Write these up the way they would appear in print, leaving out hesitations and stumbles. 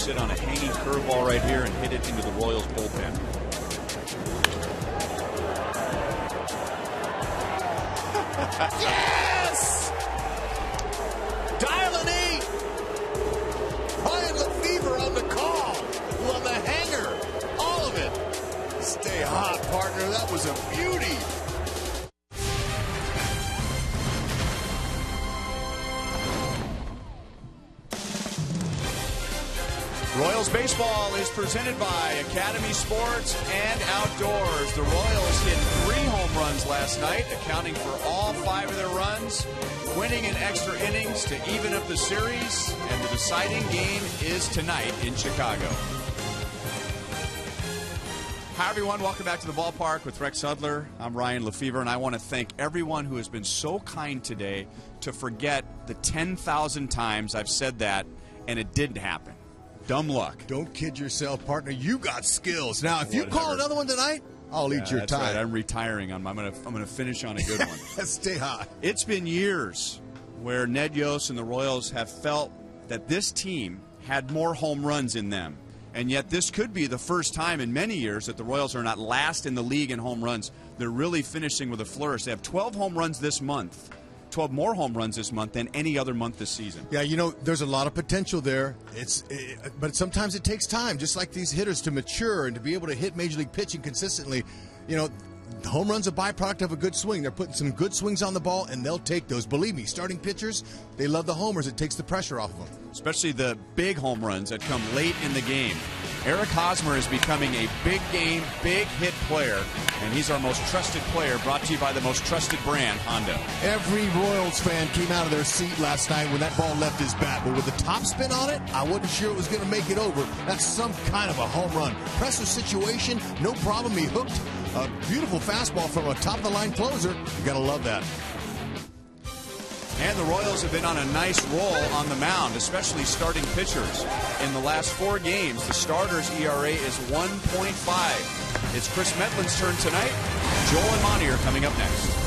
sit on a hanging curveball right here and hit it into the Royals bullpen. Yes! Dial an 8. Ryan Lefevre on the call. On the hanger. All of it. Stay hot, partner. That was a beauty. Royals baseball is presented by Academy Sports and Outdoors. The Royals hit 3 home runs last night, accounting for all 5 of their runs, winning in extra innings to even up the series, and the deciding game is tonight in Chicago. Hi, everyone. Welcome back to the ballpark with Rex Hudler. I'm Ryan Lefevre, and I want to thank everyone who has been so kind today to forget the 10,000 times I've said that, and it didn't happen. Dumb luck. Don't kid yourself, partner. You got skills. Now, if you call another one tonight, I'll eat your time. Right. I'm retiring. I'm gonna finish on a good one. Stay hot. It's been years where Ned Yost and the Royals have felt that this team had more home runs in them. And yet this could be the first time in many years that the Royals are not last in the league in home runs. They're really finishing with a flourish. They have 12 home runs this month. 12 more home runs this month than any other month this season. Yeah, you know, there's a lot of potential there. But sometimes it takes time, just like these hitters, to mature and to be able to hit Major League pitching consistently. You know, home run's a byproduct of a good swing. They're putting some good swings on the ball, and they'll take those. Believe me, starting pitchers, they love the homers. It takes the pressure off of them. Especially the big home runs that come late in the game. Eric Hosmer is becoming a big game, big hit player, and he's our most trusted player, brought to you by the most trusted brand, Honda. Every Royals fan came out of their seat last night when that ball left his bat, but with the top spin on it, I wasn't sure it was going to make it over. That's some kind of a home run. Pressure situation, no problem. He hooked a beautiful fastball from a top-of-the-line closer. You got to love that. And the Royals have been on a nice roll on the mound, especially starting pitchers. In the last 4 games, the starters' ERA is 1.5. It's Chris Metlin's turn tonight. Joel and Monty are coming up next.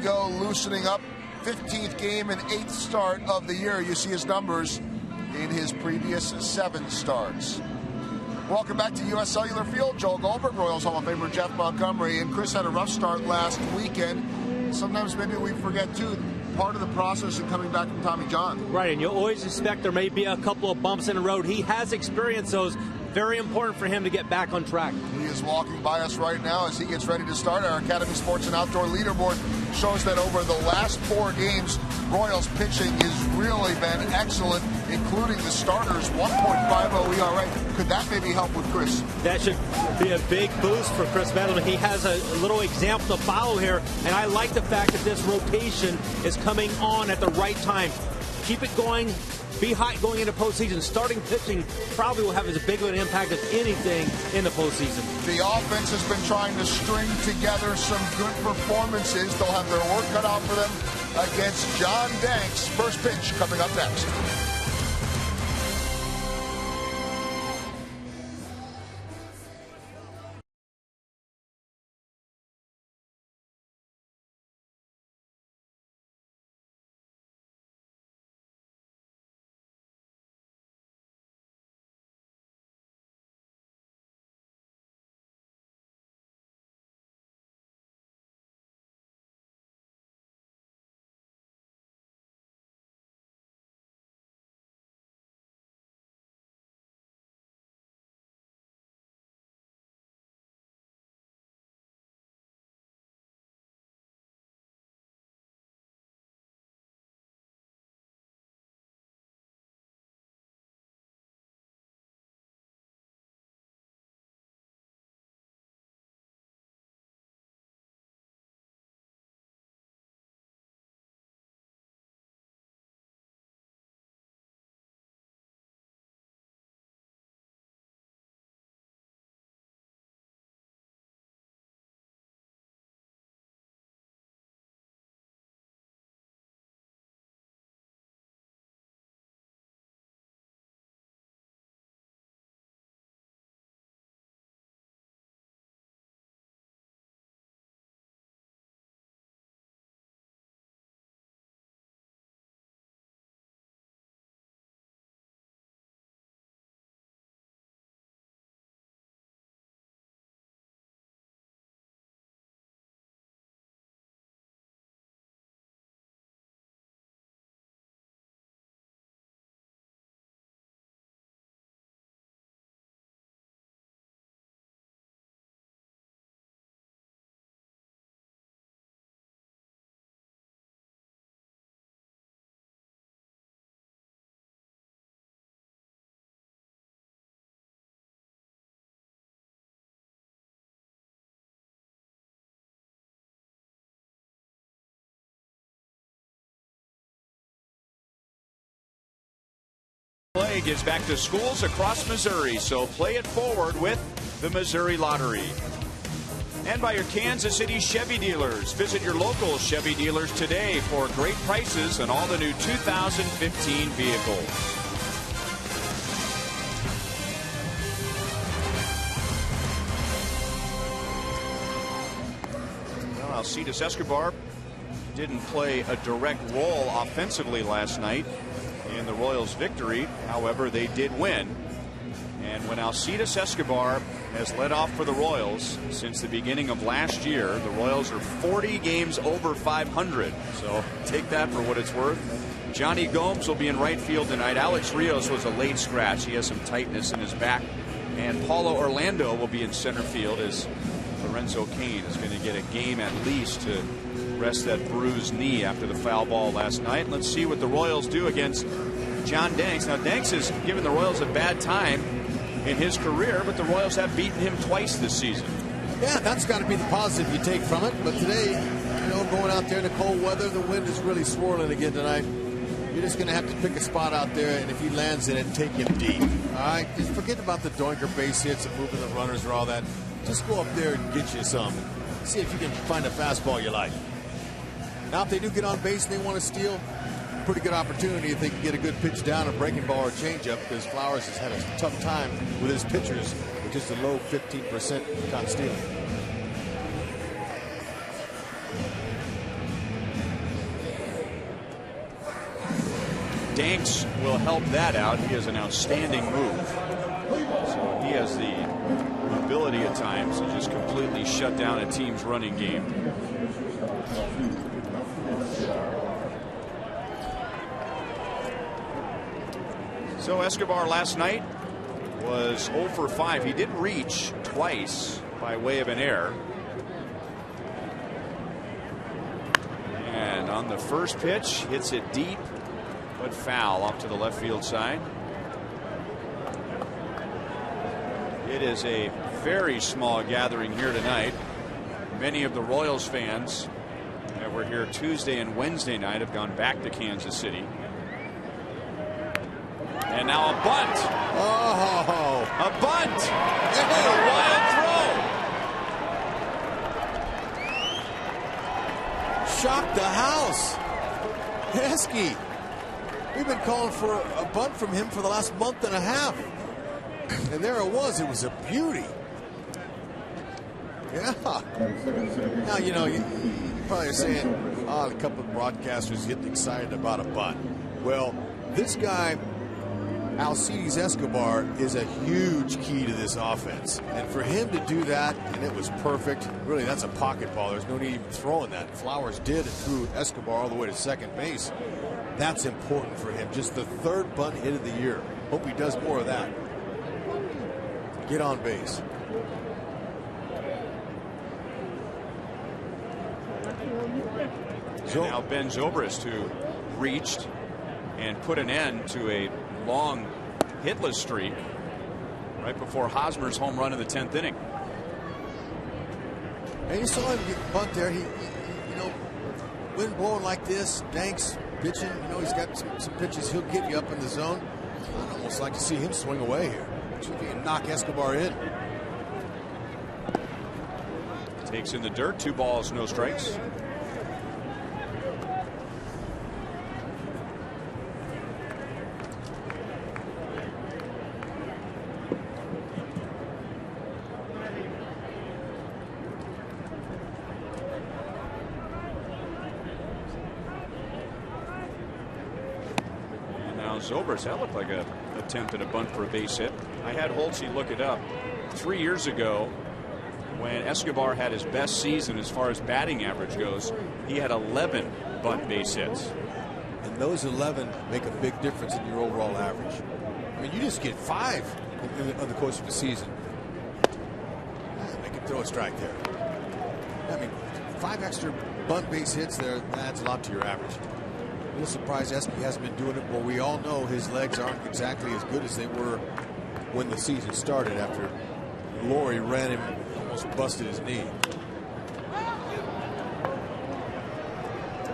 Go loosening up. 15th game and 8th start of the year. You see his numbers in his previous 7 starts. Welcome back to U.S. Cellular Field. Joel Goldberg, Royals Hall of Famer Jeff Montgomery, and Chris had a rough start last weekend. Sometimes maybe we forget, too, part of the process in coming back from Tommy John. Right, and you always expect there may be a couple of bumps in the road. He has experienced those. Very important for him to get back on track. He is walking by us right now as he gets ready to start. Our Academy Sports and Outdoor leaderboard shows that over the last 4 games, Royals pitching has really been excellent, including the starters, 1.50 ERA. Could that maybe help with Chris? That should be a big boost for Chris Bettleman. He has a little example to follow here, and I like the fact that this rotation is coming on at the right time. Keep it going. Be hot going into postseason. Starting pitching probably will have as big of an impact as anything in the postseason. The offense has been trying to string together some good performances. They'll have their work cut out for them against John Danks. First pitch coming up next. Play gets back to schools across Missouri, so play it forward with the Missouri Lottery. And by your Kansas City Chevy dealers. Visit your local Chevy dealers today for great prices on all the new 2015 vehicles. Well, Alcides Escobar didn't play a direct role offensively last night in the Royals' victory. However, they did win. And when Alcides Escobar has led off for the Royals since the beginning of last year, the Royals are 40 games over 500. So take that for what it's worth. Johnny Gomes will be in right field tonight. Alex Rios was a late scratch. He has some tightness in his back. And Paulo Orlando will be in center field as Lorenzo Cain is going to get a game at least to rest that bruised knee after the foul ball last night. Let's see what the Royals do against John Danks. Now, Danks has given the Royals a bad time in his career, but the Royals have beaten him twice this season. Yeah, that's got to be the positive you take from it. But today, going out there in the cold weather, the wind is really swirling again tonight. You're just going to have to pick a spot out there, and if he lands in it, take him deep. All right, just forget about the doinker base hits and moving the runners or all that. Just go up there and get you some. See if you can find a fastball you like. Now, if they do get on base and they want to steal, pretty good opportunity if they can get a good pitch down, a breaking ball or changeup, because Flowers has had a tough time with his pitchers with just a low 15% kind of stealing. Danks will help that out. He has an outstanding move. So he has the ability at times to just completely shut down a team's running game. So Escobar last night was 0 for 5. He did reach twice by way of an error. And on the first pitch, hits it deep, but foul off to the left field side. It is a very small gathering here tonight. Many of the Royals fans that were here Tuesday and Wednesday night have gone back to Kansas City. And now a bunt. Oh, a bunt. And a wild throw. Shocked the house. Heskey. We've been calling for a bunt from him for the last month and a half. And there it was. It was a beauty. Yeah. Now, you know, you probably are saying, a couple of broadcasters getting excited about a bunt. Well, this guy, Alcides Escobar, is a huge key to this offense. And for him to do that, and it was perfect, really, that's a pocket ball. There's no need even throwing that. Flowers did and threw Escobar all the way to second base. That's important for him. Just the third bunt hit of the year. Hope he does more of that. Get on base. And now Ben Zobrist, who reached and put an end to a long hitless streak right before Hosmer's home run in the 10th inning. And you saw him get bunt there. He you know, wind blowing like this, Danks pitching, you know, he's got some pitches he'll give you up in the zone. I'd almost like to see him swing away here. See if he can knock Escobar in. Takes in the dirt. 2 balls, no strikes. Zobrist, that looked like a attempt at a bunt for a base hit. I had Holtzy look it up. 3 years ago, when Escobar had his best season as far as batting average goes, he had 11 bunt base hits. And those 11 make a big difference in your overall average. I mean, you just get 5 on the course of the season. Make him throw a strike there. I mean, 5 extra bunt base hits there, adds a lot to your average. A little surprised Espy hasn't been doing it. Well, we all know his legs aren't exactly as good as they were when the season started after Laurie ran him, almost busted his knee.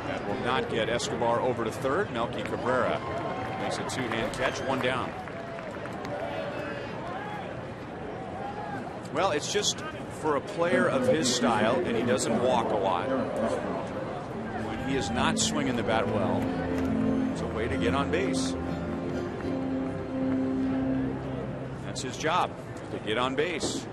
That will not get Escobar over to third. Melky Cabrera makes a 2-hand catch, 1 down. Well, it's just for a player of his style, and he doesn't walk a lot. He is not swinging the bat well. It's a way to get on base. That's his job, to get on base.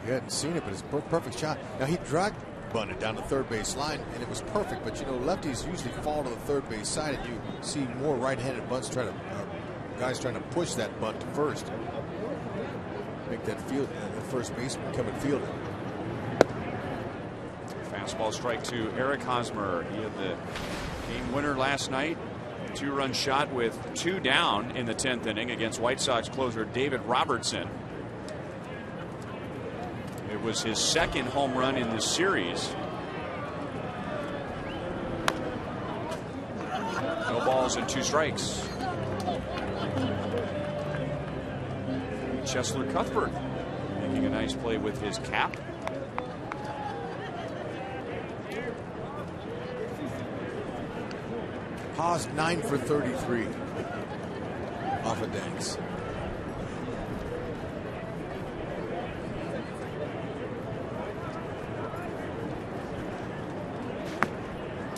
You hadn't seen it, but it's a perfect shot. Now, he drag bunted down the third base line, and it was perfect. But, you know, lefties usually fall to the third base side, and you see more right-handed bunts guys trying to push that bunt to first. Make that field, the first baseman come and field it. Fastball strike to Eric Hosmer. He had the game winner last night. 2-run shot with 2 down in the 10th inning against White Sox closer David Robertson. It was his 2nd home run in this series. No balls and 2 strikes. Cheslor Cuthbert making a nice play with his cap. Haas 9 for 33 off of Danks.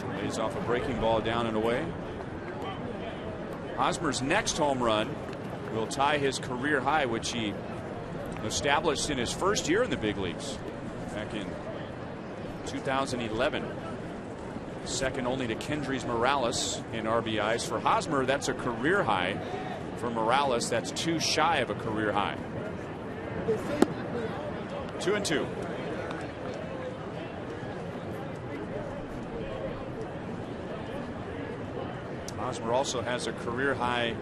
Lays off a breaking ball down and away. Hosmer's next home run will tie his career high, which he established in his first year in the big leagues back in 2011. second only to Kendrys Morales in RBIs. For Hosmer, that's a career high. For Morales, that's 2 shy of a career high. 2-2. Hosmer also has a career high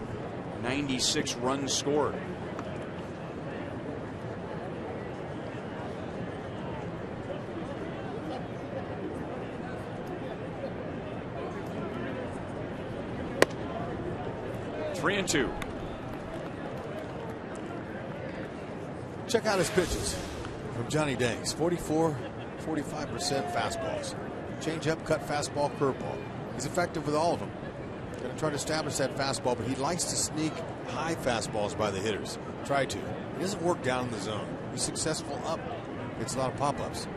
96 runs scored. Three and two. Check out his pitches from Johnny Danks. 44, 45% fastballs. Change-up, cut, fastball, curveball. He's effective with all of them. Going to try to establish that fastball, but he likes to sneak high fastballs by the hitters. Try to. He doesn't work down in the zone. He's successful up. Gets a lot of pop-ups.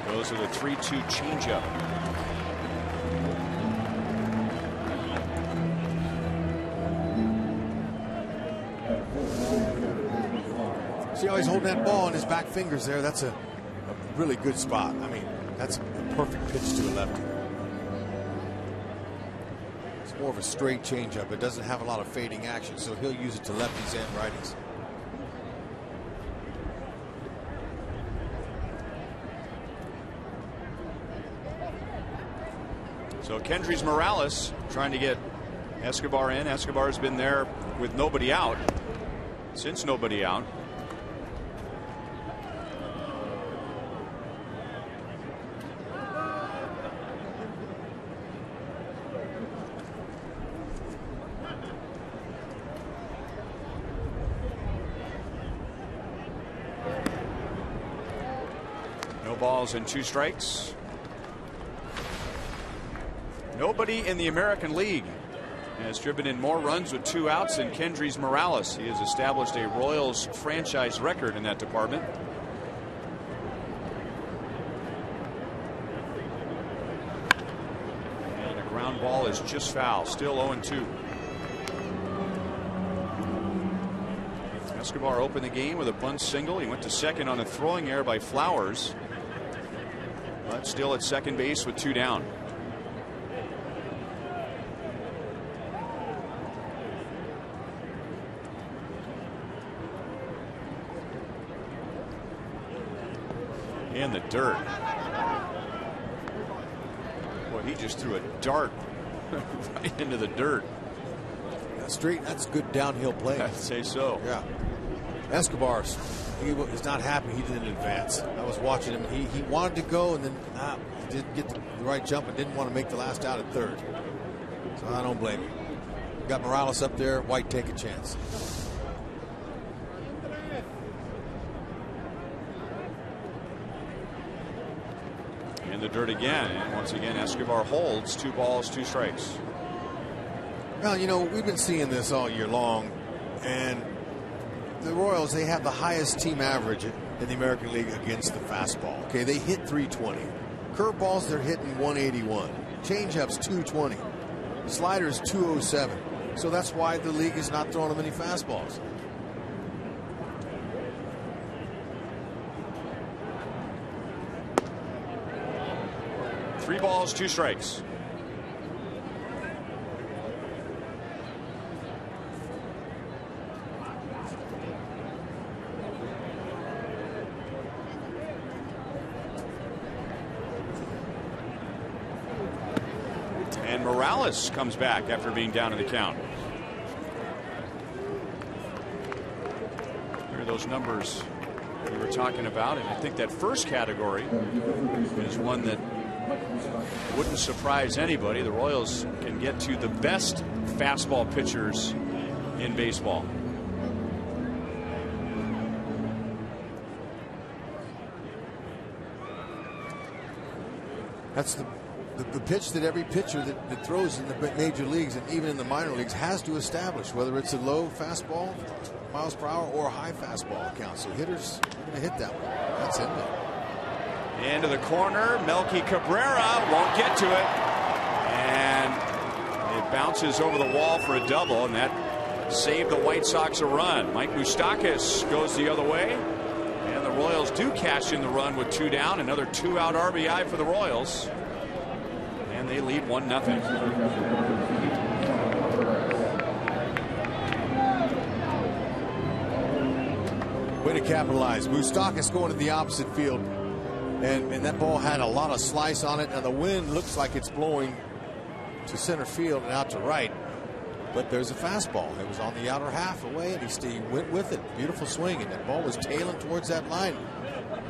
Those are the 3-2 change-up. See how he's holding that ball in his back fingers there? That's a really good spot. I mean, that's a perfect pitch to a lefty. It's more of a straight changeup. It doesn't have a lot of fading action, so he'll use it to lefties and righties. So Kendrys Morales trying to get Escobar in. Escobar's been there with nobody out since nobody out. No balls and 2 strikes. Nobody in the American League has driven in more runs with 2 outs than Kendrys Morales. He has established a Royals franchise record in that department. And a ground ball is just foul. Still 0-2. Escobar opened the game with a bunt single. He went to second on a throwing error by Flowers, but still at second base with 2 down. In the dirt. Boy, he just threw a dart right into the dirt. That's good downhill play. I'd say so. Yeah. Escobar, he was not happy he didn't advance. I was watching him. He wanted to go, and then he didn't get the right jump and didn't want to make the last out at third. So I don't blame him. Got Morales up there. White, take a chance. In the dirt again, and once again Escobar holds. 2 balls, 2 strikes. Well, you know, we've been seeing this all year long, and the Royals, they have the highest team average in the American League against the fastball. Okay, they hit 320. Curveballs, they're hitting 181. Changeups, 220. Sliders, 207. So that's why the league is not throwing them any fastballs. Three balls, 2 strikes. And Morales comes back after being down in the count. Here are those numbers we were talking about, and I think that first category is one that wouldn't surprise anybody. The Royals can get to the best fastball pitchers in baseball. That's the pitch that every pitcher that throws in the major leagues and even in the minor leagues has to establish, whether it's a low fastball, miles per hour, or a high fastball count. So hitters are going to hit that one. That's in there. Into the corner, Melky Cabrera won't get to it, and it bounces over the wall for a double, and that saved the White Sox a run. Mike Moustakas goes the other way, and the Royals do cash in the run with 2 down. Another 2-out RBI for the Royals. they lead 1-0. Way to capitalize. Moustakas going to the opposite field. And that ball had a lot of slice on it. And the wind looks like it's blowing to center field and out to right. But there's a fastball. It was on the outer half away, and he went with it. Beautiful swing, and that ball was tailing towards that line.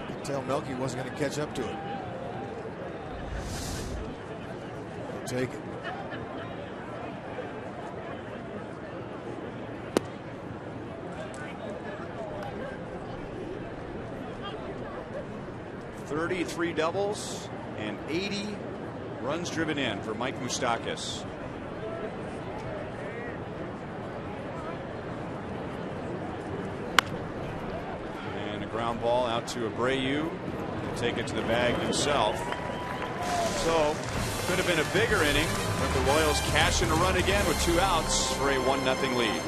You could tell Melky wasn't going to catch up to it. He'll take it. .33 doubles and 80 runs driven in for Mike Moustakas. And a ground ball out to Abreu to take it to the bag himself. So could have been a bigger inning, but the Royals cash in a run again with 2 outs for a 1-0 lead.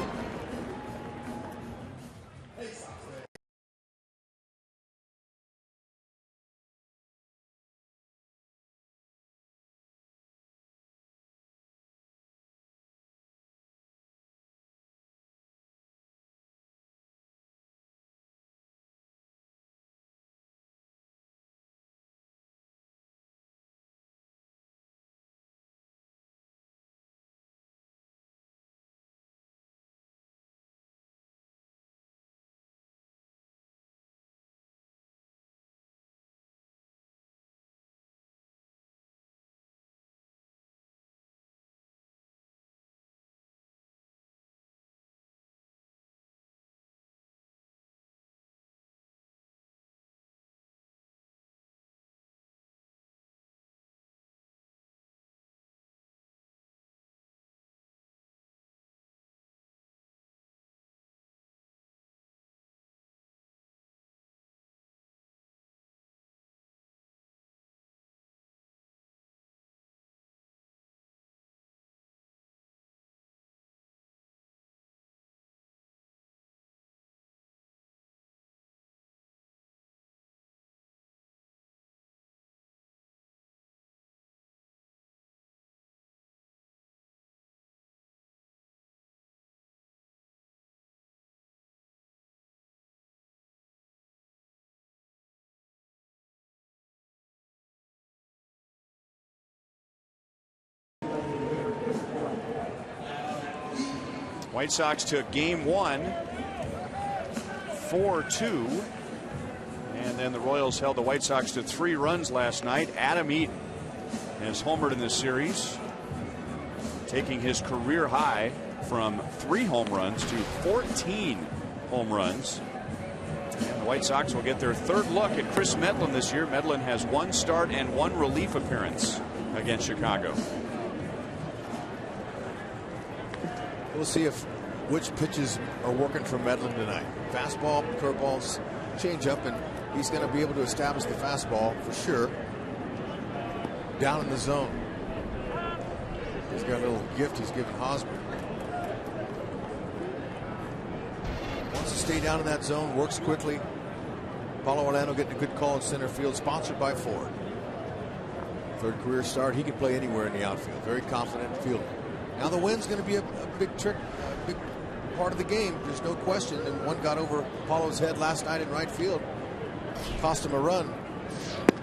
White Sox took game 1 4-2, and then the Royals held the White Sox to 3 runs last night. Adam Eaton has homered in this series, taking his career high from 3 home runs to 14 home runs. And the White Sox will get their 3rd look at Chris Medlin this year. Medlin has 1 start and 1 relief appearance against Chicago. We'll see which pitches are working for Medlin tonight. Fastball, curveballs, change up, and he's going to be able to establish the fastball for sure down in the zone. He's got a little gift he's given Hosmer. Wants to stay down in that zone, works quickly. Paulo Orlando getting a good call in center field, sponsored by Ford. 3rd career start. He can play anywhere in the outfield. Very confident fielder. Now the wind's going to be a big trick, a big part of the game. There's no question. And one got over Paulo's head last night in right field. Cost him a run.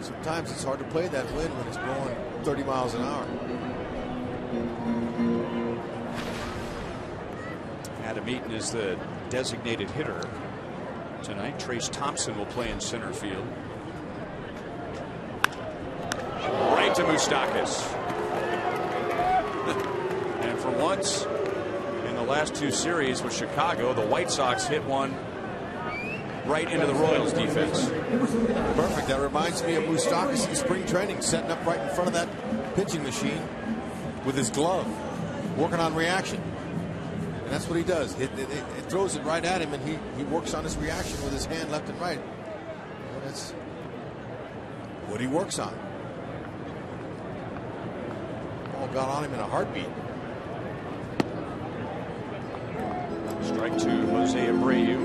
Sometimes it's hard to play that wind when it's blowing 30 miles an hour. Adam Eaton is the designated hitter tonight. Trace Thompson will play in center field. Right to Moustakas. And for once in the last 2 series with Chicago, the White Sox hit one right into the Royals defense. Perfect. That reminds me of Moustakas in spring training, setting up right in front of that pitching machine with his glove, working on reaction. And that's what he does. It throws it right at him, and he works on his reaction with his hand left and right. And that's what he works on. Ball got on him in a heartbeat. Strike 2, Jose Abreu.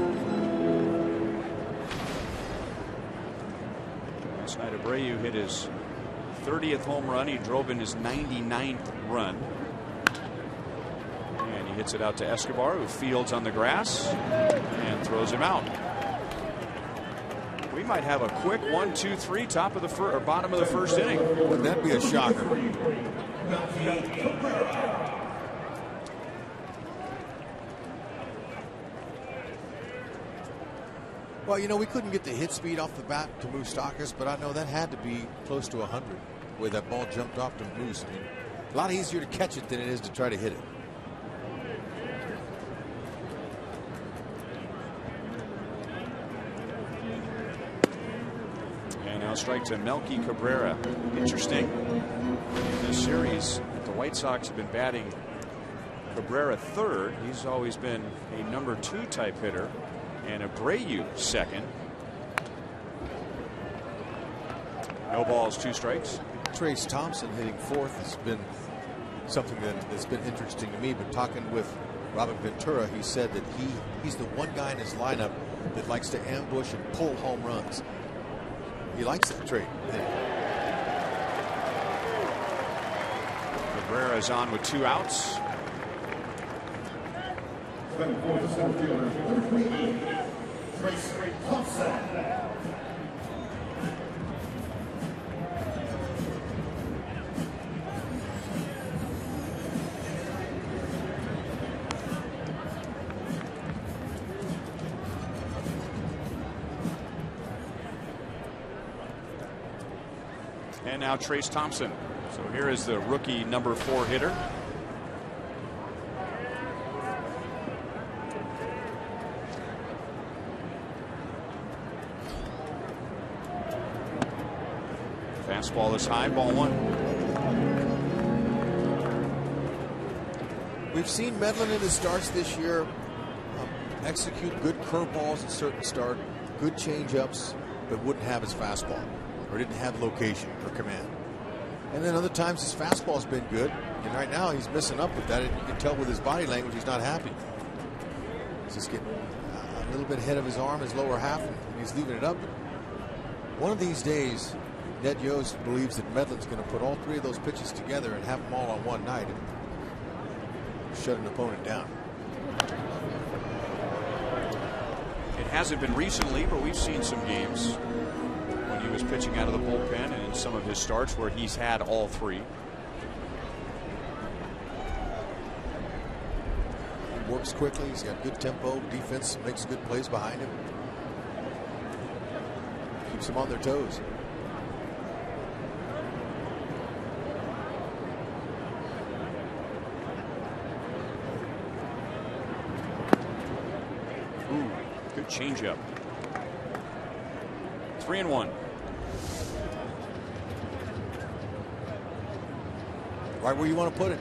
Last night Abreu hit his 30th home run. He drove in his 99th run. And he hits it out to Escobar, who fields on the grass and throws him out. We might have a quick 1-2-3 top of the or bottom of the first inning. Wouldn't that be a shocker? Well, you know, we couldn't get the hit speed off the bat to Moustakas, but I know that had to be close to 100 where that ball jumped off to Moose. I mean, a lot easier to catch it than it is to try to hit it. And now strike to Melky Cabrera. Interesting. In this series, the White Sox have been batting Cabrera third. He's always been a number 2 type hitter. And Abreu second. No balls, 2 strikes. Trace Thompson hitting fourth has been something that's been interesting to me. But talking with Robin Ventura, he said that he's the one guy in his lineup that likes to ambush and pull home runs. He likes that trait. Cabrera's on with 2 outs. And now Trace Thompson. So here is the rookie number 4 hitter. Fastball is high, ball 1. We've seen Medlin in his starts this year execute good curveballs at certain start, good changeups, but wouldn't have his fastball or didn't have location or command. And then other times his fastball's been good, and right now he's missing up with that, and you can tell with his body language he's not happy. He's just getting a little bit ahead of his arm, his lower half, and he's leaving it up. One of these days, Ned Yost believes that Medlin's going to put all 3 of those pitches together and have them all on one night and shut an opponent down. It hasn't been recently, but we've seen some games when he was pitching out of the bullpen and in some of his starts where he's had all 3. He works quickly. He's got good tempo. Defense makes good plays behind him. Keeps them on their toes. Ooh, good changeup. 3-1. Right where you want to put it.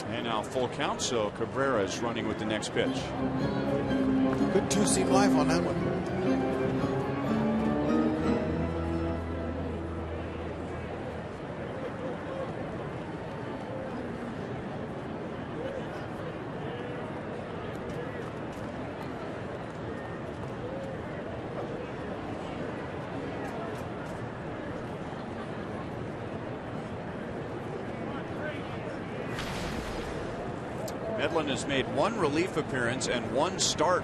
And now full count, so Cabrera is running with the next pitch. Good 2-seam life on that one. Medlin has made 1 relief appearance and 1 start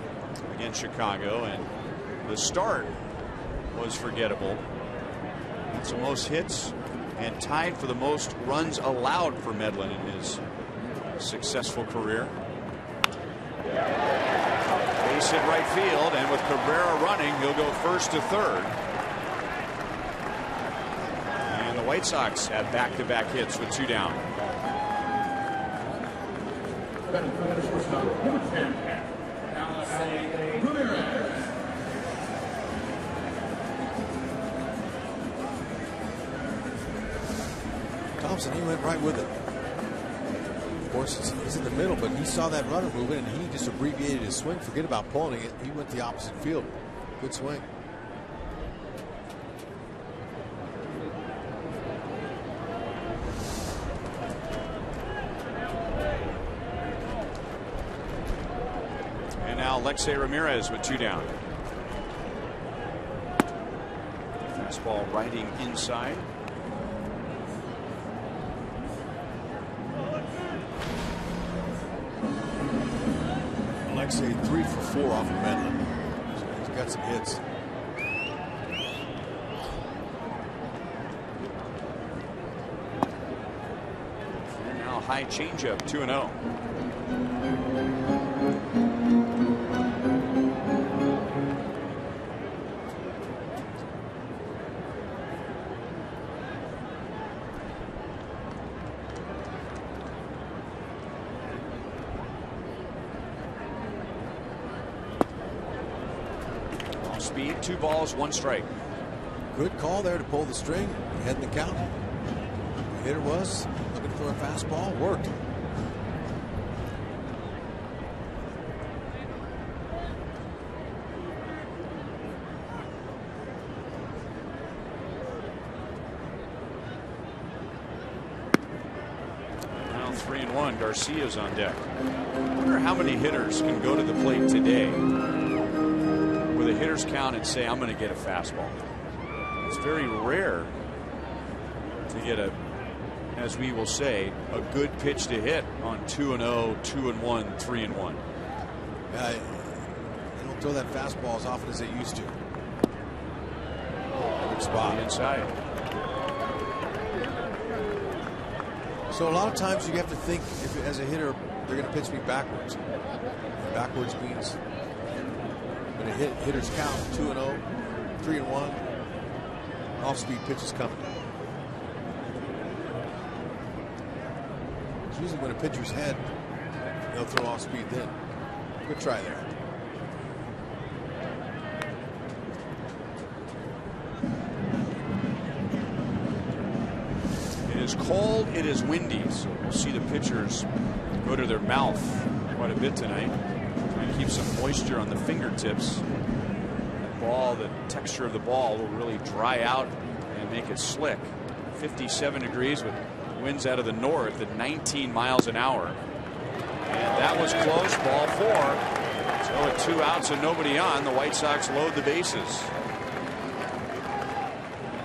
against Chicago, and the start was forgettable. That's the most hits and tied for the most runs allowed for Medlin in his successful career. Base hit right field, and with Cabrera running, he'll go first to third. And the White Sox have back-to-back hits with 2 down. Thompson, he went right with it. Of course, he's in the middle, but he saw that runner moving and he just abbreviated his swing. Forget about pulling it. He went the opposite field. Good swing. Alexei Ramirez with 2 down. Fastball riding inside. Alexei 3 for 4 off of Medlin. So he's got some hits. And now high changeup, 2-0. Speed, 2 balls, 1 strike. Good call there to pull the string, head in the count. The hitter was looking for a fastball, worked. Now 3-1. Garcia's on deck. I wonder how many hitters can go to the plate today with a hitter's count and say, I'm going to get a fastball. It's very rare to get a, as we will say, a good pitch to hit on 2-0, 2-1, 3-1. Yeah, they don't throw that fastball as often as they used to. Good spot. Inside. So a lot of times you have to think, if as a hitter, they're going to pitch me backwards. Backwards means when a hitter's count 2-0, 3-1, off-speed pitch is coming. It's usually when a pitcher's head, they'll throw off-speed then. Good try there. It is cold, it is windy, so we'll see the pitchers go to their mouth quite a bit tonight. Trying to keep some moisture on the fingertips. The ball, the texture of the ball will really dry out and make it slick. 57 degrees with winds out of the north at 19 miles an hour. And that was close, ball 4. So with 2 outs and nobody on, the White Sox load the bases.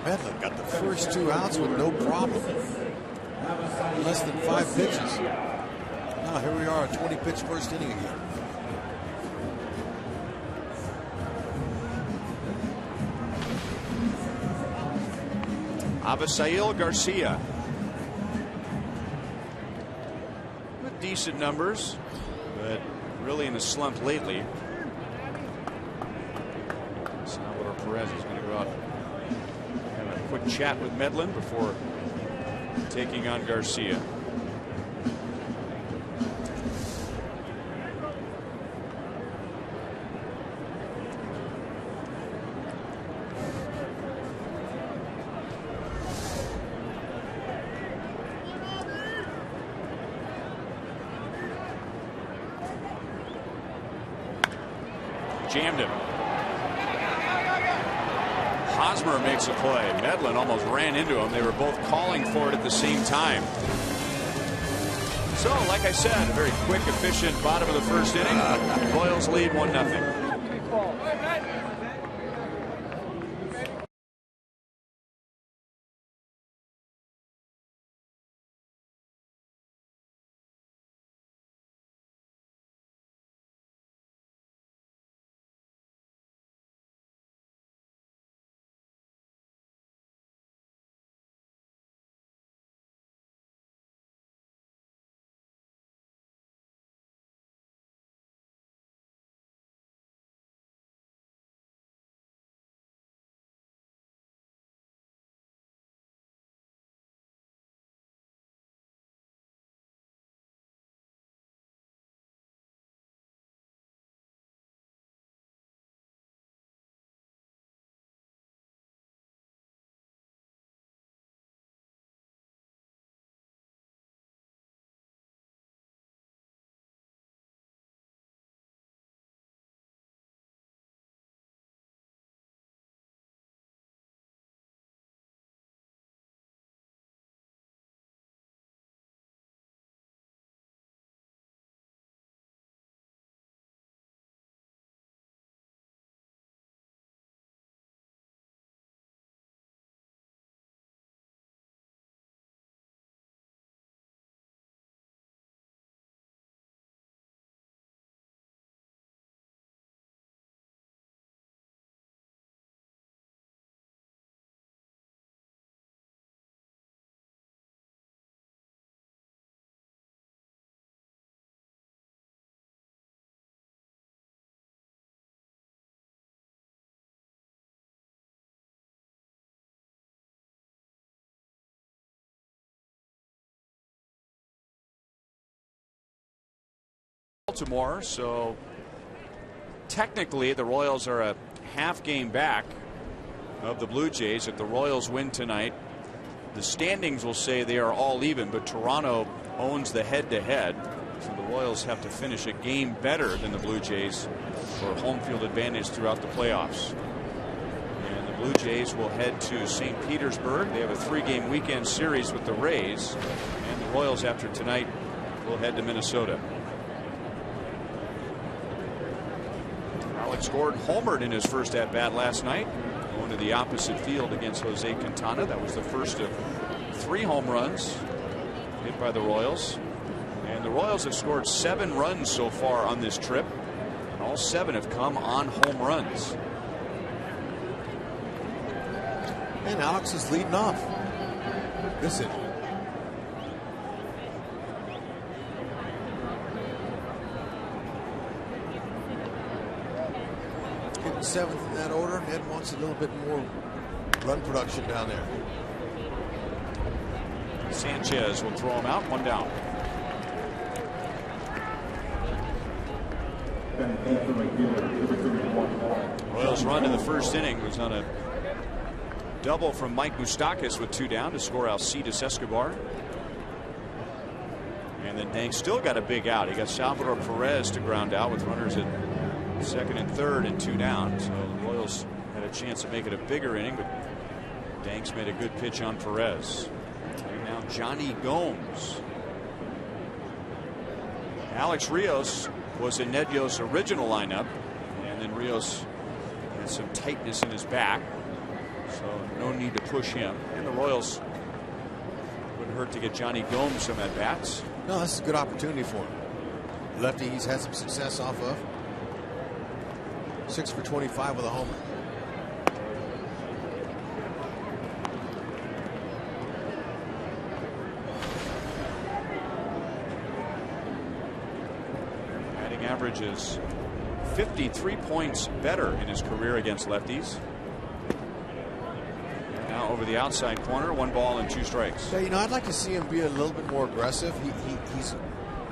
Medlin got the first 2 outs with no problem. Less than 5 pitches. Now here we are, a 20-pitch first inning again. Avisail Garcia with decent numbers, but really in a slump lately. Salvador Perez is going to go out and have a quick chat with Medlin before taking on Garcia. Jammed him. Hosmer makes a play. Medlin almost ran into him. They were both calling for it at the same time. So, like I said, a very quick, efficient bottom of the first inning. Royals lead 1-0. Baltimore, so technically the Royals are a half game back of the Blue Jays. If the Royals win tonight, the standings will say they are all even, but Toronto owns the head-to-head, so the Royals have to finish a game better than the Blue Jays for home field advantage throughout the playoffs. And the Blue Jays will head to St. Petersburg. They have a 3-game weekend series with the Rays, and the Royals after tonight will head to Minnesota. Alex Gordon homered in his first at-bat last night, going to the opposite field against Jose Quintana. That was the first of 3 home runs hit by the Royals. And the Royals have scored 7 runs so far on this trip, and all 7 have come on home runs. And Alex is leading off. Listen. Getting 7th in that order. Ned wants a little bit more run production down there. Sanchez will throw him out. 1 down. Royals run in the first inning was on a double from Mike Moustakas with 2 down to score Alcides Escobar. And then Dank still got a big out. He got Salvador Perez to ground out with runners at 2nd and 3rd and 2 down. So the Royals had a chance to make it a bigger inning, but Danks made a good pitch on Perez. And now Johnny Gomes. Alex Rios was in Ned Yost's original lineup, and then Rios had some tightness in his back, so no need to push him. And the Royals wouldn't hurt to get Johnny Gomes some at bats. No, this is a good opportunity for him. Lefty he's had some success off of. 6 for 25 with a homer. Batting average is 53 points better in his career against lefties. And now over the outside corner, 1 ball and 2 strikes. Yeah, you know, I'd like to see him be a little bit more aggressive. He's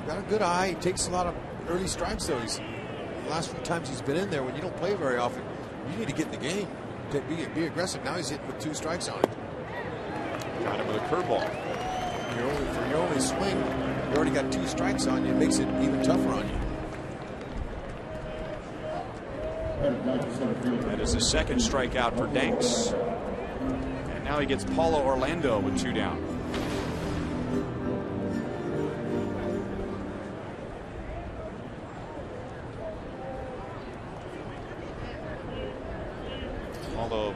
got a good eye. He takes a lot of early strikes, though. The last few times he's been in there, when you don't play very often, you need to get in the game. To be aggressive. Now he's hitting with 2 strikes on it. Got him with a curveball. For your only swing, you already got 2 strikes on you. It makes it even tougher on you. That is the 2nd strikeout for Danks. And now he gets Paulo Orlando with 2 down. Paulo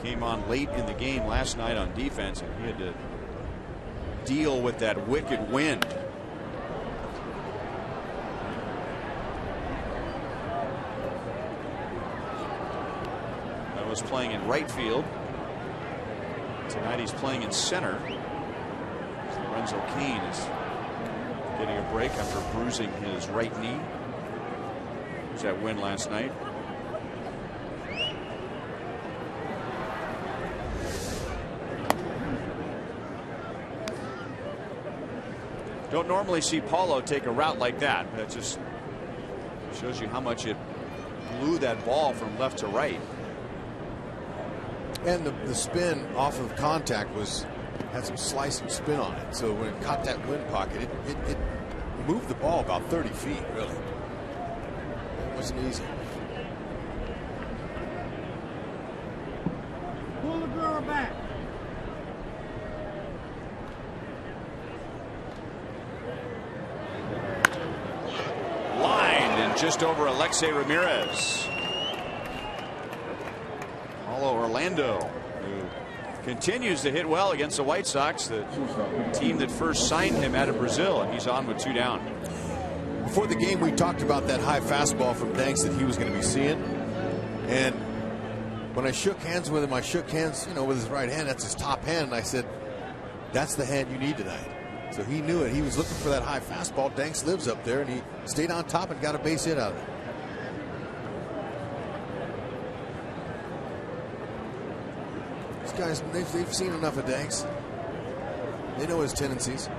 came on late in the game last night on defense, and he had to deal with that wicked wind. Was playing in right field. Tonight he's playing in center. Lorenzo Cain is getting a break after bruising his right knee. There's that win last night. Don't normally see Paulo take a route like that. That just shows you how much it blew that ball from left to right. And the spin off of contact had some slice and spin on it. So when it caught that wind pocket, it moved the ball about 30 feet, really. It wasn't easy. Pull the girl back. Lined and just over Alexei Ramirez. Paulo Orlando, who continues to hit well against the White Sox, the team that first signed him out of Brazil, and he's on with 2 down. Before the game, we talked about that high fastball from Danks that he was going to be seeing. And when I shook hands with him, I shook hands, with his right hand. That's his top hand. And I said, that's the hand you need tonight. So he knew it. He was looking for that high fastball. Danks lives up there, and he stayed on top and got a base hit out of it. Guys, they've seen enough of Danks. They know his tendencies.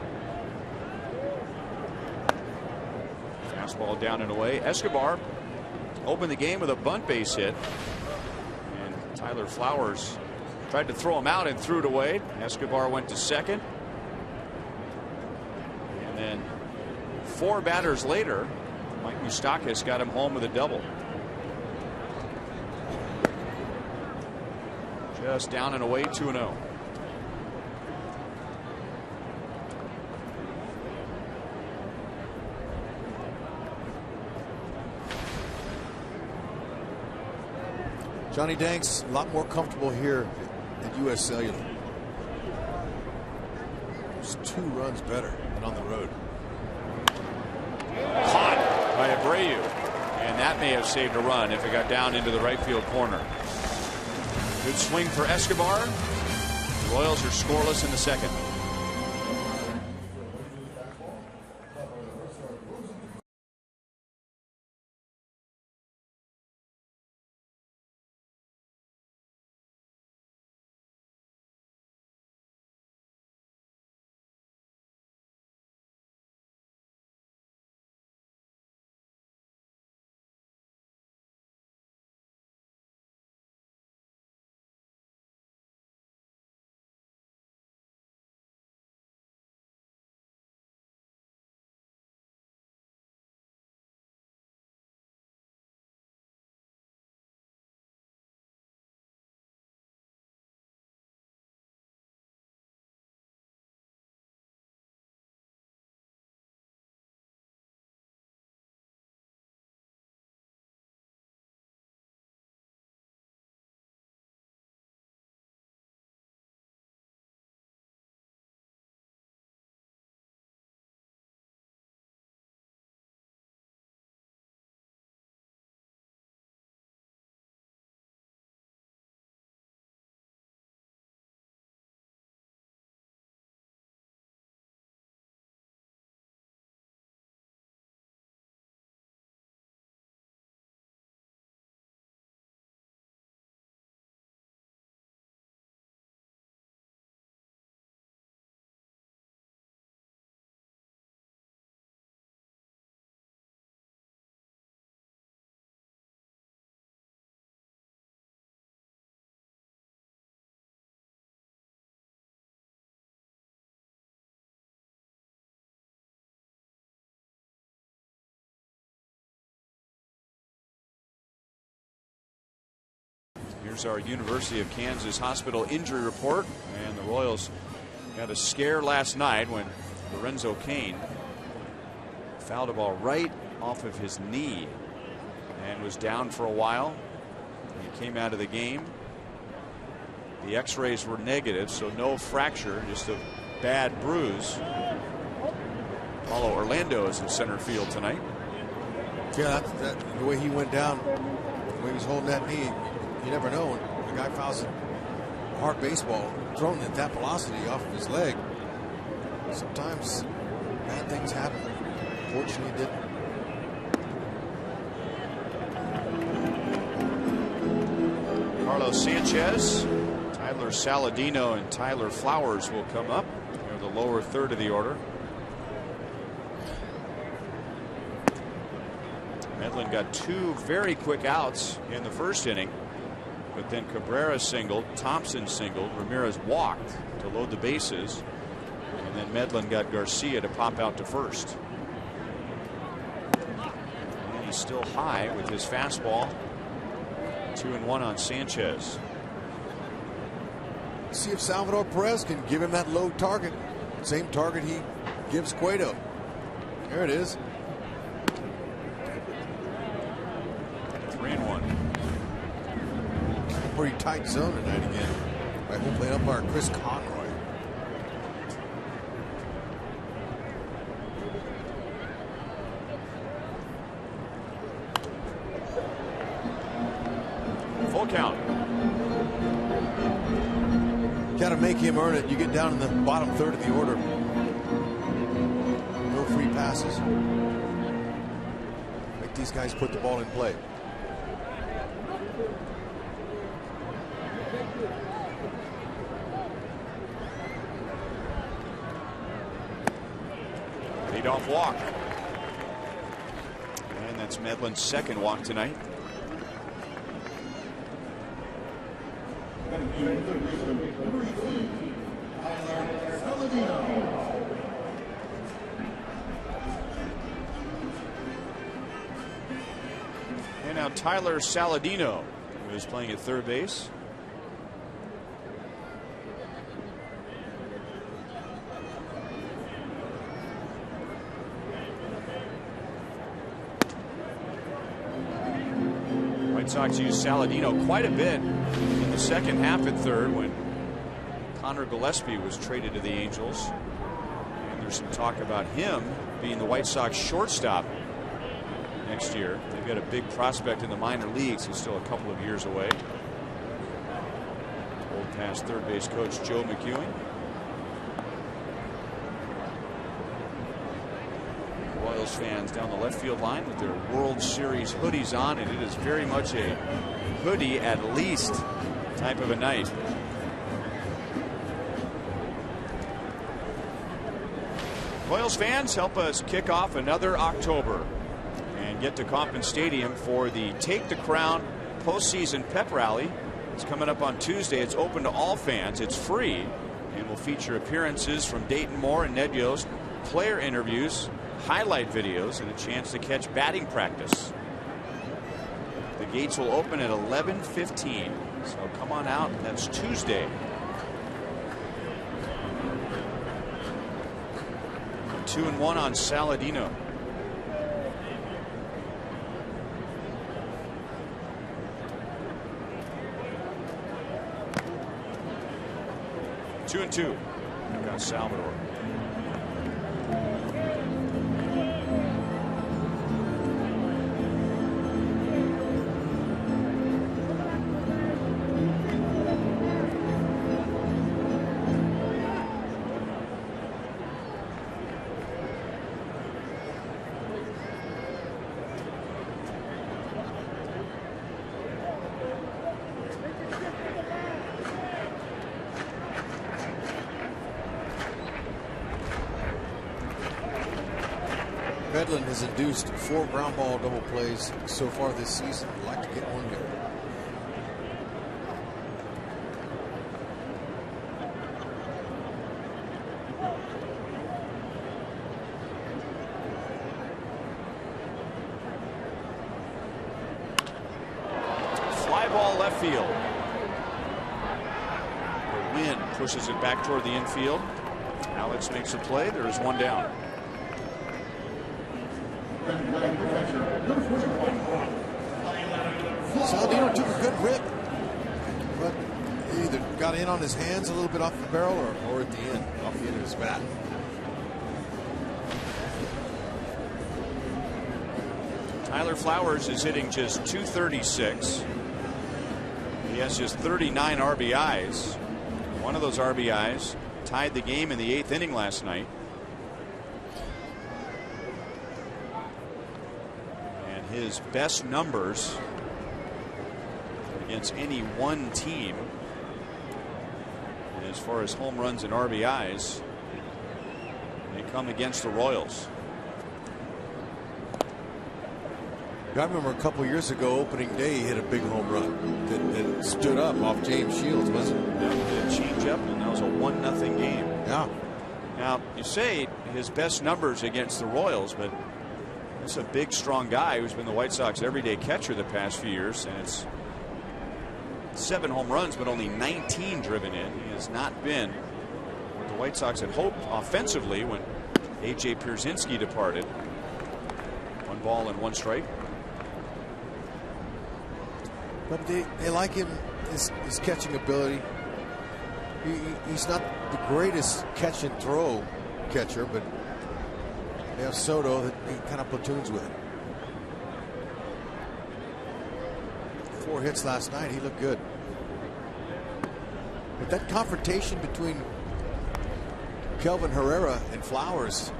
Fastball down and away. Escobar opened the game with a bunt base hit. And Tyler Flowers tried to throw him out and threw it away. Escobar went to second. And then 4 batters later, Mike Moustakas got him home with a double. Just down and away, 2-0. Johnny Danks a lot more comfortable here at U.S. Cellular. Just 2 runs better than on the road. Caught by Abreu, and that may have saved a run if it got down into the right field corner. Good swing for Escobar. The Royals are scoreless in the second. Here's our University of Kansas Hospital injury report. And the Royals got a scare last night when Lorenzo Cain fouled a ball right off of his knee and was down for a while. He came out of the game. The x-rays were negative, so no fracture, just a bad bruise. Paulo Orlando is in center field tonight. Yeah, the way he went down, the way he was holding that knee, you never know when a guy fouls a hard baseball thrown at that velocity off of his leg. Sometimes bad things happen. Fortunately, it didn't. Carlos Sanchez, Tyler Saladino, and Tyler Flowers will come up. They're the lower third of the order. Medlin got 2 very quick outs in the first inning, but then Cabrera singled, Thompson singled, Ramirez walked to load the bases, and then Medlin got Garcia to pop out to first. And he's still high with his fastball. 2-1 on Sanchez. See if Salvador Perez can give him that low target. Same target he gives Cueto. There it is. 3-1. Pretty tight zone tonight again by home plate umpire Chris Conroy. Full count. Got to make him earn it. You get down in the bottom third of the order. No free passes. Make these guys put the ball in play. Leadoff walk. That's Medlin's second walk tonight. And now Tyler Saladino, who is playing at third base. White Sox used Saladino quite a bit in the second half at third when Connor Gillespie was traded to the Angels. And there's some talk about him being the White Sox shortstop next year. They've got a big prospect in the minor leagues. He's still a couple of years away. Old past third base coach Joe McEwing. Royals fans down the left field line with their World Series hoodies on, and it is very much a hoodie at least type of a night. Royals fans, help us kick off another October and get to Kauffman Stadium for the Take the Crown postseason pep rally. It's coming up on Tuesday. It's open to all fans. It's free and will feature appearances from Dayton Moore and Ned Yost, player interviews, highlight videos, and a chance to catch batting practice. The gates will open at 11:15, so come on out. That's Tuesday. 2-1 on Saladino. Two and two. We've got Salvador. Medlin has induced 4 ground ball double plays so far this season. I'd like to get one here. Fly ball left field. The wind pushes it back toward the infield. Alex makes a play. There is one down. Saladino took a good rip, but he either got in on his hands a little bit off the barrel or at the end, off the end of his bat. Tyler Flowers is hitting just .236. He has just 39 RBIs. One of those RBIs tied the game in the 8th inning last night. And his best numbers against any one team, as far as home runs and RBIs, they come against the Royals. I remember a couple years ago, opening day, he hit a big home run that stood up off James Shields, wasn't it? That was a change up, and that was a 1-0 game. Yeah. Now, you say his best numbers against the Royals, but it's a big, strong guy who's been the White Sox everyday catcher the past few years, and it's 7 home runs, but only 19 driven in. He has not been what the White Sox had hoped offensively when A.J. Pierzynski departed. 1 ball and 1 strike. But they like him, his catching ability. He's not the greatest catch and throw catcher, but they have Soto that he kind of platoons with. 4 hits last night. He looked good. But that confrontation between Kelvin Herrera and Flowers,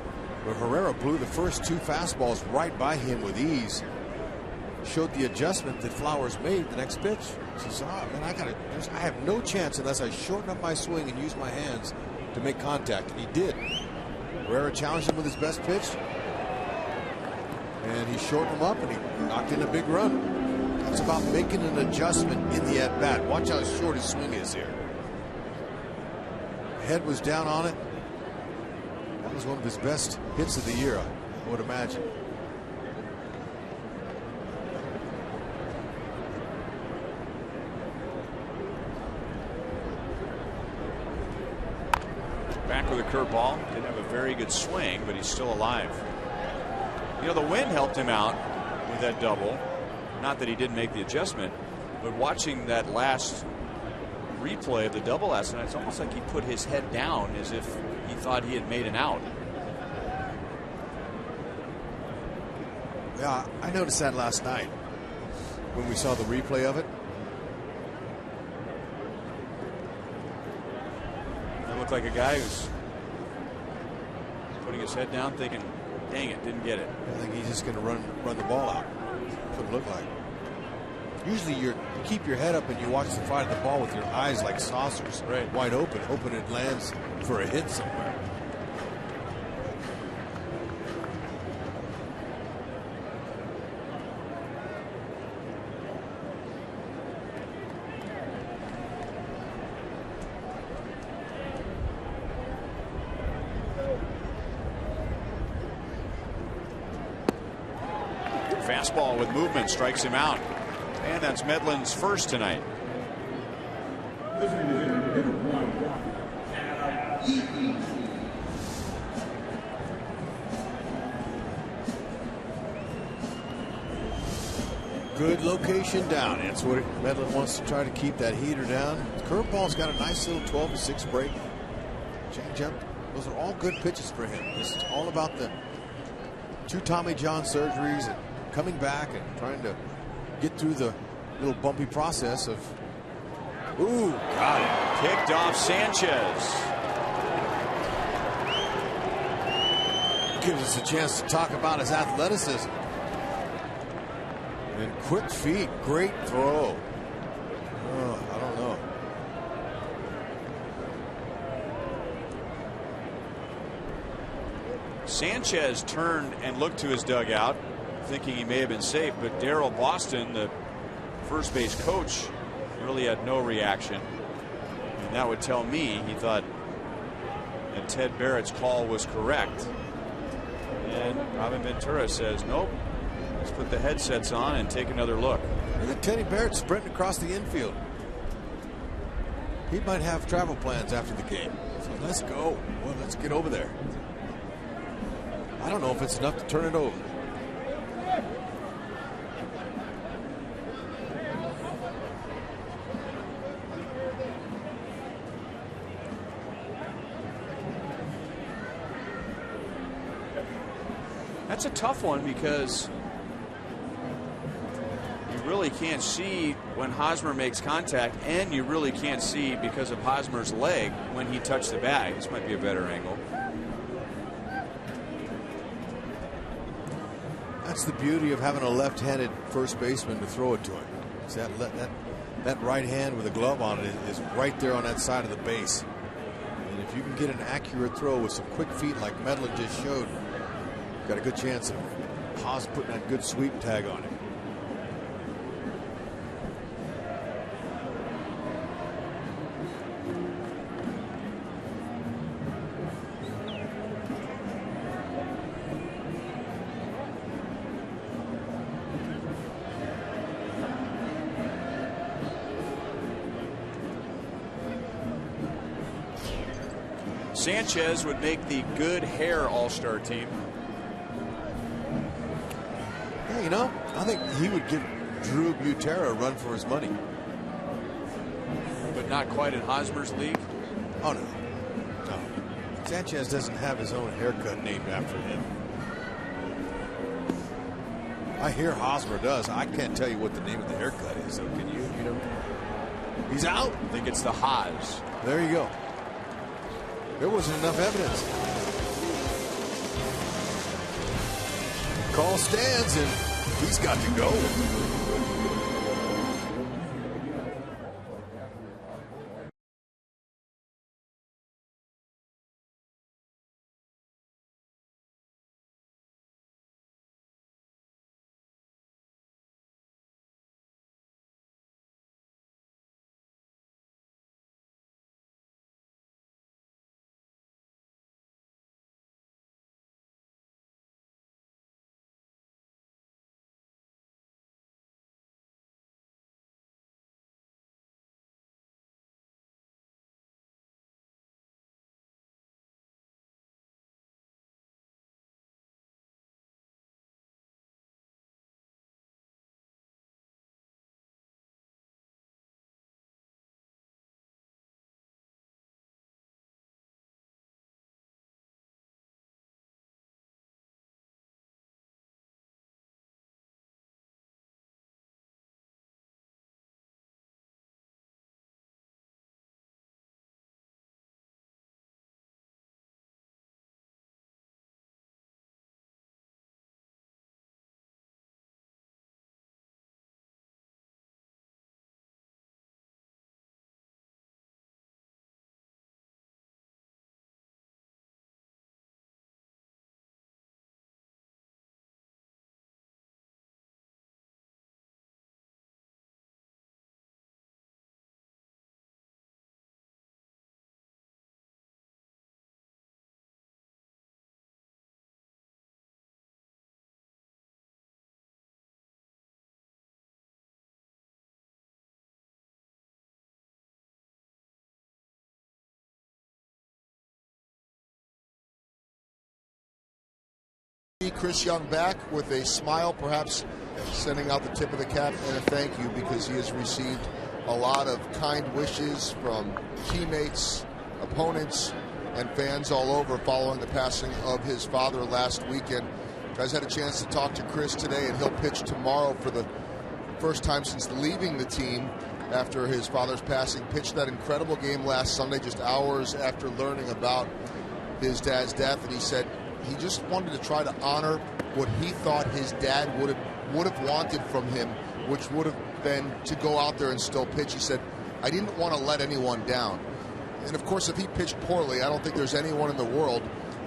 where Herrera blew the first 2 fastballs right by him with ease, showed the adjustment that Flowers made the next pitch. He says, man, I have no chance unless I shorten up my swing and use my hands to make contact. And he did. Herrera challenged him with his best pitch. And he shortened him up, and he knocked in a big run. That's about making an adjustment in the at-bat. Watch how short his swing is here. Head was down on it. That was one of his best hits of the year, I would imagine. Back with a curveball. Didn't have a very good swing, but he's still alive. You know, the wind helped him out with that double. Not that he didn't make the adjustment, but watching that last replay of the double last night, it's almost like he put his head down as if he thought he had made an out. Yeah, I noticed that last night when we saw the replay of it. It looked like a guy who's putting his head down thinking, dang it, didn't get it. I think he's just going to run the ball out. That's what it looked like. Usually you keep your head up and you watch the flight of the ball with your eyes like saucers, right, wide open, hoping it lands for a hit somewhere. Fastball with movement strikes him out. And that's Medlin's first tonight. Good location down. That's what Medlin wants to try to keep that heater down. Curveball's got a nice little 12-6 break. Changeup. Those are all good pitches for him. This is all about the 2 Tommy John surgeries and coming back and trying to get through the little bumpy process of. Ooh, got it. Picked off Sanchez. Gives us a chance to talk about his athleticism. And quick feet. Great throw. Oh, I don't know. Sanchez turned and looked to his dugout, thinking he may have been safe, but Darryl Boston, the first base coach, really had no reaction. And that would tell me he thought that Ted Barrett's call was correct. And Robin Ventura says, nope, let's put the headsets on and take another look. Look at Teddy Barrett sprinting across the infield. He might have travel plans after the game. So let's go. Well, let's get over there. I don't know if it's enough to turn it over. That's a tough one because you really can't see when Hosmer makes contact, and you really can't see because of Hosmer's leg when he touched the bag. This might be a better angle. That's the beauty of having a left-handed first baseman to throw it to him. So that right hand with a glove on it is right there on that side of the base. And if you can get an accurate throw with some quick feet like Medlin just showed, got a good chance of Haas putting that good sweep tag on him. Sanchez would make the good hair all-star team. Yeah, you know, I think he would give Drew Butera a run for his money. But not quite in Hosmer's league? Oh, no. No. Sanchez doesn't have his own haircut named after him. I hear Hosmer does. I can't tell you what the name of the haircut is, so can you? You know, he's out. I think it's the Haas. There you go. There wasn't enough evidence. Call stands, and he's got to go. Chris Young back with a smile, perhaps sending out the tip of the cap and a thank you, because he has received a lot of kind wishes from teammates, opponents, and fans all over following the passing of his father last weekend. Guys had a chance to talk to Chris today, and he'll pitch tomorrow for the first time since leaving the team after his father's passing. Pitched that incredible game last Sunday, just hours after learning about his dad's death, and he said he just wanted to try to honor what he thought his dad would have wanted from him, which would have been to go out there and still pitch. He said, I didn't want to let anyone down. And of course, if he pitched poorly, I don't think there's anyone in the world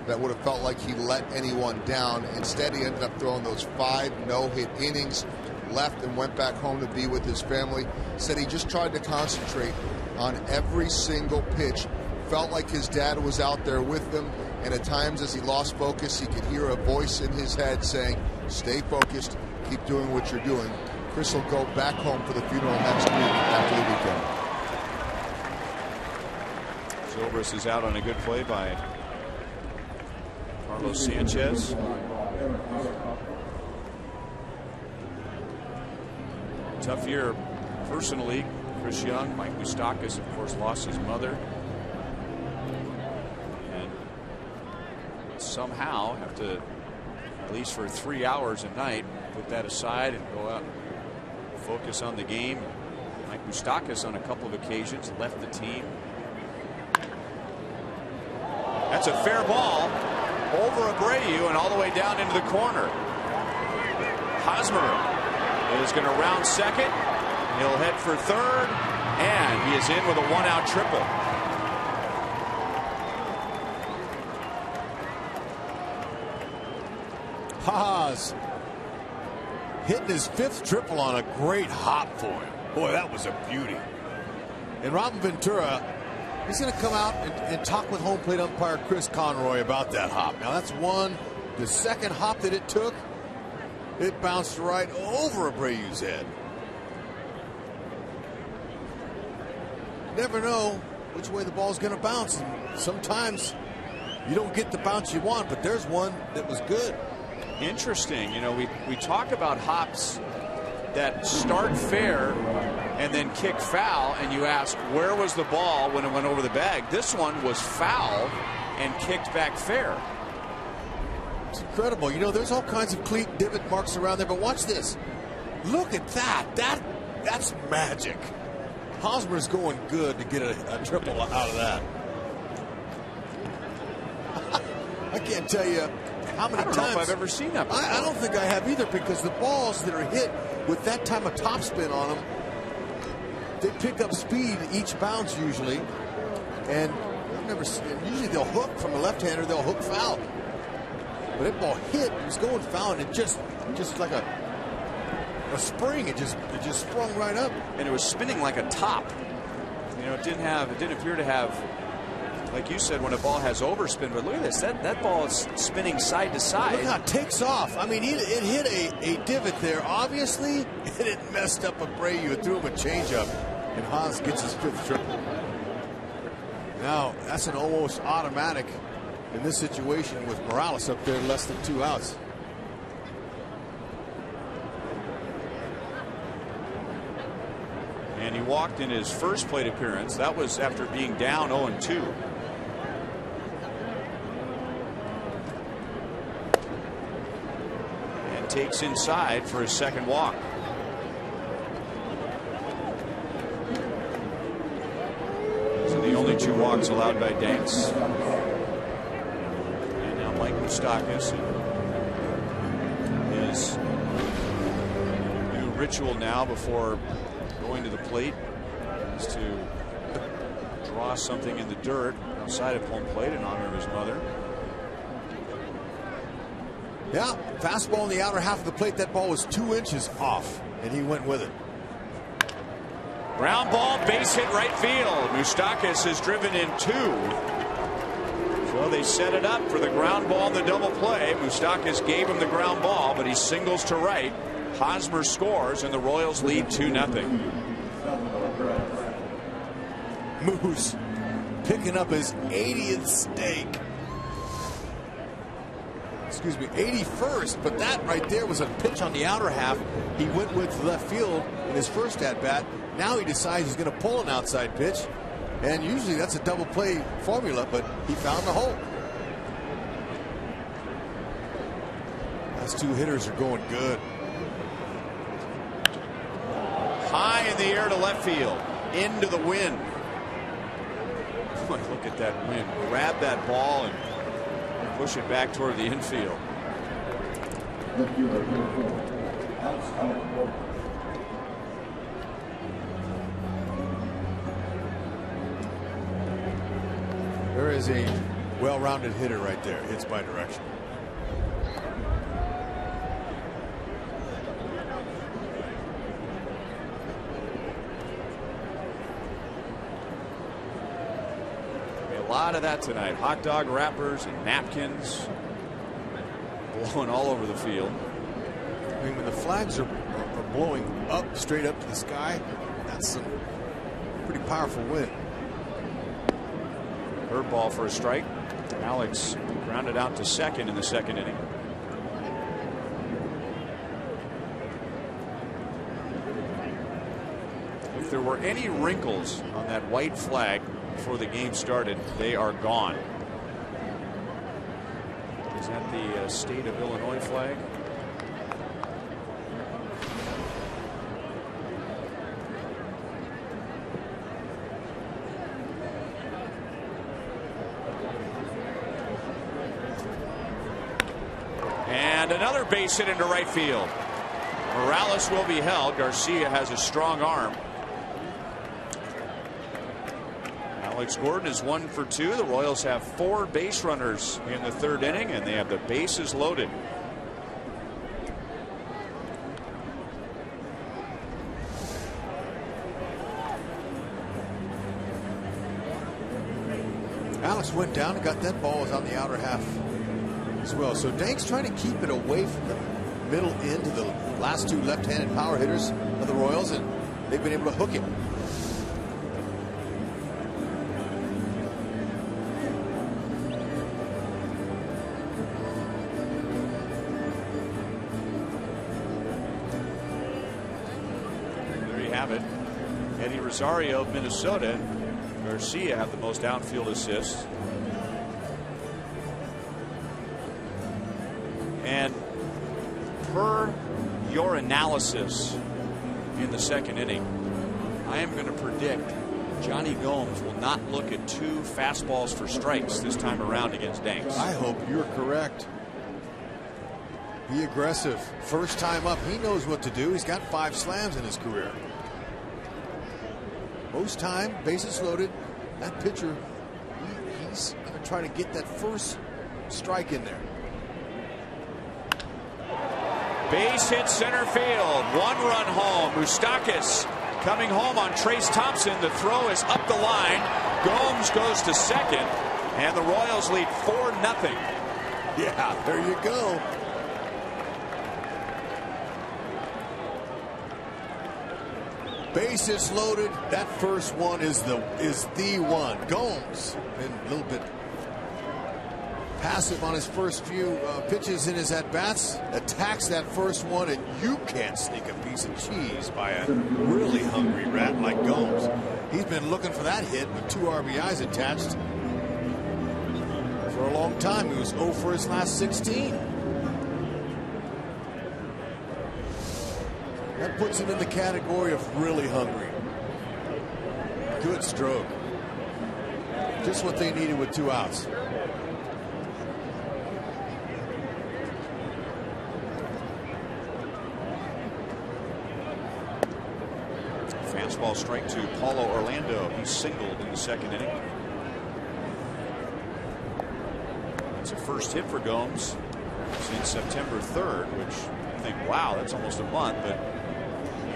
that would have felt like he let anyone down. Instead, he ended up throwing those 5 no-hit innings, left and went back home to be with his family. Said he just tried to concentrate on every single pitch. Felt like his dad was out there with him, and at times as he lost focus, he could hear a voice in his head saying, stay focused, keep doing what you're doing. Chris will go back home for the funeral next week after the weekend. Zobrist is out on a good play by Carlos Sanchez. Tough year personally. Chris Young, Mike Moustakas, of course, lost his mother. And somehow have to, at least for 3 hours a night, put that aside and go out and focus on the game. Mike Moustakas on a couple of occasions left the team. That's a fair ball over Abreu and all the way down into the corner. Hosmer is going to round second. He'll head for third, and he is in with a one-out triple. Haas hitting his 5th triple on a great hop for him. Boy, that was a beauty. And Robin Ventura, he's going to come out and talk with home plate umpire Chris Conroy about that hop. Now, that's one. The second hop that it took, it bounced right over Abreu's head. Never know which way the ball's going to bounce. And sometimes you don't get the bounce you want, but there's one that was good. Interesting. You know, we talk about hops that start fair and then kick foul, and you ask, where was the ball when it went over the bag? This one was foul and kicked back fair. It's incredible. You know, there's all kinds of cleat divot marks around there, but watch this. Look at that. That's magic. Hosmer's going good to get a triple out of that. I can't tell you how many times. I don't know if I've ever seen that before. I don't think I have either, because the balls that are hit with that time of topspin on them, they pick up speed each bounce usually, and I've never seen, usually they'll hook from a left-hander, they'll hook foul. But that ball hit, it was going foul, and it just like a spring, it just sprung right up. And it was spinning like a top. You know, it didn't appear to have, like you said, when a ball has overspin. But look at this, that ball is spinning side to side. Look how it takes off. I mean, it hit a divot there, obviously, and it messed up Abreu. It threw him a changeup, and Haas gets his 5th triple. Now, that's an almost automatic in this situation with Morales up there, less than 2 outs. And he walked in his first plate appearance. That was after being down 0-2. And takes inside for his second walk. So the only 2 walks allowed by Danks. And now Mike Moustakas. His new ritual now before going to the plate is to draw something in the dirt outside of home plate in honor of his mother. Yeah, fastball in the outer half of the plate. That ball was 2 inches off, and he went with it. Ground ball, base hit right field. Moustakas has driven in 2. So they set it up for the ground ball and the double play. Moustakas gave him the ground ball, but he singles to right. Hosmer scores, and the Royals lead 2-0. Moose picking up his 80th steak. 81st, but that right there was a pitch on the outer half. He went with left field in his first at-bat. Now he decides he's going to pull an outside pitch, and usually that's a double play formula, but he found the hole. Those two hitters are going good. High in the air to left field, into the wind. Look at that wind. Grab that ball and push it back toward the infield. There is a well-rounded hitter right there. Hits by direction. A lot of that tonight. Hot dog wrappers and napkins blowing all over the field. I mean, when the flags are blowing up, straight up to the sky, that's some pretty powerful wind. Third ball for a strike. Alex grounded out to second in the second inning. If there were any wrinkles on that white flag before the game started, they are gone. Is that the state of Illinois flag? And another base hit into right field. Morales will be held. Garcia has a strong arm. Alex Gordon is 1 for 2. The Royals have 4 base runners in the third inning, and they have the bases loaded. Alex went down and got that ball, was on the outer half as well. So Dank's trying to keep it away from the middle end to the last two left-handed power hitters of the Royals, and they've been able to hook it. There you have it. Eddie Rosario of Minnesota. Garcia have the most outfield assists. And per your analysis in the second inning, I am going to predict Johnny Gomes will not look at 2 fastballs for strikes this time around against Danks. I hope you're correct. Be aggressive. First time up, he knows what to do. He's got 5 slams in his career. Most time, bases loaded. That pitcher, he's going to try to get that first strike in there. Base hit center field. 1-run home. Moustakas coming home on Trace Thompson. The throw is up the line. Gomes goes to second, and the Royals lead 4-0. Yeah, there you go. Bases loaded. That first one is the one. Gomes been a little bit passive on his first few pitches in his at-bats. Attacks that first one, and you can't sneak a piece of cheese by a really hungry rat like Gomes. He's been looking for that hit with 2 RBIs attached for a long time. He was 0 for his last 16. That puts him in the category of really hungry. Good stroke. Just what they needed with 2 outs. Fastball strike to Paulo Orlando. He singled in the second inning. It's a first hit for Gomes since September 3rd, which I think, wow, that's almost a month, but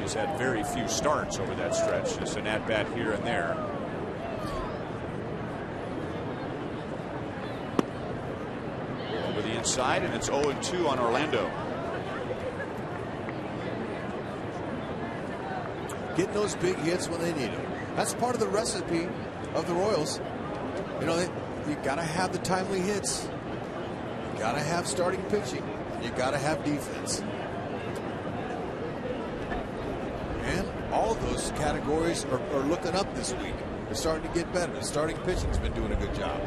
he's had very few starts over that stretch. Just an at-bat here and there. Over the inside, and it's 0-2 on Orlando. Getting those big hits when they need them. That's part of the recipe of the Royals. You know, you got to have the timely hits. You got to have starting pitching. You got to have defense. And all those categories are looking up this week. They're starting to get better. The starting pitching's been doing a good job.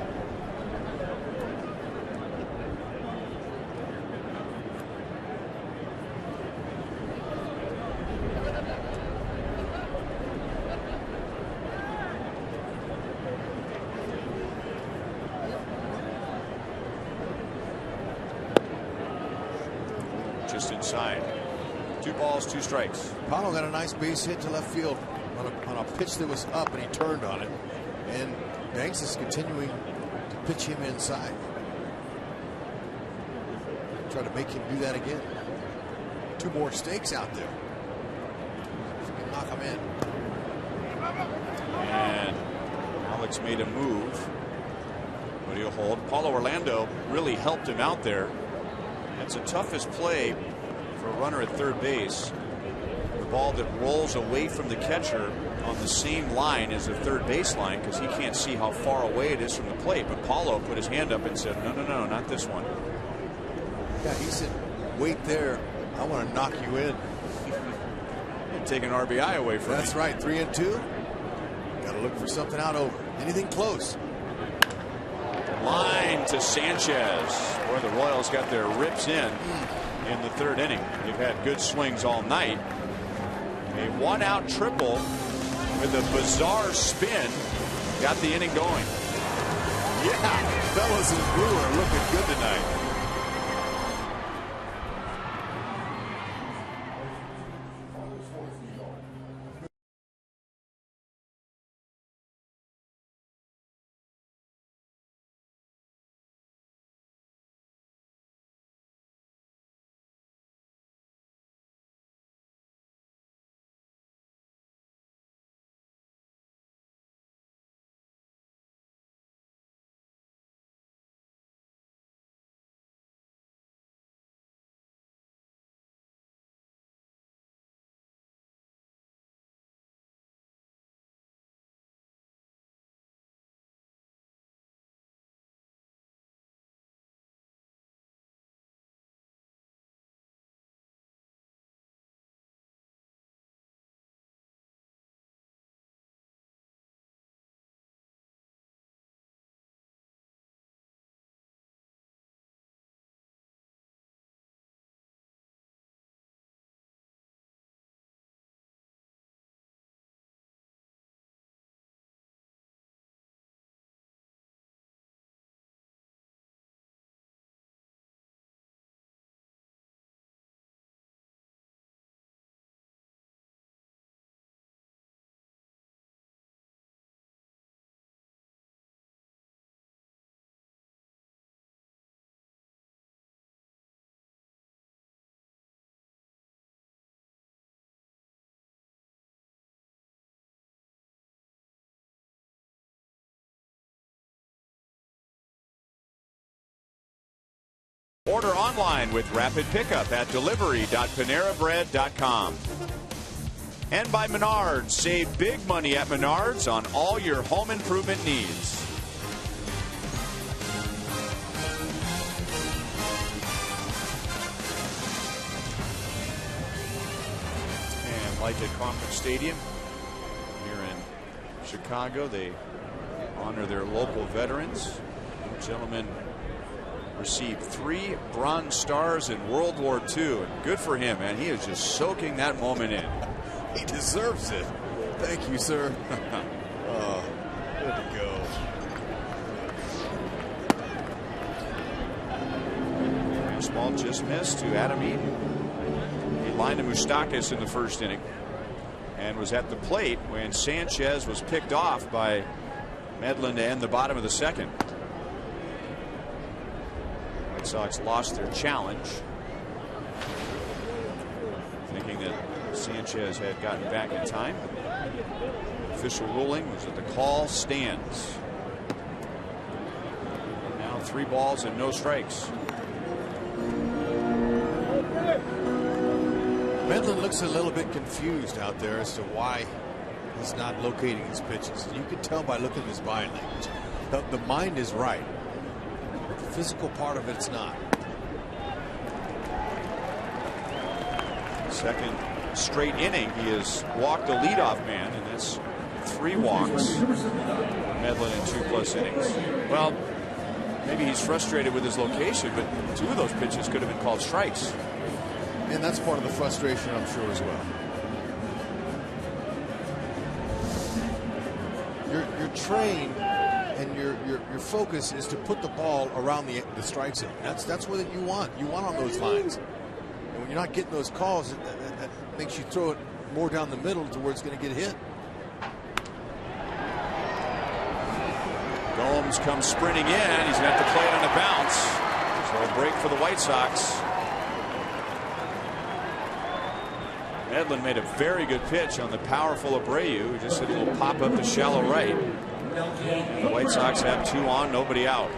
Just inside. 2 balls, 2 strikes. Paulo got a nice base hit to left field on a pitch that was up, and he turned on it. And Banks is continuing to pitch him inside. Try to make him do that again. 2 more stakes out there. If he can knock him in. And Alex made a move, but he'll hold. Paulo Orlando really helped him out there. That's the toughest play for a runner at third base. The ball that rolls away from the catcher on the same line as the third base line, because he can't see how far away it is from the plate. But Paulo put his hand up and said, no, no, no, not this one. Yeah, he said, wait there. I want to knock you in. Take an RBI away from That's me. right. 3-2. Got to look for something out over. Anything close. Line to Sanchez. Boy, the Royals got their rips in the third inning. They've had good swings all night. A 1-out triple with a bizarre spin got the inning going. Yeah, Fellows and Brewer are looking good tonight. Order online with Rapid Pickup at delivery.panerabread.com. And by Menards. Save big money at Menards on all your home improvement needs. And like at Conference Stadium here in Chicago, they honor their local veterans. Gentlemen received 3 Bronze Stars in World War II. And good for him, man. He is just soaking that moment in. He deserves it. Thank you, sir. Oh, good to go. Fastball just missed to Adam Eaton. He lined to Moustakas in the first inning and was at the plate when Sanchez was picked off by Medlin to end the bottom of the second. White Sox lost their challenge, thinking that Sanchez had gotten back in time. Official ruling was that the call stands. Now 3 balls and no strikes. Medlin looks a little bit confused out there as to why he's not locating his pitches. You can tell by looking at his body language. The mind is right. The physical part of it's not. Second straight inning, he has walked a leadoff man, and that's 3 walks. Medlin in 2+ innings. Well, maybe he's frustrated with his location, but 2 of those pitches could have been called strikes. And that's part of the frustration, I'm sure, as well. You're trained, and your focus is to put the ball around the strike zone. That's what you want. You want on those lines. And when you're not getting those calls, that makes you throw it more down the middle to where it's going to get hit. Gomes comes sprinting in. He's going to have to play it on a bounce. So a break for the White Sox. Medlin made a very good pitch on the powerful Abreu, who just hit a little pop up to shallow right. The White Sox have 2 on, nobody out.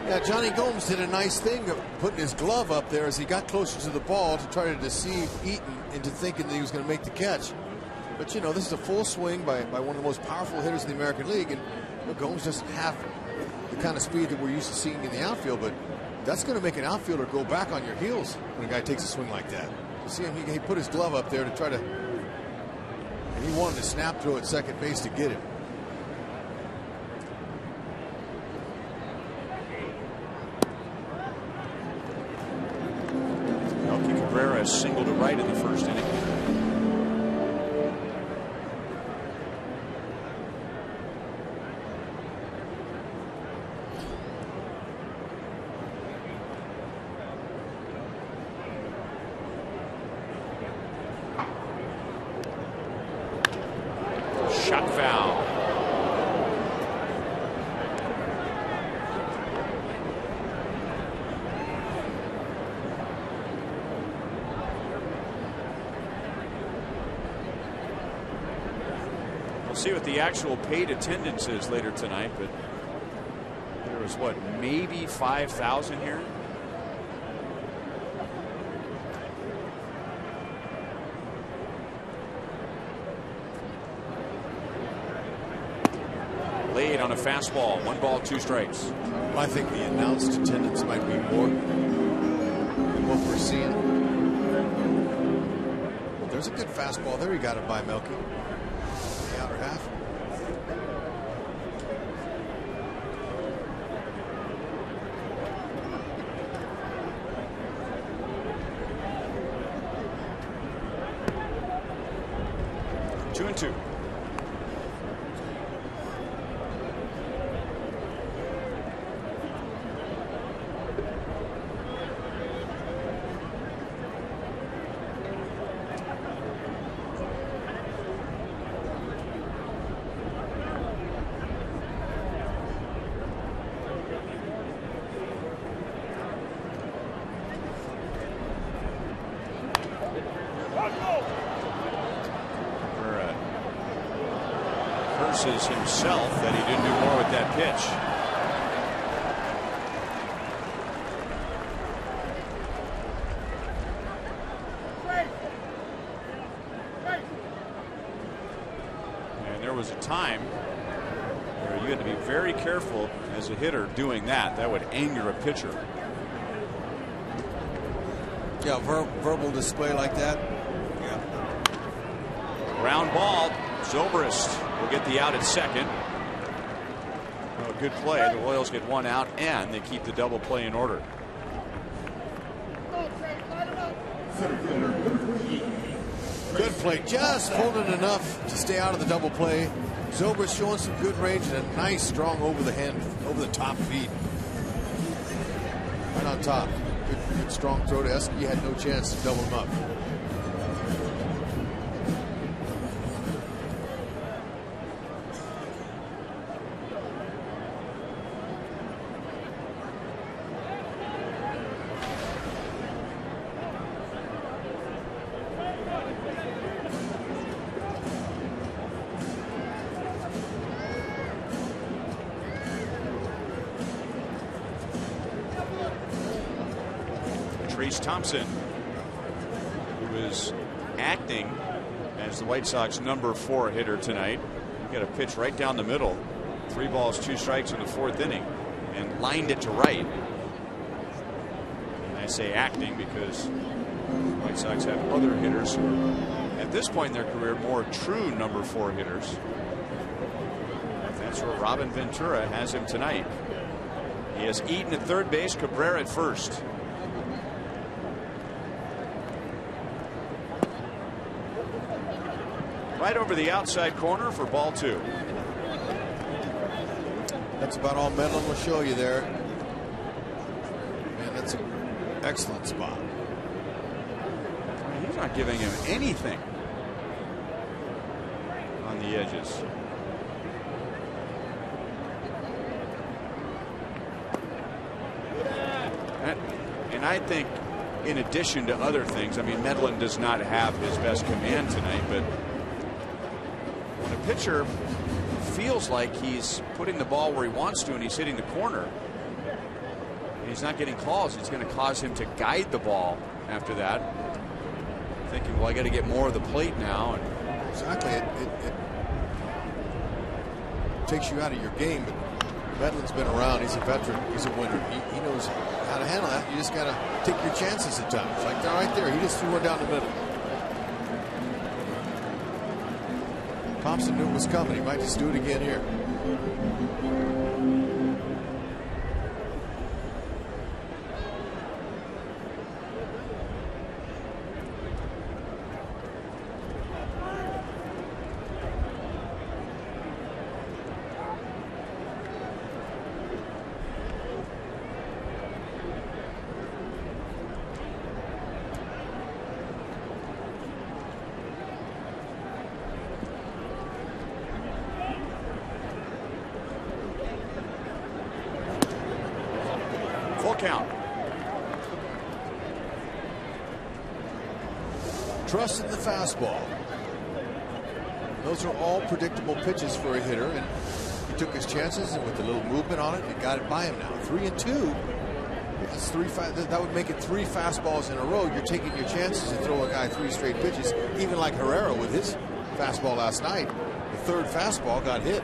Yeah, Johnny Gomes did a nice thing of putting his glove up there as he got closer to the ball to try to deceive Eaton into thinking that he was going to make the catch. But you know, this is a full swing by one of the most powerful hitters in the American League, and Gomes doesn't have the kind of speed that we're used to seeing in the outfield, but that's going to make an outfielder go back on your heels when a guy takes a swing like that. You see him, he put his glove up there to try to, and he wanted to snap throw at second base to get it. Melky Cabrera singled to right in the first inning. Shot foul. We'll see what the actual paid attendance is later tonight, but there was what, maybe 5,000 here. Laid on a fastball, 1 ball, 2 strikes. Well, I think the announced attendance might be more than what we're seeing. There's a good fastball there. He got it by Melky. The outer half. Two and two. Himself that he didn't do more with that pitch. And there was a time where you had to be very careful as a hitter doing that. That would anger a pitcher. Yeah, verbal display like that. Yeah. Ground ball. Zobrist will get the out at second. Oh, good play. The Royals get 1 out and they keep the double play in order. Good play. Just holding enough to stay out of the double play. Zobrist showing some good range and a nice strong over the top feed. Right on top. Good strong throw to Esky. Had no chance to double him up. Thompson, who is acting as the White Sox number 4 hitter tonight. He got a pitch right down the middle. 3 balls, 2 strikes in the 4th inning. and lined it to right. And I say acting because the White Sox have other hitters who are, at this point in their career, more true number 4 hitters. That's where Robin Ventura has him tonight. He has Eaton at third base, Cabrera at first. Right over the outside corner for ball 2. That's about all Medlin will show you there. Man, that's an excellent spot. He's not giving him anything on the edges. And I think, in addition to other things, I mean, Medlin does not have his best command tonight, but when a pitcher feels like he's putting the ball where he wants to and he's hitting the corner and he's not getting calls, it's going to cause him to guide the ball after that, thinking, well, I got to get more of the plate now. And exactly. It takes you out of your game, but Medlin's been around. He's a veteran. He's a winner. He knows how to handle that. You just got to take your chances at times. Like that right there. He just threw one down the middle. Thompson knew it was coming. He might just do it again here. Count. Trusted the fastball. Those are all predictable pitches for a hitter, and he took his chances, and with a little movement on it, he got it by him now. 3-2. That's that would make it 3 fastballs in a row. You're taking your chances to throw a guy 3 straight pitches, even like Herrera with his fastball last night. The 3rd fastball got hit.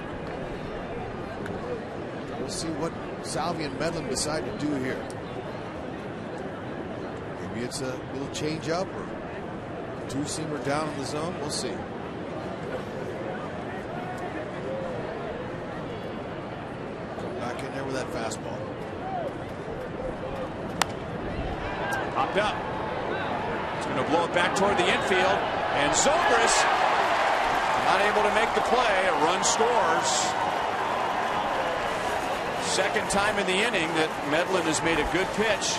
We'll see what Salvi and Medlin decide to do here. Maybe it's a little change up or 2-seamer down in the zone. We'll see. Come back in there with that fastball. Popped up. It's going to blow it back toward the infield, and Zobrist not able to make the play. A run scores. Second time in the inning that Medlin has made a good pitch,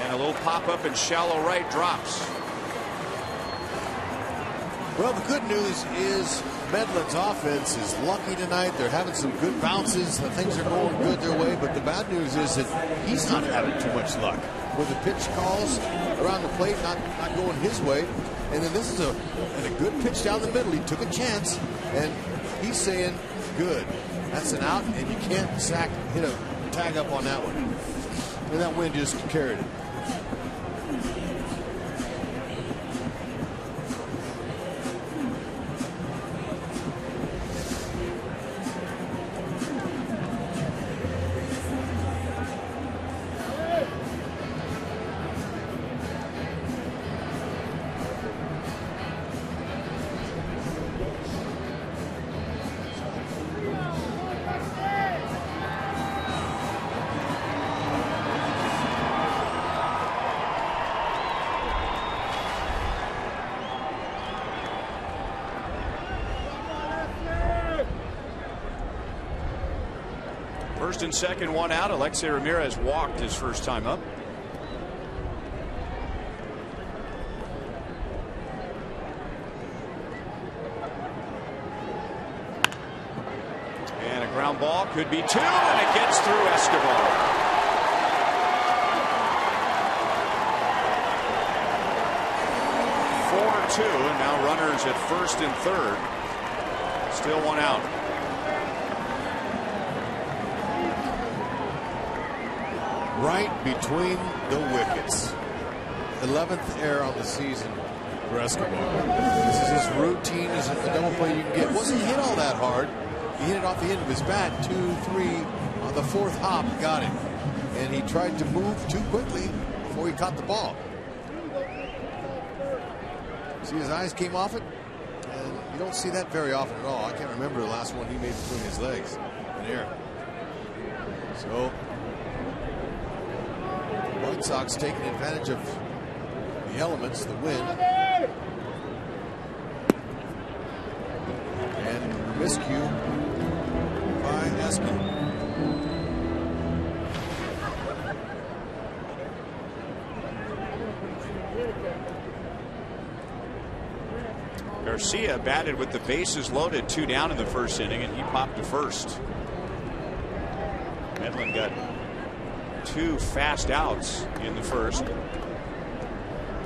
and a little pop-up and shallow right drops. Well, the good news is Medlin's offense is lucky tonight. They're having some good bounces. Things are going good their way, but the bad news is that he's not having too much luck. With the pitch calls around the plate not going his way, and then this is a good pitch down the middle. He took a chance, and he's saying, good. That's an out, and you can't hit a tag up on that one. And that wind just carried it. First and second, one out. Alexei Ramirez walked his first time up. And a ground ball, could be 2, and it gets through Escobar. Two, and now runners at first and third. Still one out. Right between the wickets. 11th error on the season for Escobar. This is his routine as a double play you can get. Wasn't hit all that hard. He hit it off the end of his bat. 2-3 on the fourth hop got him. And he tried to move too quickly before he caught the ball. See, his eyes came off it? And you don't see that very often at all. I can't remember the last one he made between his legs in air. So, the White Sox taking advantage of the elements, the wind. And miscue by Eskin. Garcia batted with the bases loaded, 2 down in the first inning, and he popped to first. Medlin got 2 fast outs in the first.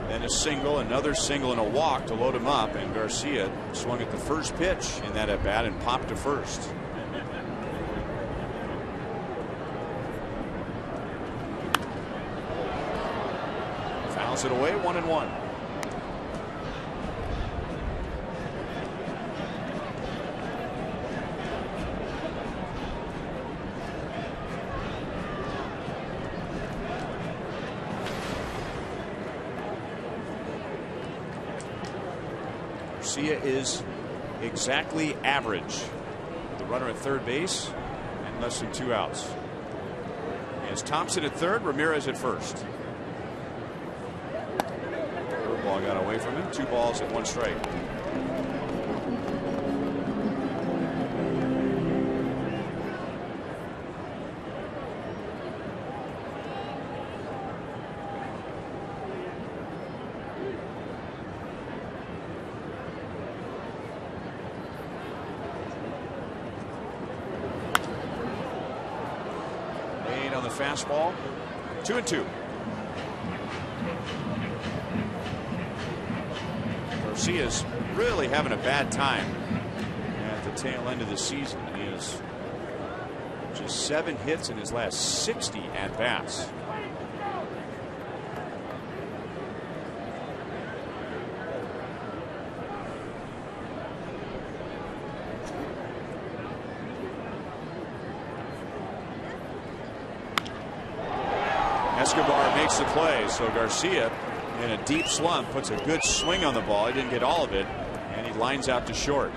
Then a single, another single, and a walk to load him up, and Garcia swung at the first pitch in that at bat and popped to first. Fouls it away, 1-1. Garcia is exactly average. The runner at third base and less than 2 outs. As Thompson at third, Ramirez at first. Ball got away from him. 2 balls and 1 strike. Fastball, 2-2. Garcia's really having a bad time at the tail end of the season. He has just 7 hits in his last 60 at bats. Escobar makes the play, so Garcia in a deep slump puts a good swing on the ball. He didn't get all of it, and he lines out to short.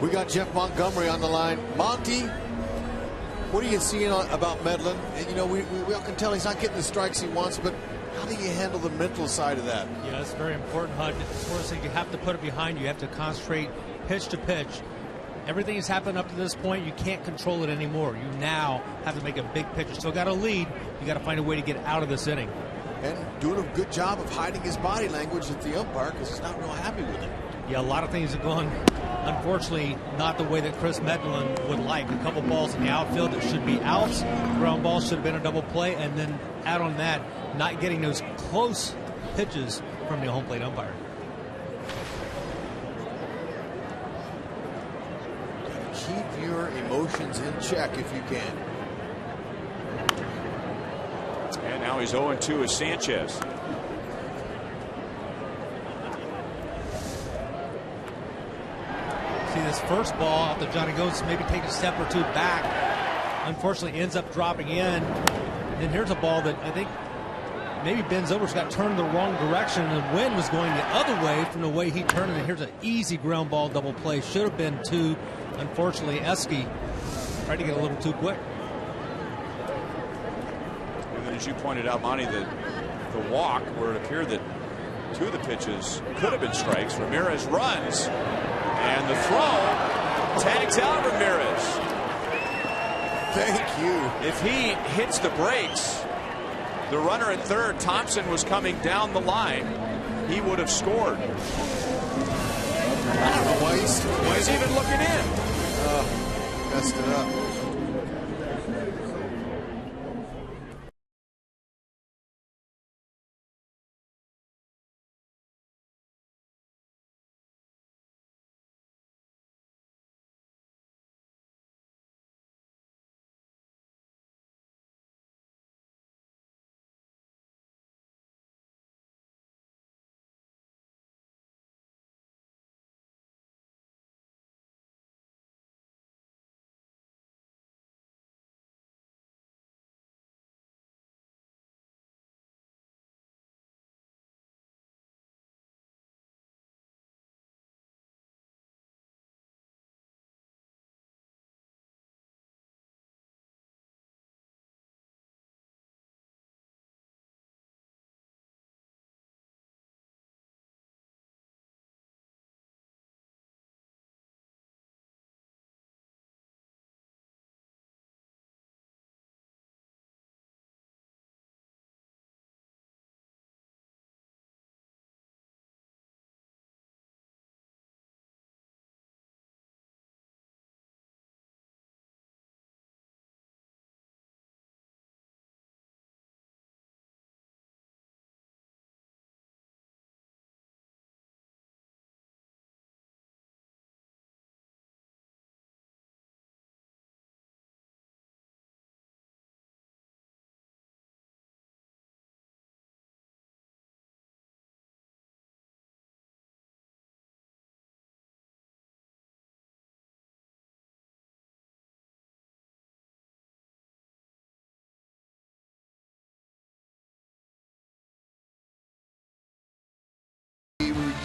We got Jeff Montgomery on the line. Monty, what are you seeing about Medlin? And you know, we all can tell he's not getting the strikes he wants, but how do you handle the mental side of that? Yeah, it's very important, Hud. It's one of those things you have to put it behind you. You have to concentrate pitch to pitch. Everything has happened up to this point. You can't control it anymore. You now have to make a big pitch. You still got a lead. You got to find a way to get out of this inning. And doing a good job of hiding his body language at the umpire because he's not real happy with it. Yeah, a lot of things are going, unfortunately, not the way that Chris Medlin would like. A couple balls in the outfield that should be outs. Ground balls should have been a double play. And then add on that, not getting those close pitches from the home plate umpire. Keep your emotions in check if you can. And now he's 0-2 with Sanchez. See this first ball out to Johnny Goes, maybe take a step or 2 back. Unfortunately ends up dropping in. And then here's a ball that I think maybe bends over. It's got turned the wrong direction. And the wind was going the other way from the way he turned it. And here's an easy ground ball double play. Should have been 2. Unfortunately, Eske tried to get a little too quick. And then, as you pointed out, Monty, the walk where it appeared that 2 of the pitches could have been strikes. Ramirez runs, and the throw tags out Ramirez. Thank you. If he hits the brakes, the runner at third, Thompson, was coming down the line. He would have scored. I don't know why he's even looking in. Messed it up.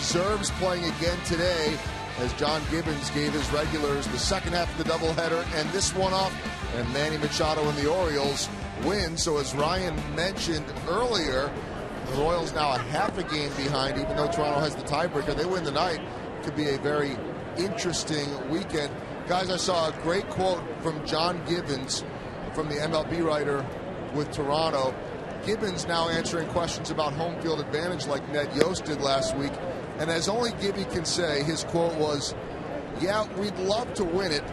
reserves playing again today as John Gibbons gave his regulars the second half of the doubleheader and this one off, and Manny Machado and the Orioles win. So as Ryan mentioned earlier, the Royals now a half a game behind, even though Toronto has the tiebreaker. They win the night. Could be a very interesting weekend. Guys, I saw a great quote from John Gibbons, from the MLB writer with Toronto. Gibbons now answering questions about home field advantage like Ned Yost did last week. And as only Gibby can say, his quote was, "Yeah, we'd love to win it,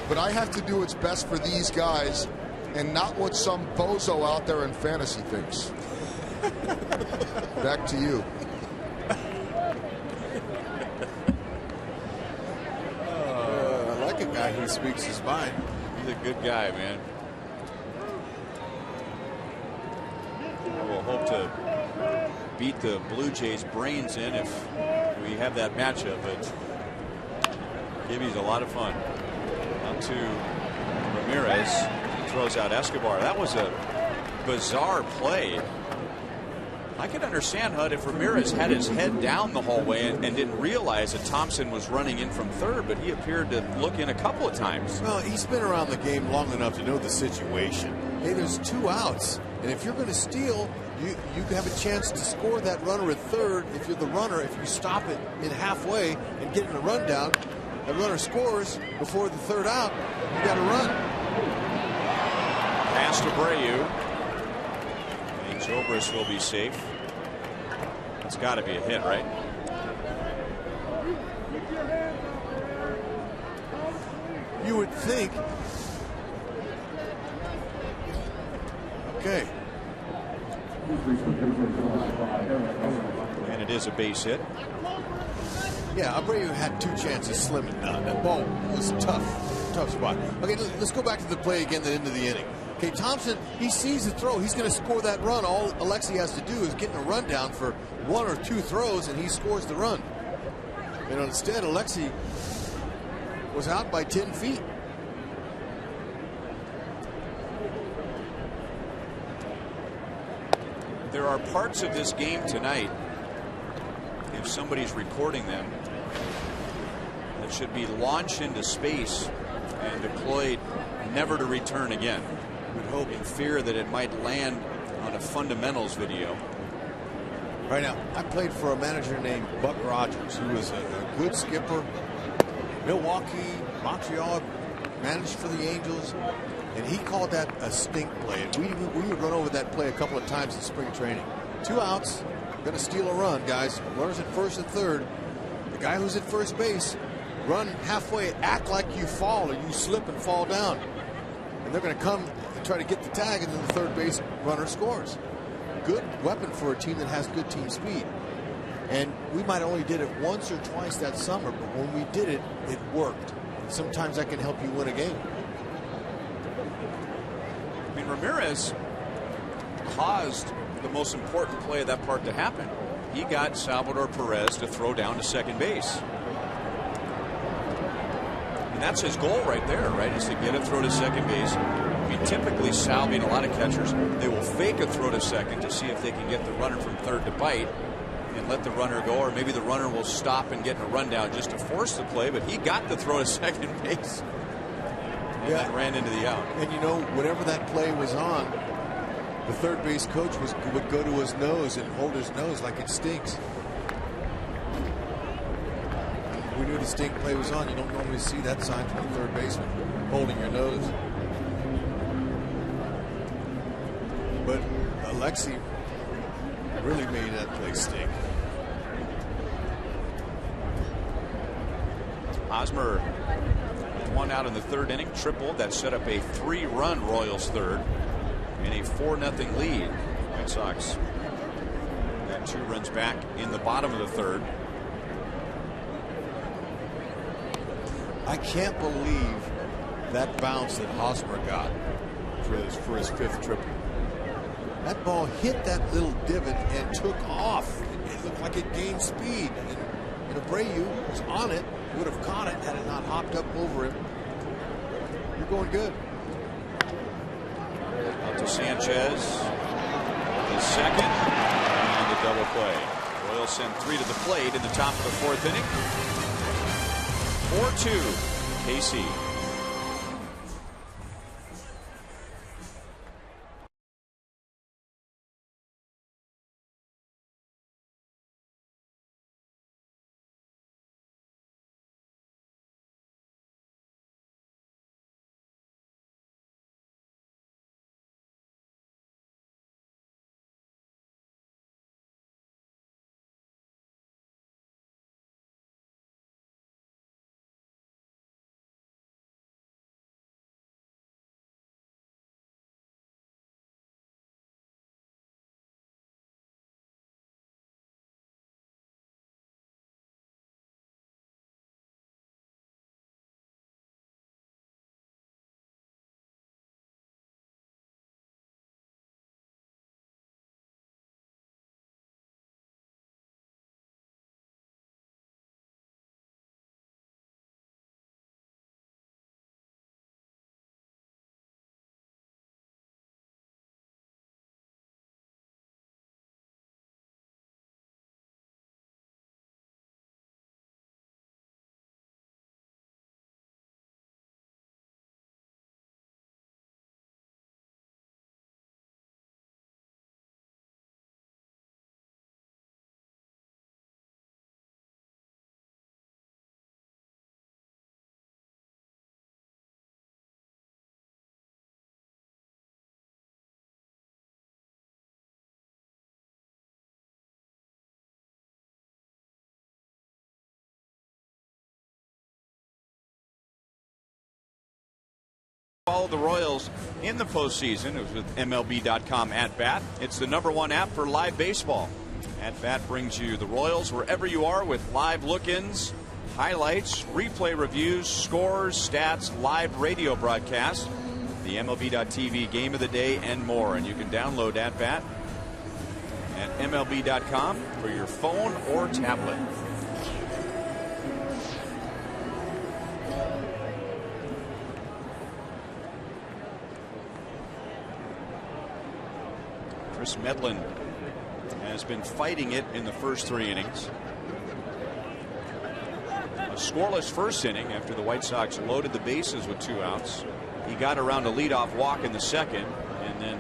but I have to do what's best for these guys and not what some bozo out there in fantasy thinks." Back to you. I like a guy who speaks his mind. He's a good guy, man. We'll hope to beat the Blue Jays' brains in if we have that matchup, but Gibby's a lot of fun. Out to Ramirez, throws out Escobar. That was a bizarre play. I could understand, Hud, if Ramirez had his head down the whole way and didn't realize that Thompson was running in from third, but he appeared to look in a couple of times. Well, he's been around the game long enough to know the situation. Hey, there's 2 outs, and if you're going to steal, you have a chance to score that runner at third. If you're the runner, if you stop it in halfway and get in a rundown, the runner scores before the third out, you got to run. Pass to Abreu. Zobrist will be safe. It's got to be a hit, right? You would think. Okay. And it is a base hit. Yeah, Abreu had 2 chances, slim and none. That ball was tough spot. Okay, let's go back to the play again, the end of the inning. Okay, Thompson, he sees the throw. He's going to score that run. All Alexi has to do is get in a rundown for 1 or 2 throws, and he scores the run. And instead, Alexi was out by 10 feet. There are parts of this game tonight, if somebody's recording them, that should be launched into space and deployed never to return again. Would hope in fear that it might land on a fundamentals video. Right now, I played for a manager named Buck Rogers, who was a good skipper. Milwaukee, Montreal, managed for the Angels, and he called that a stink play. And we would run over that play a couple of times in spring training. 2 outs, going to steal a run, guys. Runners at first and third. The guy who's at first base, run halfway, act like you fall or you slip and fall down. And they're going to come and try to get the tag, and then the third base runner scores. Good weapon for a team that has good team speed. And we might only did it once or twice that summer, but when we did it, it worked. And sometimes that can help you win a game. I mean, Ramirez caused the most important play of that part to happen. He got Salvador Perez to throw down to second base. And that's his goal right there, right? Is to get a throw to second base. I mean, typically Salvi and a lot of catchers, they will fake a throw to second to see if they can get the runner from third to bite and let the runner go, or maybe the runner will stop and get in a rundown just to force the play, but he got the throw to second base. And that ran into the out. And you know, whenever that play was on, the third base coach would go to his nose and hold his nose like it stinks. We knew the stink play was on. You don't normally see that sign from the third baseman, holding your nose. But Alexi really made that play stink. Hosmer with 1 out in the third inning, tripled. That set up a 3-run Royals third and a 4-0 lead. White Sox got 2 runs back in the bottom of the third. I can't believe that bounce that Hosmer got for his 5th triple. That ball hit that little divot and took off. It looked like it gained speed. And Abreu was on it, would have caught it had it not hopped up over him. You're going good. Out to Sanchez. The second and the double play. Royals send 3 to the plate in the top of the 4th inning. 4-2 KC. Follow the Royals in the postseason. It was with MLB.com At Bat. It's the #1 app for live baseball. At Bat brings you the Royals wherever you are with live look-ins, highlights, replay reviews, scores, stats, live radio broadcasts, the MLB.TV game of the day, and more. And you can download At Bat at MLB.com for your phone or tablet. Chris Medlin has been fighting it in the first 3 innings. A scoreless first inning after the White Sox loaded the bases with 2 outs. He got around a leadoff walk in the second, and then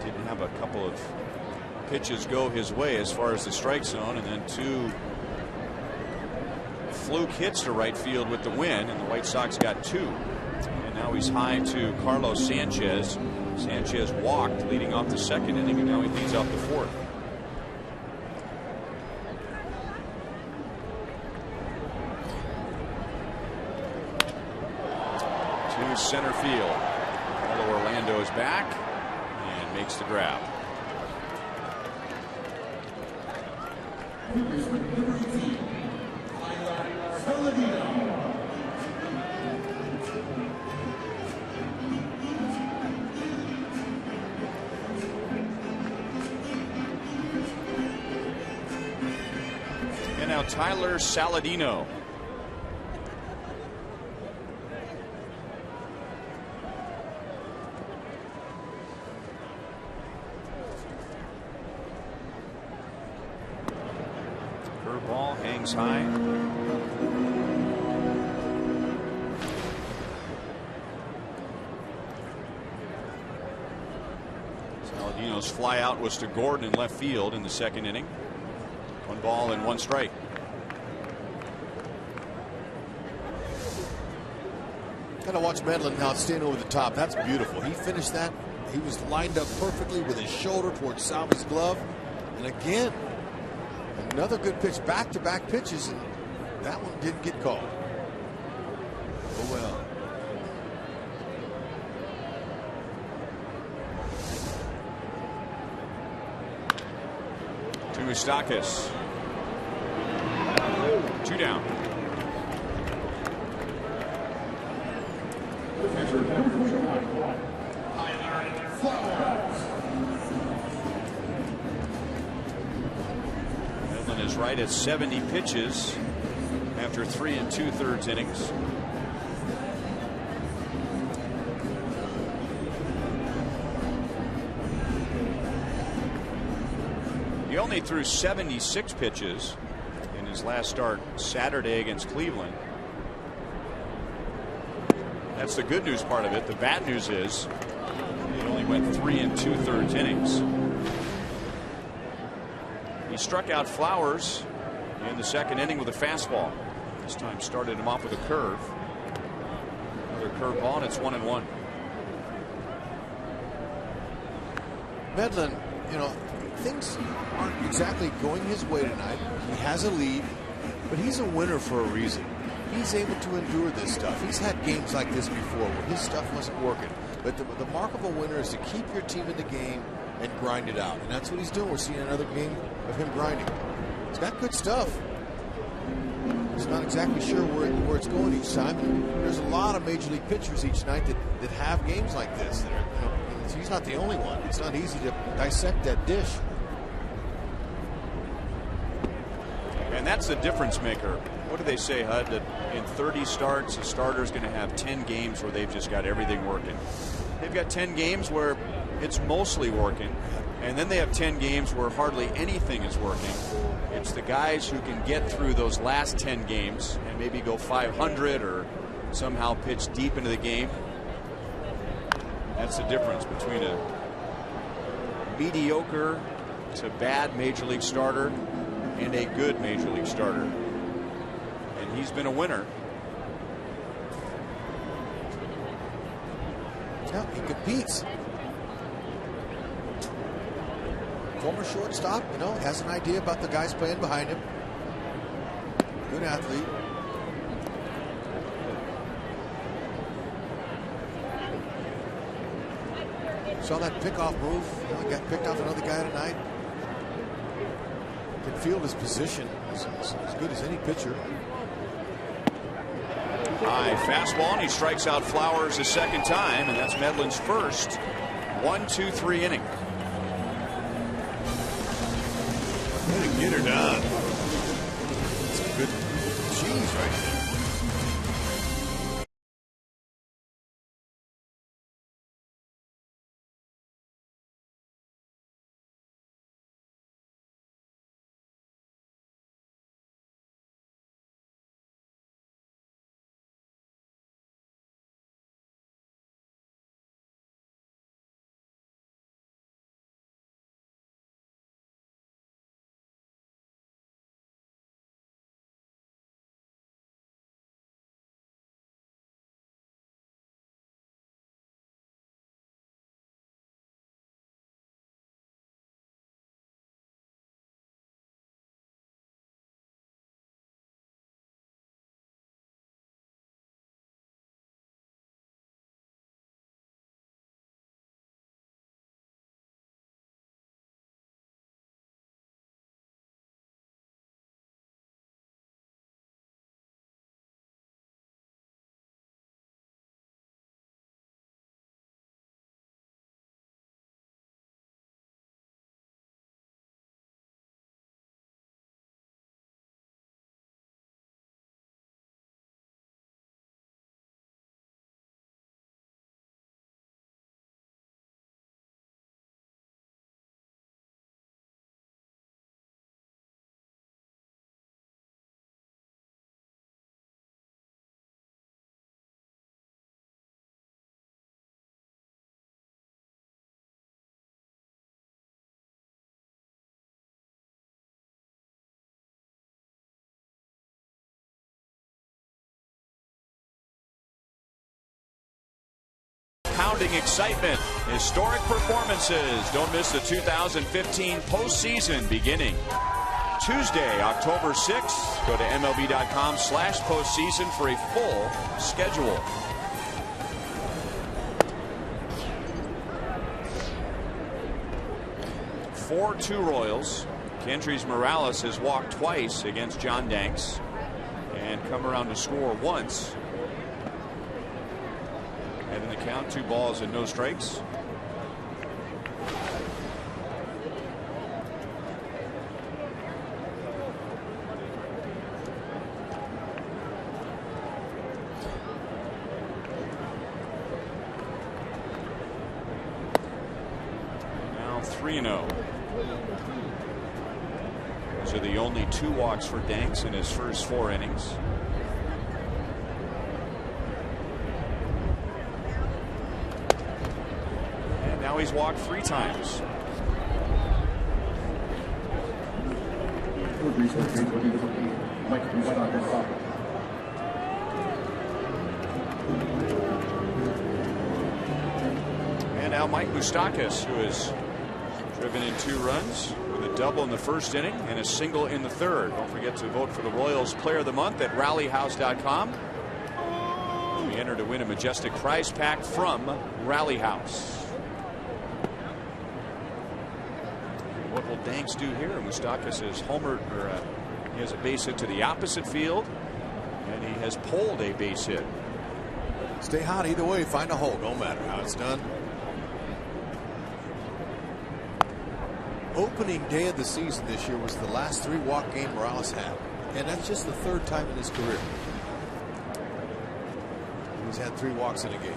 didn't have a couple of pitches go his way as far as the strike zone, and then 2 fluke hits to right field with the win, and the White Sox got 2. And now he's high to Carlos Sanchez. Sanchez walked leading off the second inning, and now he leads off the 4th. To center field. Although Orlando is back and makes the grab. Now Tyler Saladino. Curveball hangs high. Saladino's fly out was to Gordon in left field in the second inning. 1 ball and 1 strike. Gotta watch Medlin now stand over the top. That's beautiful. He finished that. He was lined up perfectly with his shoulder towards Salvi's glove. And again, another good pitch, back-to-back pitches, and that one didn't get called. Oh well. To Moustakas. 2 down. Medlin is right at 70 pitches after 3 2/3 innings. He only threw 76 pitches in his last start Saturday against Cleveland. That's the good news part of it. The bad news is he only went 3 2/3 innings. He struck out Flowers in the second inning with a fastball. This time started him off with a curve. Another curveball, and it's 1-1. Medlin, things aren't exactly going his way tonight. He has a lead, but he's a winner for a reason. He's able to endure this stuff. He's had games like this before where his stuff wasn't working. But the mark of a winner is to keep your team in the game and grind it out. And that's what he's doing. We're seeing another game of him grinding. He's got good stuff. He's not exactly sure where it's going each time. And there's a lot of major league pitchers each night that have games like this. He's not the only one. It's not easy to dissect that dish. And that's the difference maker. What do they say, Hud? That in 30 starts, a starter's going to have 10 games where they've just got everything working. They've got 10 games where it's mostly working, and then they have 10 games where hardly anything is working. It's the guys who can get through those last 10 games and maybe go 500 or somehow pitch deep into the game. That's the difference between a mediocre to bad major league starter and a good major league starter. And he's been a winner. Yeah, he competes. Former shortstop, has an idea about the guys playing behind him. Good athlete. Saw that pickoff move. He got picked off another guy tonight. Can field his position as good as any pitcher. High fastball, and he strikes out Flowers a second time, and that's Medlin's first 1-2-3 inning. Way to get her done. That's a good cheese right there. Pounding excitement, historic performances. Don't miss the 2015 postseason beginning Tuesday, October 6th. Go to MLB.com/postseason for a full schedule. (4-2) Royals. Kendrys Morales has walked twice against John Danks and come around to score once. And in the count, 2 balls and no strikes. Now 3-0. Those are the only 2 walks for Danks in his first 4 innings. And now he's walked 3 times. And now Mike Moustakas, who has driven in 2 runs with a double in the first inning and a single in the third. Don't forget to vote for the Royals Player of the Month at rallyhouse.com. We enter to win a majestic prize pack from Rally House. What will Danks do here? Moustakas has homered, or he has a base hit to the opposite field, and he has pulled a base hit. Stay hot either way. Find a hole. Don't matter how it's done. Opening day of the season this year was the last 3-walk game Morales had, and that's just the 3rd time in his career he's had 3 walks in a game.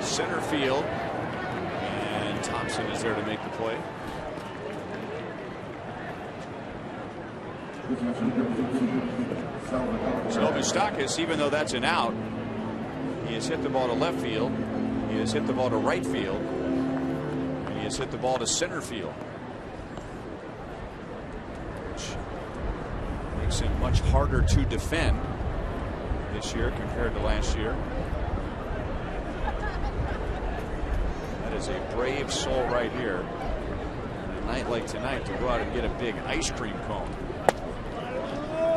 Center field, and Thompson is there to make the play. So Moustakas, even though that's an out, he has hit the ball to left field, he has hit the ball to right field, and he has hit the ball to center field, which makes him much harder to defend this year compared to last year. Is a brave soul right here. On a night like tonight to go out and get a big ice cream cone.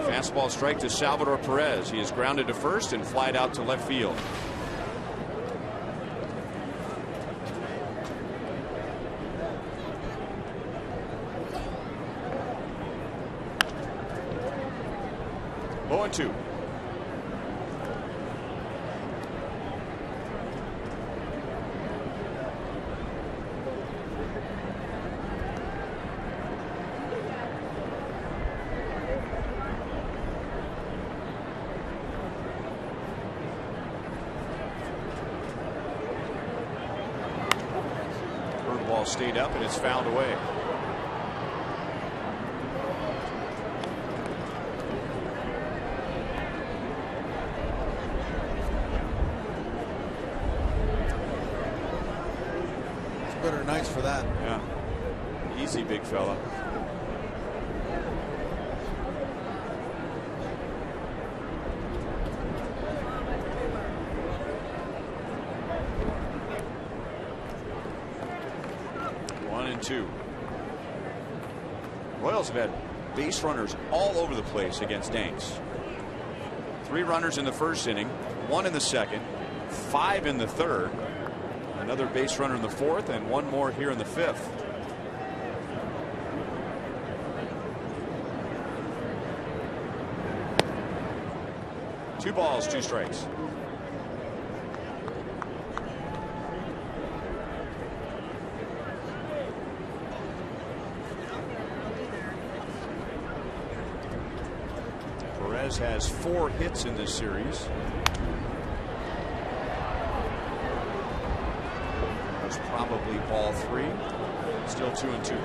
Fastball strike to Salvador Perez. He is grounded to first and flied out to left field. Oh, and 2. Stayed up and it's fouled away. It's better nights for that. Yeah. Easy, big fella. Royals have had base runners all over the place against Danks. 3 runners in the first inning, 1 in the second, 5 in the third, another base runner in the fourth, and 1 more here in the fifth. Two balls, 2 strikes. Has 4 hits in this series. That's probably ball 3. Still 2-2.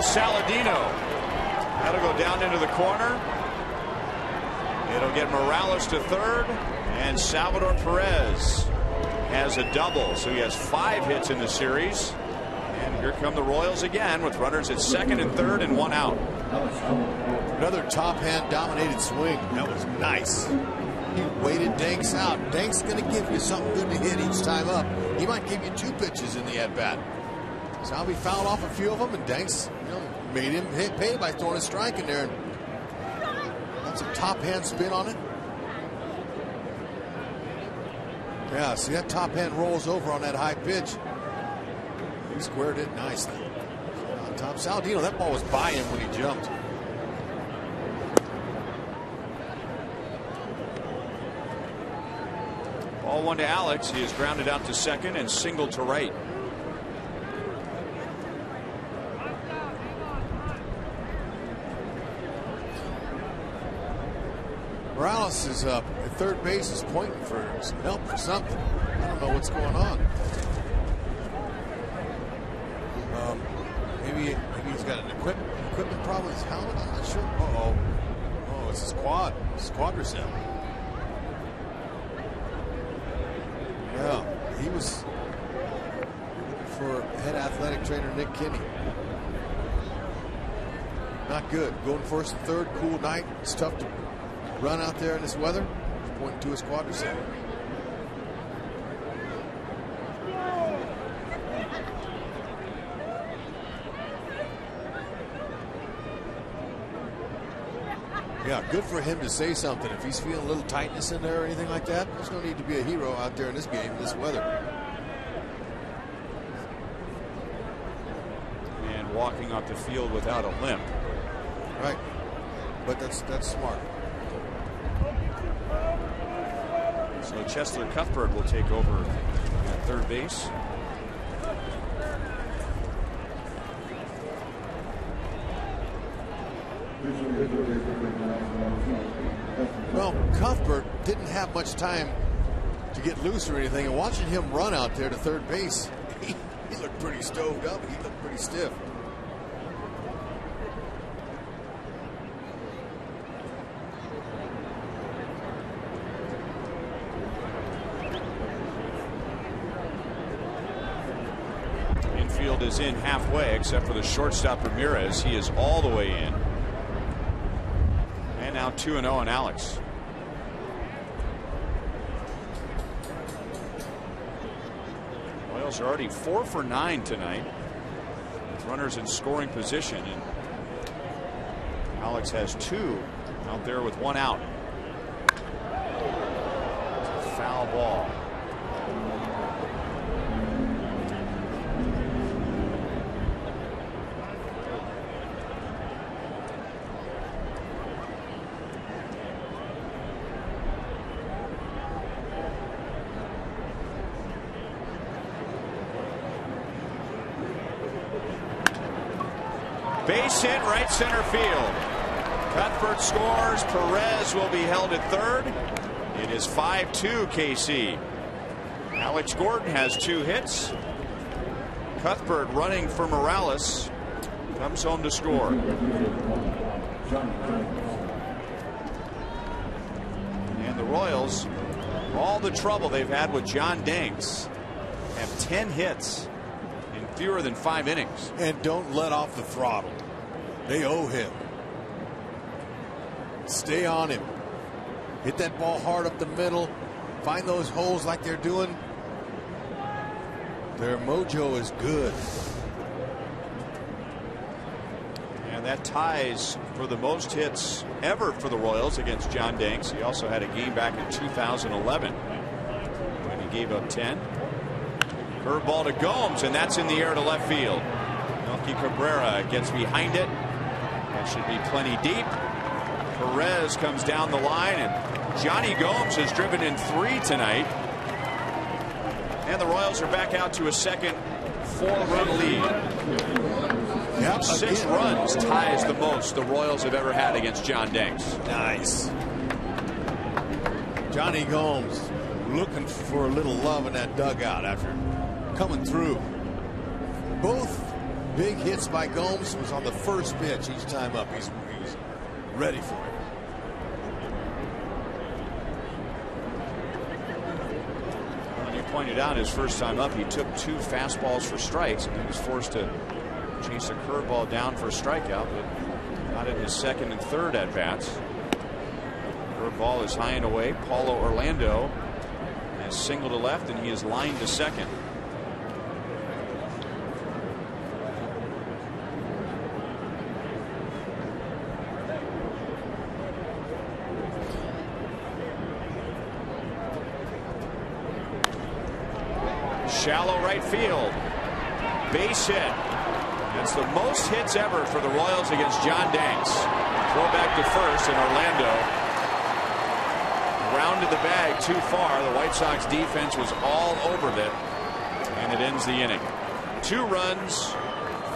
Saladino. That'll go down into the corner. It'll get Morales to third, and Salvador Perez has a double, so he has 5 hits in the series. And here come the Royals again with runners at second and third and 1 out. Another top hand dominated swing. That was nice. He waited Danks out. Danks is going to give you something good to hit each time up. He might give you 2 pitches in the at-bat. So he fouled off a few of them, and Danks, made him pay by throwing a strike in there. That's a top hand spin on it. Yeah, see that top hand rolls over on that high pitch. He squared it nicely. On top, Saladino, that ball was by him when he jumped. Ball 1 to Alex. He is grounded out to second and singled to right. Morales is up at third base, is pointing for some help for something. I don't know what's going on. Maybe he's got an equipment problem with his helmet. I'm not sure. Oh, it's his quadricep. Yeah, he was looking for head athletic trainer Nick Kinney. Not good. Going first and third, cool night. It's tough to run out there in this weather. He's pointing to his quadricep. Yeah, good for him to say something. If he's feeling a little tightness in there or anything like that, there's no need to be a hero out there in this game, in this weather. And walking off the field without a limp. Right. But that's smart. So Chesler Cuthbert will take over at third base. Well, Cuthbert didn't have much time to get loose or anything, and watching him run out there to third base, he looked pretty stoved up. He looked pretty stiff. Infield is in halfway, except for the shortstop Ramirez. He is all the way in. And now 2-0 on Alex. Royals are already 4 for 9 tonight, with runners in scoring position, and Alex has 2 out there with 1 out. It's a foul ball. Base hit, right center field. Cuthbert scores. Perez will be held at third. It is 5-2 KC. Alex Gordon has 2 hits. Cuthbert running for Morales comes home to score. And the Royals, all the trouble they've had with John Danks, have 10 hits in fewer than 5 innings. And don't let off the throttle. They owe him. Stay on him. Hit that ball hard up the middle. Find those holes like they're doing. Their mojo is good. And that ties for the most hits ever for the Royals against John Danks. He also had a game back in 2011 when he gave up 10. Curveball to Gomes, and that's in the air to left field. Melky Cabrera gets behind it. That should be plenty deep. Perez comes down the line, and Johnny Gomes has driven in 3 tonight. And the Royals are back out to a second 4-run lead. Yep, 6 runs ties the most the Royals have ever had against John Danks. Nice. Johnny Gomes looking for a little love in that dugout after coming through. Both big hits by Gomes was on the first pitch each time up. He was ready for it. And you pointed out his first time up, he took 2 fastballs for strikes, and he was forced to chase the curveball down for a strikeout, but not in his second and third at bats. Curveball ball is high and away. Paulo Orlando has single to left, and he is lined to second. Shallow right field. Base hit. That's the most hits ever for the Royals against John Danks. Throw back to first, and Orlando rounded the bag too far. The White Sox defense was all over it, and it ends the inning. 2 runs,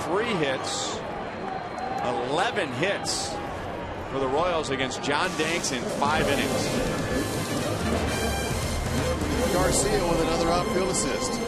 3 hits, 11 hits for the Royals against John Danks in 5 innings. Garcia with another outfield assist.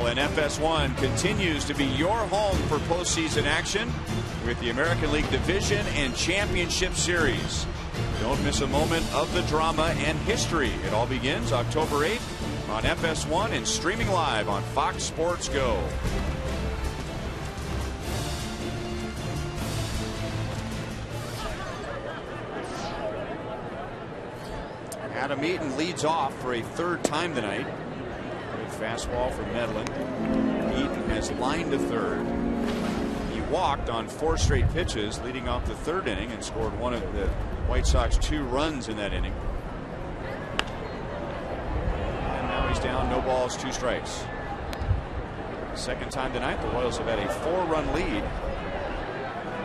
And FS1 continues to be your home for postseason action with the American League Division and Championship Series. Don't miss a moment of the drama and history. It all begins October 8th on FS1 and streaming live on Fox Sports Go. Adam Eaton leads off for a 3rd time tonight. Fastball from Medlin. Eaton has lined to 3rd. He walked on 4 straight pitches leading off the 3rd inning and scored one of the White Sox 2 runs in that inning. And now he's down, no balls, 2 strikes. 2nd time tonight, the Royals have had a 4-run lead.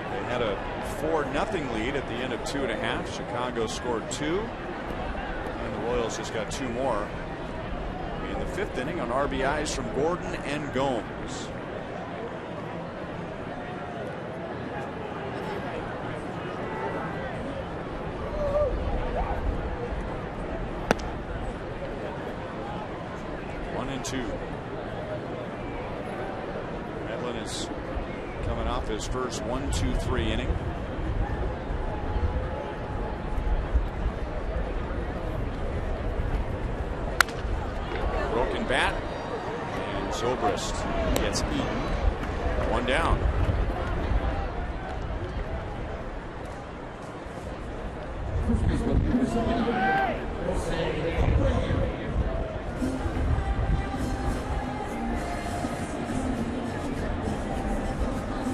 They had a 4-0 lead at the end of 2.5. Chicago scored 2, and the Royals just got 2 more in the 5th inning on RBIs from Gordon and Gomes. One and 2. Medlin is coming off his first 1-2-3 inning. Bat, and Zobrist gets eaten. 1 down.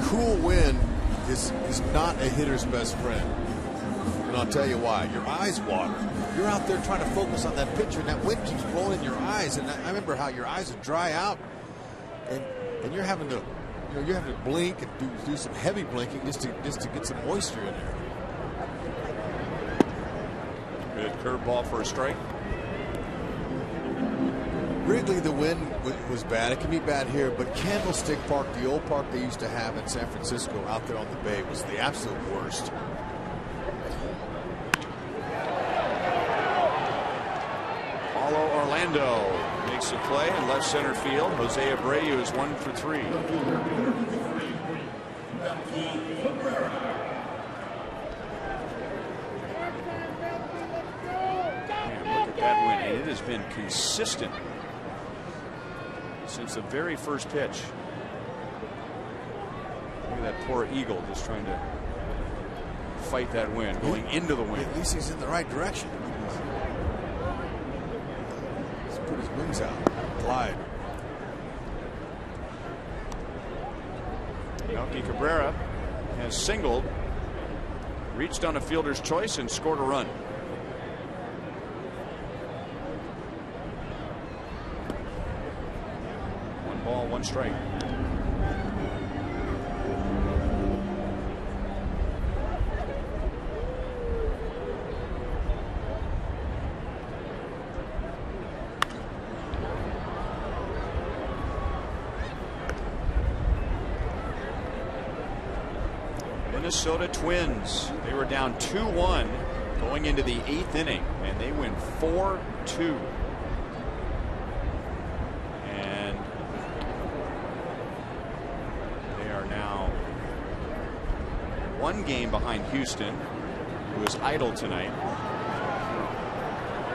Cool wind is not a hitter's best friend. And I'll tell you why. Your eyes water. You're out there trying to focus on that pitcher, and that wind keeps blowing in your eyes. And I remember how your eyes would dry out, and you're having to, you're having to blink and do some heavy blinking just to get some moisture in there. Good curveball for a strike. Wrigley, the wind was bad. It can be bad here, but Candlestick Park, the old park they used to have in San Francisco out there on the bay, was the absolute worst. Paulo Orlando makes a play in left center field. Jose Abreu is 1 for 3. Man, look at that win. And it has been consistent since the very first pitch. Look at that poor Eagle just trying to fight that wind, going into the wind. At least he's in the right direction. He's put his wings out. Glide. Melky Cabrera has singled, reached on a fielder's choice, and scored a run. Ball, 1 strike. Minnesota Twins. They were down 2-1 going into the 8th inning, and they win 4-2. One game behind Houston, who is idle tonight.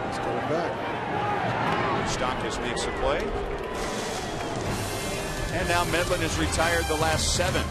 He's coming back. Stockis makes a play. And now Medlin has retired the last 7.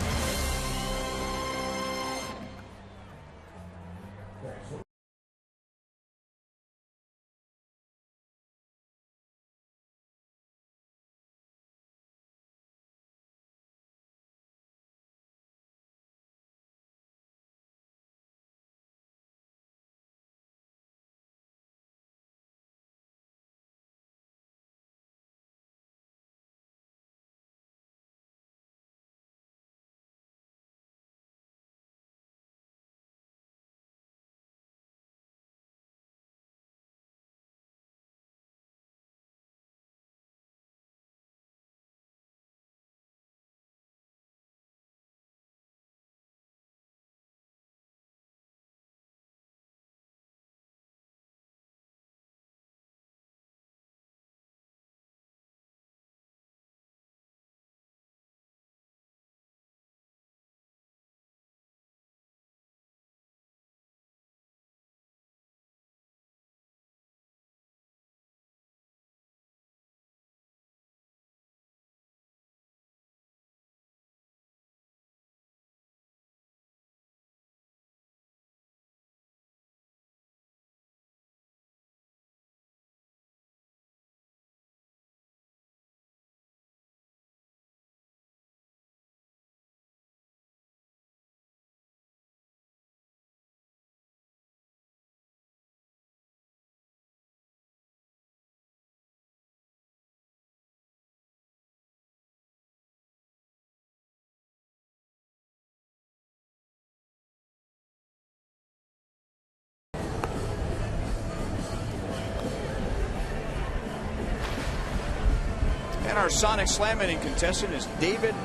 And our Sonic Slam inning contestant is David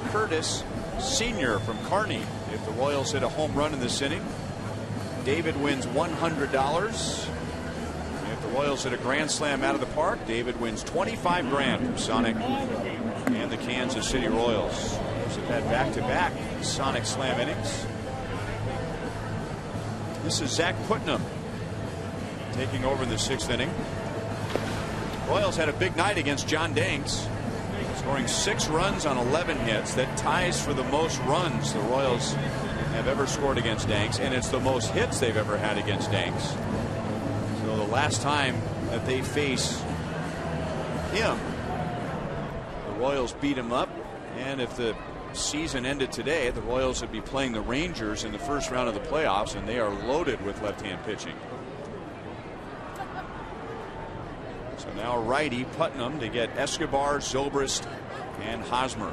Curtis Sr. from Kearney. If the Royals hit a home run in this inning, David wins $100. If the Royals hit a grand slam out of the park, David wins $25 grand from Sonic and the Kansas City Royals. So we've had back-to-back Sonic Slam innings. This is Zach Putnam taking over in the 6th inning. Royals had a big night against John Danks, scoring 6 runs on 11 hits. That ties for the most runs the Royals have ever scored against Danks, and it's the most hits they've ever had against Danks. So the last time that they face him, the Royals beat him up, and if the season ended today, the Royals would be playing the Rangers in the first round of the playoffs, and they are loaded with left-hand pitching. So now righty Putnam to get Escobar, Zobrist, and Hosmer.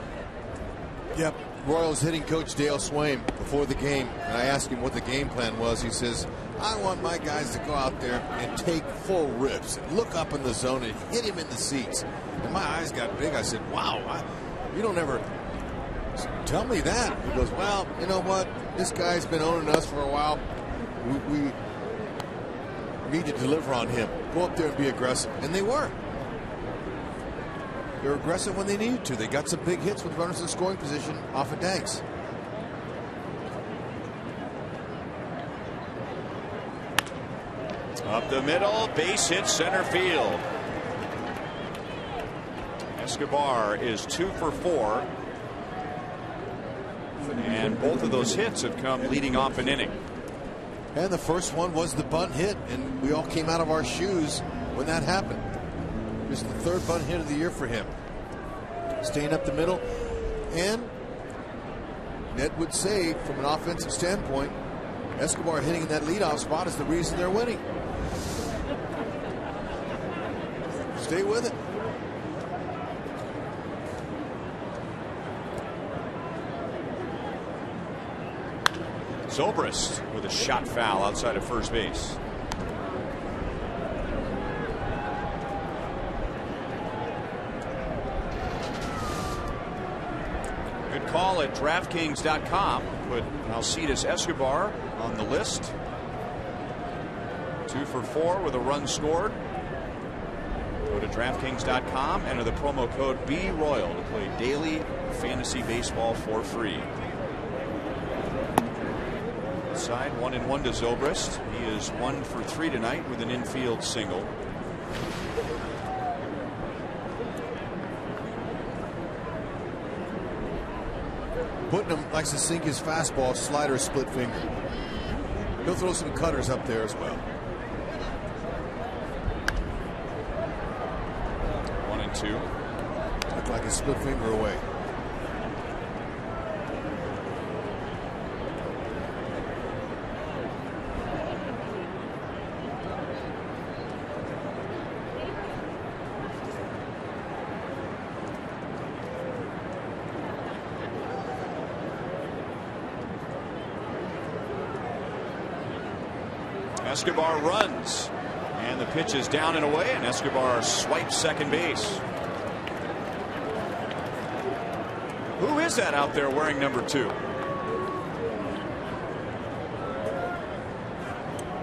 Yep, Royals hitting coach Dale Swain before the game, and I asked him what the game plan was. He says, I want my guys to go out there and take full rips and look up in the zone and hit him in the seats. And my eyes got big. I said, wow, you don't ever tell me that. He goes, well, you know what? This guy's been owning us for a while. We need to deliver on him. Go up there and be aggressive. And they were. They were aggressive when they needed to. They got some big hits with runners in scoring position off of Danks. Up the middle, base hit center field. Escobar is 2 for 4. And both of those hits have come leading off an inning. And the first one was the bunt hit, and we all came out of our shoes when that happened. It was the third bunt hit of the year for him. Staying up the middle, and Ned would say, from an offensive standpoint, Escobar hitting in that leadoff spot is the reason they're winning. Stay with it. Zobrist with a shot foul outside of first base. Good call at DraftKings.com. Put Alcides Escobar on the list. 2 for 4 with a run scored. Go to DraftKings.com. Enter the promo code BRoyal to play daily fantasy baseball for free. Side 1-1 to Zobrist. He is 1 for 3 tonight with an infield single. Putnam likes to sink his fastball, slider, split finger. He'll throw some cutters up there as well. 1-2. Look like a split finger away. Escobar runs, and the pitch is down and away, and Escobar swipes second base. Who is that out there wearing number 2?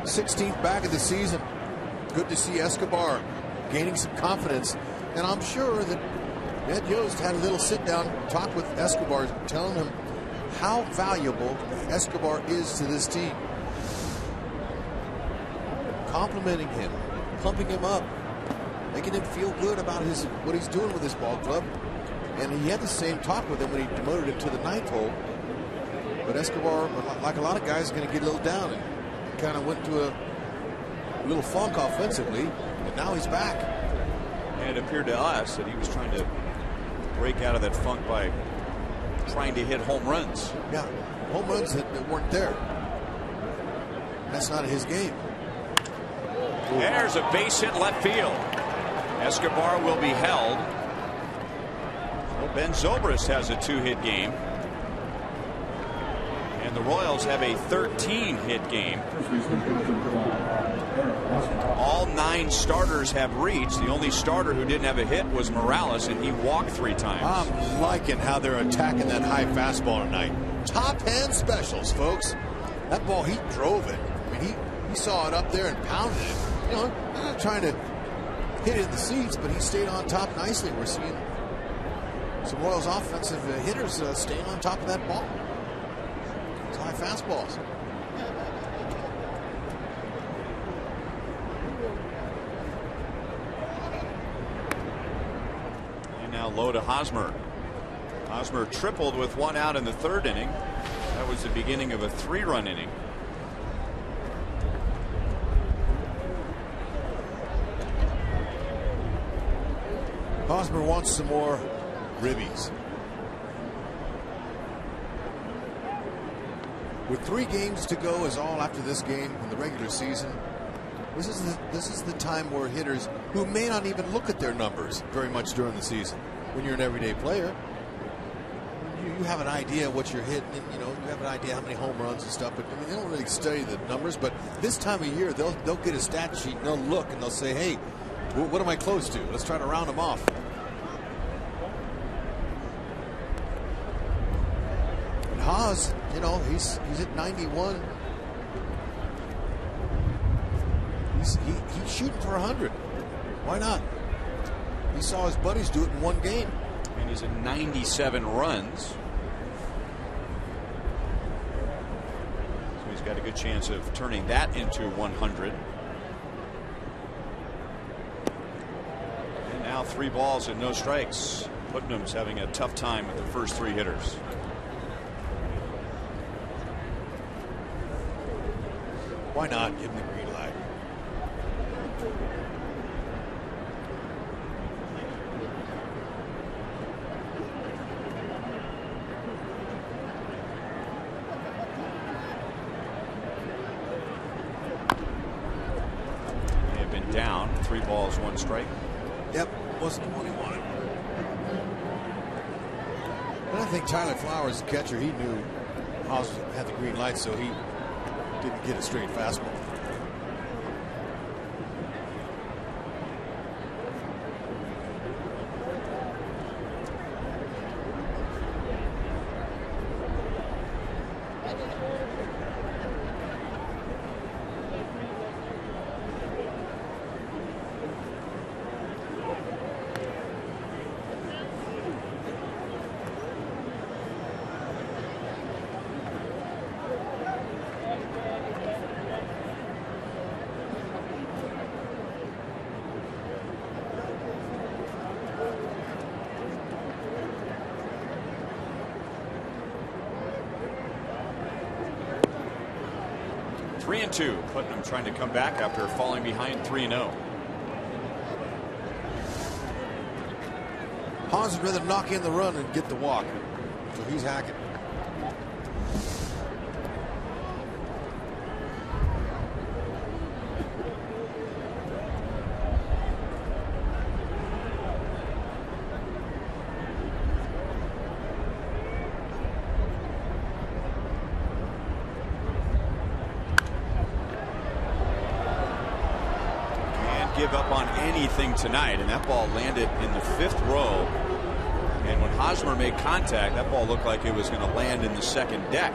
16th back of the season. Good to see Escobar gaining some confidence, and I'm sure that Ned Yost had a little sit-down talk with Escobar, telling him how valuable Escobar is to this team. Complimenting him, pumping him up, making him feel good about what he's doing with his ball club. And he had the same talk with him when he demoted him to the 9th hole. But Escobar, like a lot of guys, is going to get a little down, and kind of went to a little funk offensively, and now he's back. And it appeared to us that he was trying to break out of that funk by trying to hit home runs. Yeah, home runs that weren't there. That's not his game. There's a base hit left field. Escobar will be held. Well, Ben Zobrist has a 2-hit game. And the Royals have a 13-hit game. All 9 starters have reached. The only starter who didn't have a hit was Morales, and he walked 3 times. I'm liking how they're attacking that high fastball tonight. Top hand specials, folks. That ball, he drove it. I mean, he saw it up there and pounded it. You know, they're not trying to hit it in the seats, but he stayed on top nicely. We're seeing some Royals offensive hitters staying on top of that ball. It's high fastballs. And now low to Hosmer. Hosmer tripled with 1 out in the 3rd inning. That was the beginning of a 3-run inning. Hosmer wants some more ribbies. With 3 games to go is all after this game in the regular season. This is the time where hitters who may not even look at their numbers very much during the season. When you're an everyday player, you you have an idea what you're hitting, and you have an idea how many home runs and stuff. But I mean, they don't really study the numbers. But this time of year, they'll get a stat sheet and they'll look and they'll say, hey, what am I close to? Let's try to round them off. And Haas, he's at 91. He's shooting for 100. Why not? He saw his buddies do it in one game. And he's at 97 runs. So he's got a good chance of turning that into 100. And now 3 balls and no strikes. Putnam's having a tough time with the first 3 hitters. Why not give him the green light? They have been down 3 balls, 1 strike. Yep, wasn't the one he wanted. And I think Tyler Flowers, the catcher, he knew Haas had the green light, so he didn't get a straight fastball. Putnam trying to come back after falling behind 3-0. Haas would rather knock in the run and get the walk, so he's hacking. Give up on anything tonight, and that ball landed in the 5th row. And when Hosmer made contact, that ball looked like it was going to land in the 2nd deck.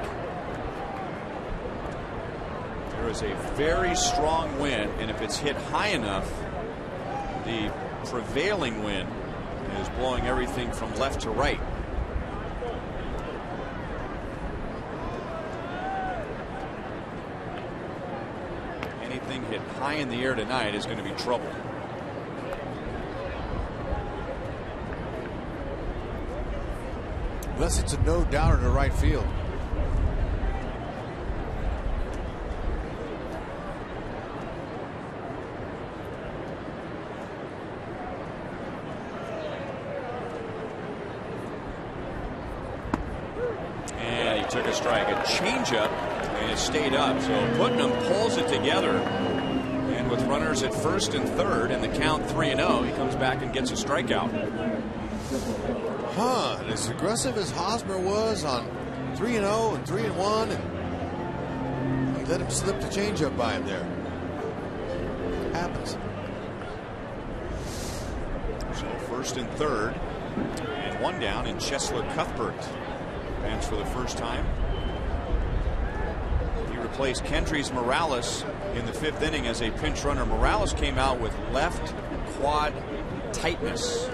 There is a very strong wind, and if it's hit high enough, the prevailing wind is blowing everything from left to right. Anything hit high in the air tonight is going to be trouble. Unless it's a no-doubter to right field. And he took a strike, a changeup, and it stayed up. So Putnam pulls it together, and with runners at 1st and 3rd and the count 3-0, he comes back and gets a strikeout. And as aggressive as Hosmer was on 3-0 and 3-1, and he let him slip the changeup by him there. Happens. So 1st and 3rd, and 1 down, and Cheslor Cuthbert advanced for the first time. He replaced Kendrys Morales in the 5th inning as a pinch runner. Morales came out with left quad tightness.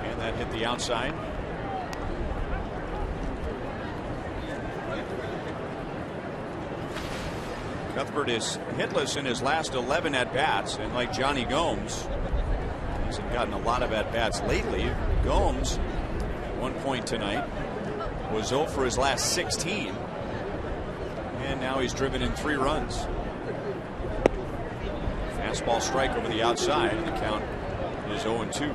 And that hit the outside. Cuthbert is hitless in his last 11 at-bats, and like Johnny Gomes, he hasn't gotten a lot of at-bats lately. Gomes, at one point tonight, was 0 for his last 16, and now he's driven in 3 runs. Fastball strike over the outside, and the count is 0-2.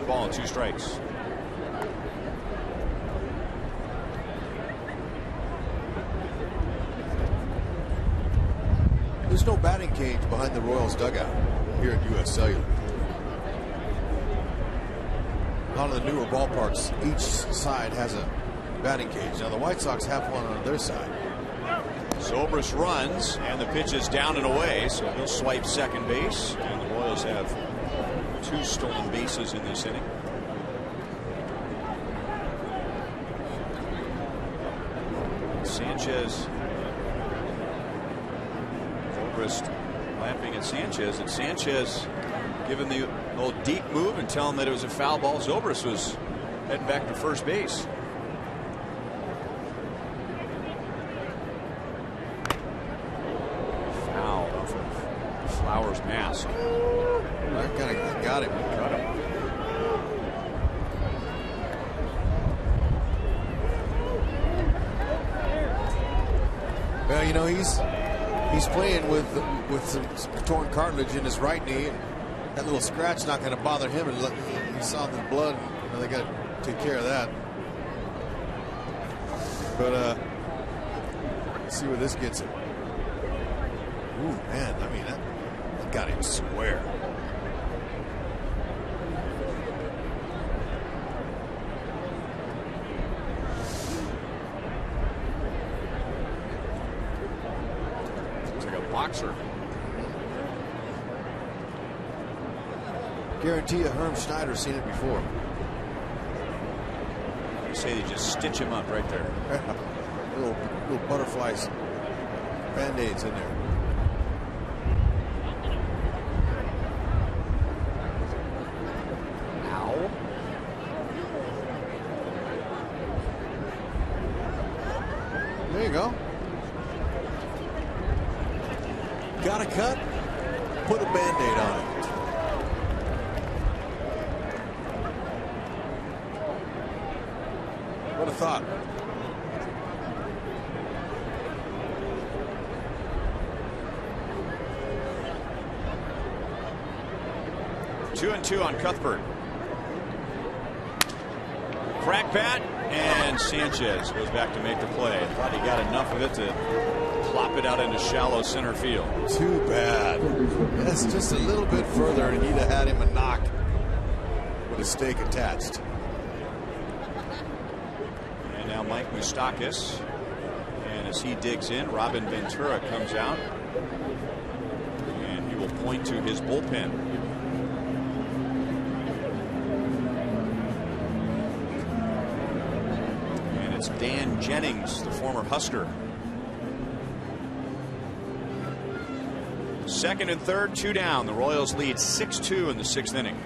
ball and 2 strikes. There's no batting cage behind the Royals dugout here at U.S. Cellular. A lot of the newer ballparks, each side has a batting cage. Now the White Sox have one on their side. Zobrist runs, and the pitch is down and away, so he'll swipe second base, and the Royals have 2 stolen bases in this inning. Sanchez, Zobrist laughing at Sanchez, and Sanchez giving the old deep move and telling that it was a foul ball. Zobrist was heading back to first base. Foul off of Flowers' mask. That kind of got him. Cut him. Well, you know, he's playing with some torn cartilage in his right knee. That little scratch not going to bother him, and he saw the blood. You know, they got to take care of that. But let's see where this gets him. Ooh, man! I mean, that got him square. Looks like a boxer. Guarantee you, Herm Schneider's seen it before. They say they just stitch him up right there. little butterflies, band-aids in there. Ow. There you go. Got a cut? Put a band-aid on it. What a thought. Two and 2 on Cuthbert. Crack bat, and Sanchez goes back to make the play. I thought he got enough of it to plop it out into shallow center field. Too bad. That's just a little bit further, and he'd have had him a knock with a stake attached. And now Mike Moustakas. And as he digs in, Robin Ventura comes out. And he will point to his bullpen. And it's Dan Jennings, the former Husker. Second and third, 2 down. The Royals lead 6-2 in the 6th inning.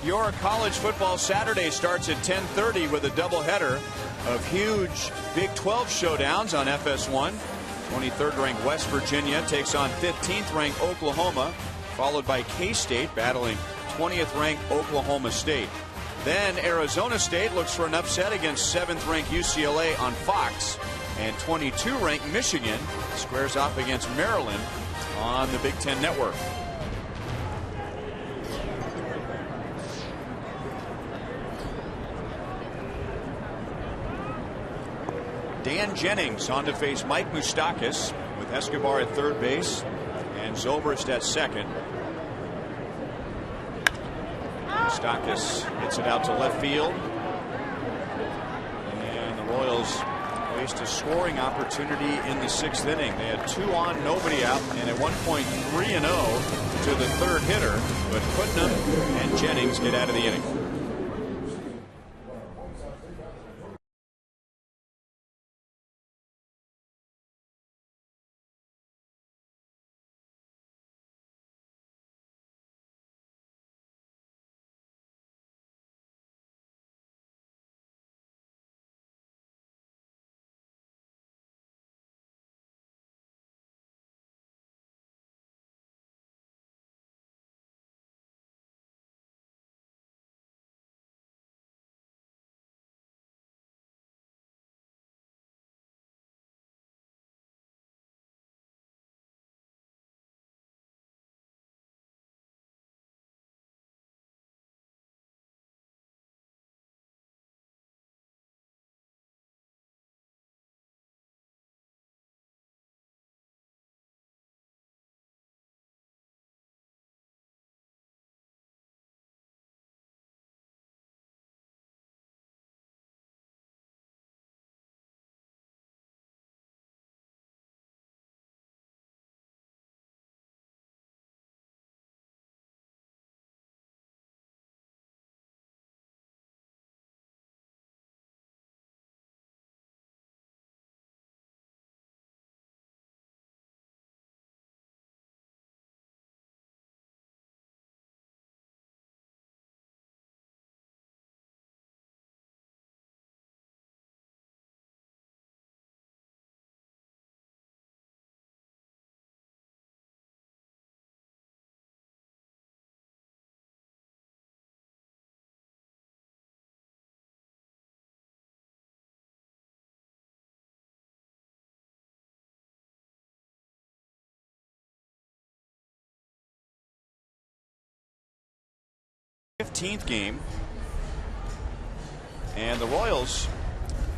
Your college football Saturday starts at 10:30 with a doubleheader of huge Big 12 showdowns on FS1. 23rd ranked West Virginia takes on 15th ranked Oklahoma, followed by K-State battling 20th ranked Oklahoma State. Then Arizona State looks for an upset against 7th ranked UCLA on Fox, and 22 ranked Michigan squares off against Maryland on the Big Ten Network. Dan Jennings on to face Mike Moustakas with Escobar at third base and Zobrist at second. Moustakas hits it out to left field, and the Royals waste a scoring opportunity in the 6th inning. They had 2 on, nobody out, and at one point 3-0 to the third hitter, but Putnam and Jennings get out of the inning. th game, and the Royals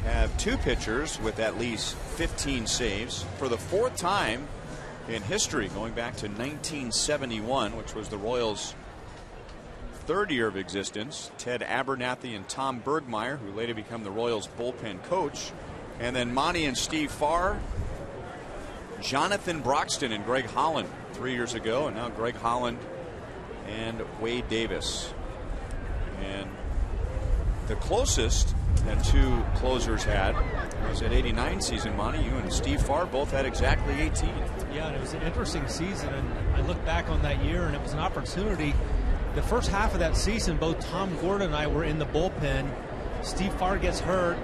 have 2 pitchers with at least 15 saves for the 4th time in history, going back to 1971, which was the Royals' 3rd year of existence. Ted Abernathy and Tom Bergmeyer, who later become the Royals' bullpen coach, and then Monty and Steve Farr, Jonathan Broxton and Greg Holland 3 years ago, and now Greg Holland and Wade Davis. And the closest that 2 closers had was at '89 season. Monty, you and Steve Farr both had exactly 18. Yeah, and it was an interesting season, and I look back on that year, and it was an opportunity. The first half of that season, both Tom Gordon and I were in the bullpen. Steve Farr gets hurt.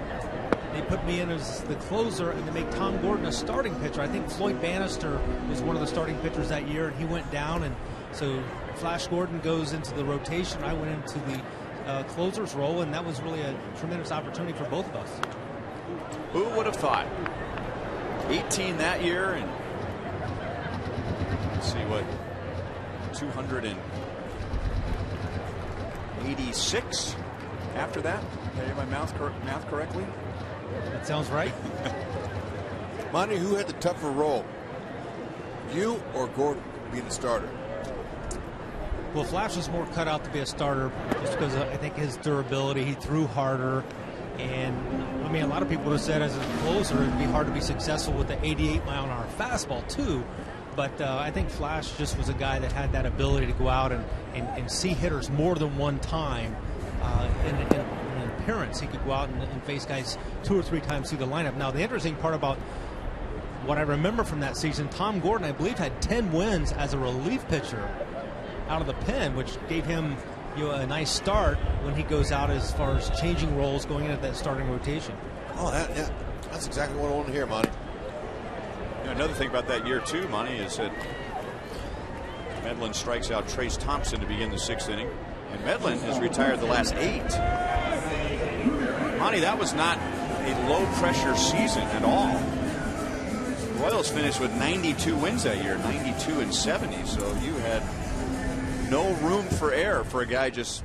They put me in as the closer, and they make Tom Gordon a starting pitcher. I think Floyd Bannister was one of the starting pitchers that year, and he went down, and so Flash Gordon goes into the rotation. I went into the closer's role, and that was really a tremendous opportunity for both of us. Who would have thought? 18 that year, and let's see what, 286 after that. Did I hear my math correctly? That sounds right. Monty, who had the tougher role, you or Gordon being the starter? Well, Flash was more cut out to be a starter just because I think his durability, he threw harder. And, I mean, a lot of people would have said as a closer it'd be hard to be successful with the 88-mile-an-hour fastball, too. But I think Flash just was a guy that had that ability to go out and see hitters more than one time. In an appearance, he could go out and face guys 2 or 3 times through the lineup. Now, the interesting part about what I remember from that season, Tom Gordon, I believe, had 10 wins as a relief pitcher out of the pen, which gave him a nice start when he goes out as far as changing roles going into that starting rotation. Oh, yeah, that's exactly what I want to hear, Monty. Another thing about that year too, Monty, is that Medlin strikes out Trace Thompson to begin the 6th inning, and Medlin has retired the last 8. Monty, that was not a low-pressure season at all. The Royals finished with 92 wins that year, 92 and 70. So you had no room for error for a guy just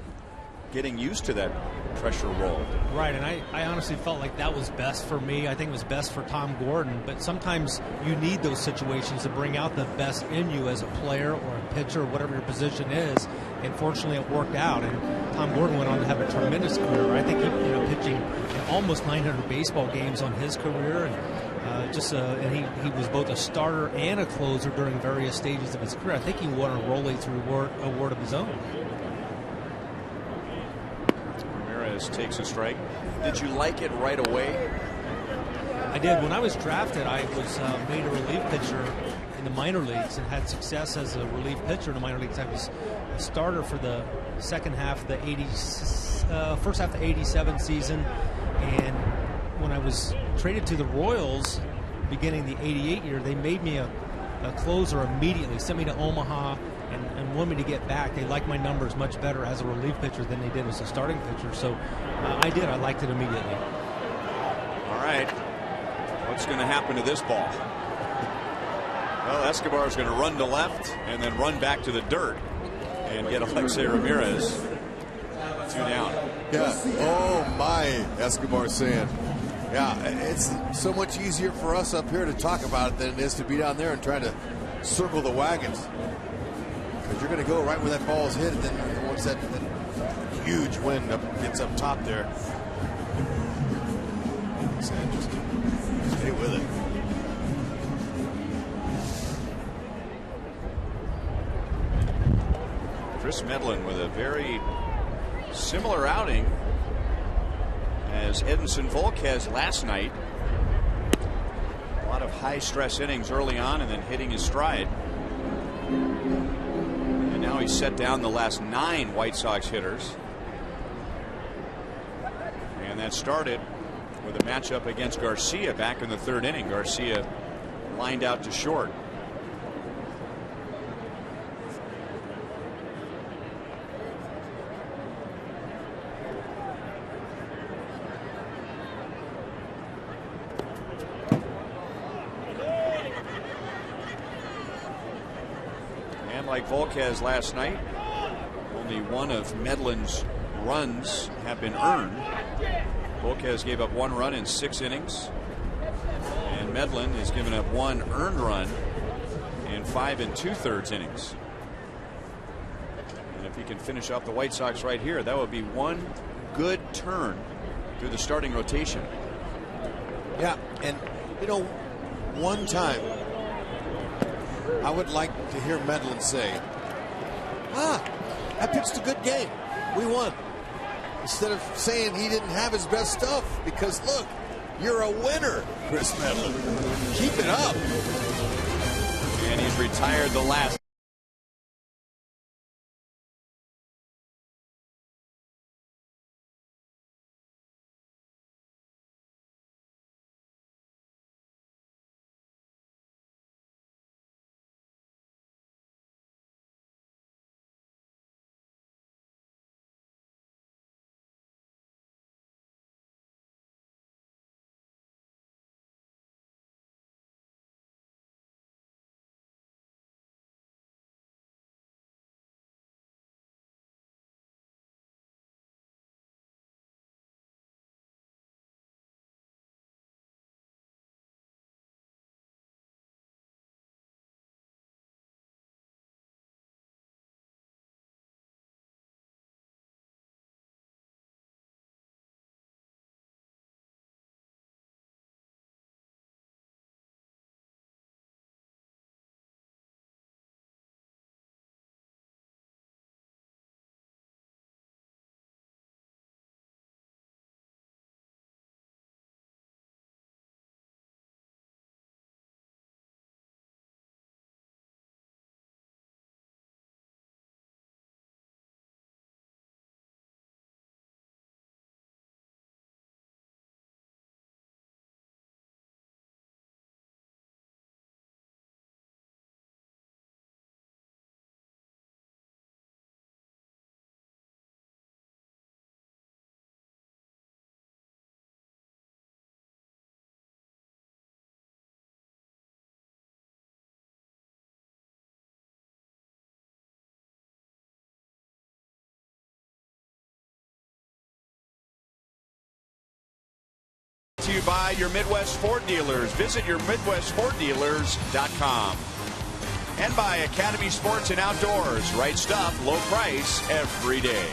getting used to that pressure role. Right, and I honestly felt like that was best for me. I think it was best for Tom Gordon, but sometimes you need those situations to bring out the best in you as a player or a pitcher, or whatever your position is. And fortunately, it worked out, and Tom Gordon went on to have a tremendous career. I think he, pitching almost 900 baseball games on his career, and and he was both a starter and a closer during various stages of his career. I think he won a Rolaids award of his own. Ramirez takes a strike. Did you like it right away? I did. When I was drafted, I was made a relief pitcher in the minor leagues and had success as a relief pitcher in the minor leagues. I was a starter for the second half of the first half of the 87 season, and when I was traded to the Royals beginning the 88 year, they made me a closer immediately, sent me to Omaha, and wanted me to get back. They liked my numbers much better as a relief pitcher than they did as a starting pitcher. So I did. I liked it immediately. All right. What's going to happen to this ball? Well, Escobar is going to run to left and then run back to the dirt and get Alexei Ramirez 2 down. Yeah. Oh, my, Escobar's saying. Yeah, it's so much easier for us up here to talk about it than it is to be down there and try to circle the wagons. Because you're going to go right where that ball is hit, and then once that huge wind gets up top there, so just stay with it. Chris Medlin with a very similar outing as Edinson Volquez last night. A lot of high-stress innings early on and then hitting his stride. And now he's set down the last 9 White Sox hitters. And that started with a matchup against Garcia back in the 3rd inning. Garcia lined out to short. Like Volquez last night, only one of Medlin's runs have been earned. Volquez gave up 1 run in 6 innings, and Medlin has given up 1 earned run in 5 2/3 innings. And if he can finish off the White Sox right here, that would be 1 good turn through the starting rotation. Yeah, and one time I would like to hear Medlin say, I pitched a good game. We won. Instead of saying he didn't have his best stuff, because look, you're a winner, Chris Medlin. Keep it up. And he's retired the last. to you by your Midwest Ford dealers. Visit your MidwestFordDealers.com. And by Academy Sports and Outdoors. Right stuff, low price every day.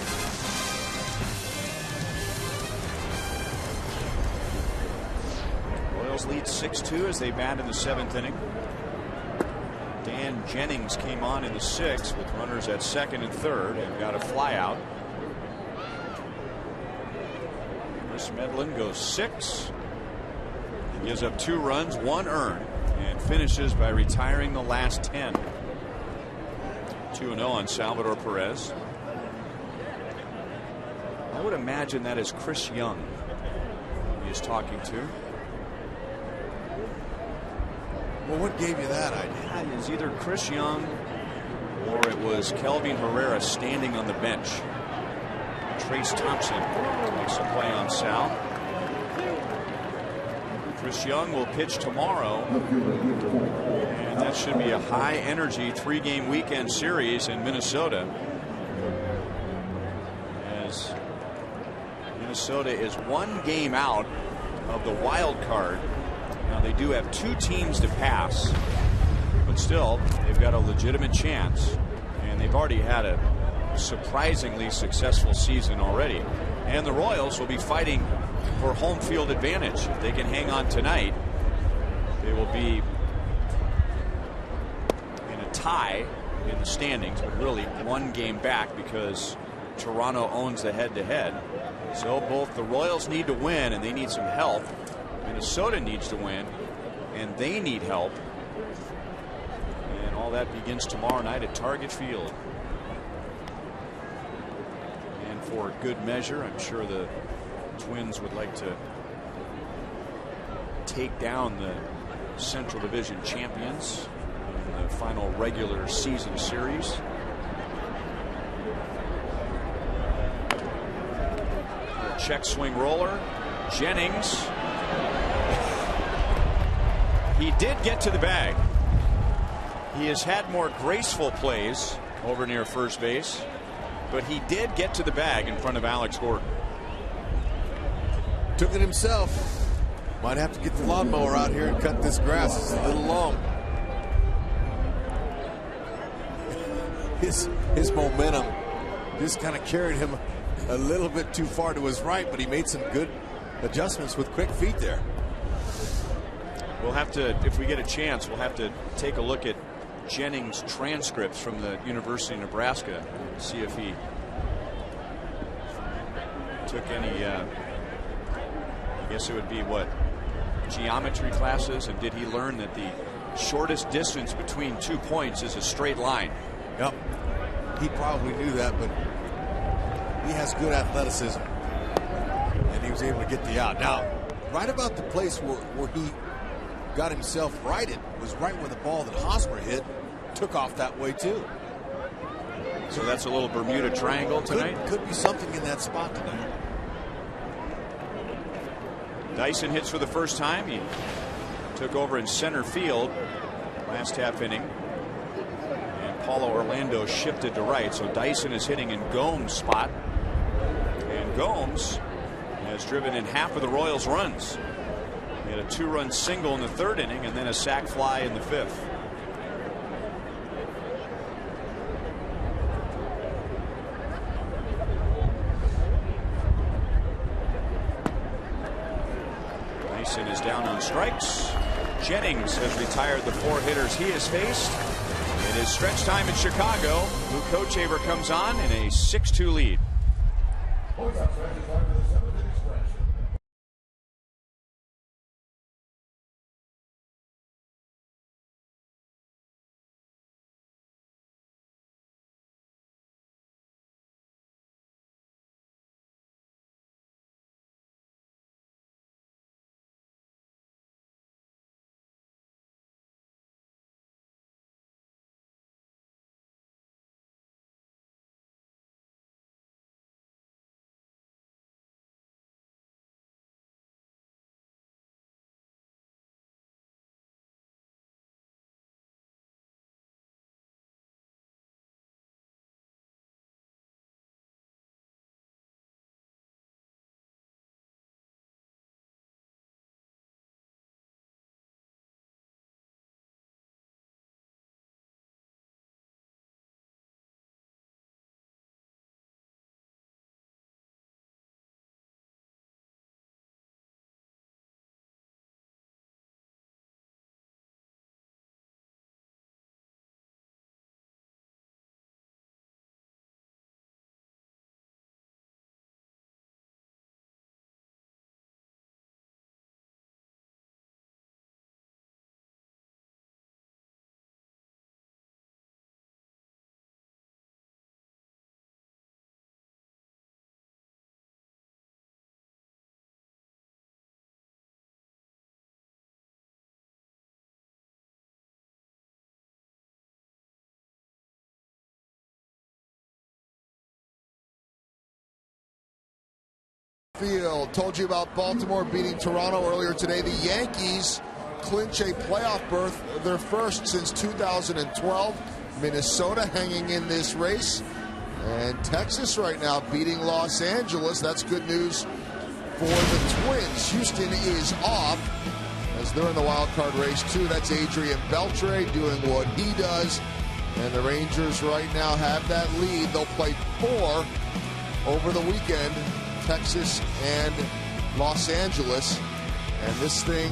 Royals lead 6-2 as they bat in the 7th inning. Dan Jennings came on in the 6th with runners at 2nd and 3rd and got a fly out. Chris Medlin goes 6. He gives up 2 runs, 1 earned, and finishes by retiring the last 10. 2-0 on Salvador Perez. I would imagine that is Chris Young he is talking to. Well, what gave you that idea? It was either Chris Young or it was Kelvin Herrera standing on the bench. Trace Thompson makes a play on Sal. Chris Young will pitch tomorrow, and that should be a high energy 3-game weekend series in Minnesota, as Minnesota is 1 game out of the wild card. Now they do have 2 teams to pass, but still they've got a legitimate chance, and they've already had a surprisingly successful season already. And the Royals will be fighting for home field advantage. If they can hang on tonight, they will be in a tie in the standings, but really 1 game back because Toronto owns the head-to-head. So both the Royals need to win and they need some help. Minnesota needs to win and they need help. And all that begins tomorrow night at Target Field. And for good measure, I'm sure the Twins would like to take down the Central Division champions in the final regular season series. Check swing roller. Jennings. He did get to the bag. He has had more graceful plays over near first base, but he did get to the bag in front of Alex Gordon. Took it himself. Might have to get the lawnmower out here and cut this grass. It's a little long. His momentum just kind of carried him a little bit too far to his right, but he made some good adjustments with quick feet there. We'll have to, if we get a chance, we'll have to take a look at Jennings' transcripts from the University of Nebraska and see if he took any, I guess it would be what, geometry classes, and did he learn that the shortest distance between 2 points is a straight line? Yep. He probably knew that, but he has good athleticism, and he was able to get the out. Now, right about the place where he got himself righted was right where the ball that Hosmer hit took off that way too. So that's a little Bermuda Triangle tonight? Could be something in that spot tonight. Dyson hits for the first time. He took over in center field last half inning. And Paulo Orlando shifted to right. So Dyson is hitting in Gomes' spot. And Gomes has driven in half of the Royals' runs. He had a 2-run single in the 3rd inning and then a sac fly in the 5th. Dyson is down on strikes. Jennings has retired the 4 hitters he has faced. It is stretch time in Chicago. Luke Kochaver comes on in a 6-2 lead. Field. Told you about Baltimore beating Toronto earlier today. The Yankees clinch a playoff berth, their first since 2012. Minnesota hanging in this race. And Texas right now beating Los Angeles. That's good news for the Twins. Houston is off as they're in the wild card race too. That's Adrian Beltre doing what he does. And the Rangers right now have that lead. They'll play 4 over the weekend. Texas and Los Angeles. And this thing,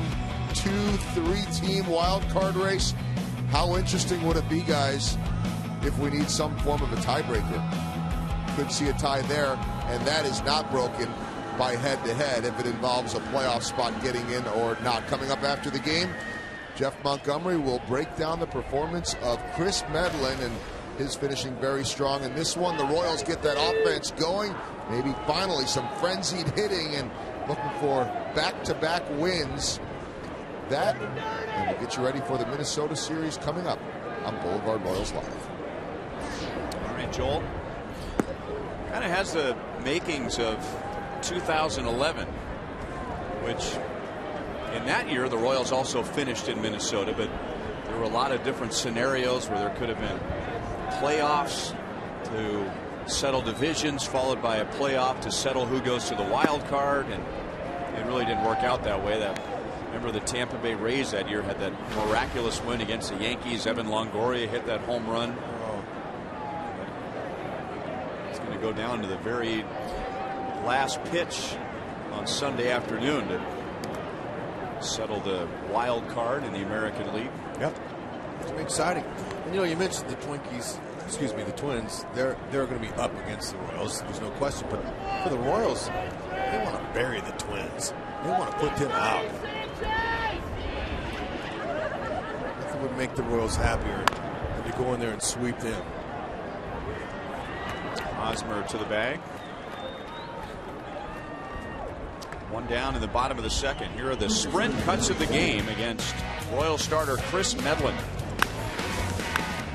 2-3 team wild card race. How interesting would it be, guys, if we need some form of a tiebreaker? Could see a tie there, and that is not broken by head-to-head if it involves a playoff spot getting in or not. Coming up after the game, Jeff Montgomery will break down the performance of Chris Medlin and his finishing very strong in this one. The Royals get that offense going. Maybe finally some frenzied hitting and looking for back-to-back wins. That, and we'll get you ready for the Minnesota series coming up on Boulevard Royals Live. All right, Joel. Kind of has the makings of 2011, which in that year the Royals also finished in Minnesota, but there were a lot of different scenarios where there could have been playoffs to settle divisions, followed by a playoff to settle who goes to the wild card, and it really didn't work out that way. Remember the Tampa Bay Rays that year had that miraculous win against the Yankees. Evan Longoria hit that home run. It's going to go down to the very last pitch on Sunday afternoon to settle the wild card in the American League. Yep, it's going to be exciting. And you mentioned the Twinkies. Excuse me, the Twins. They're going to be up against the Royals. There's no question. But for the Royals, they want to bury the Twins. They want to put them out. Nothing would make the Royals happier than to go in there and sweep them. Hosmer to the bag. One down in the bottom of the second. Here are the sprint cuts of the game against Royal starter Chris Medlin.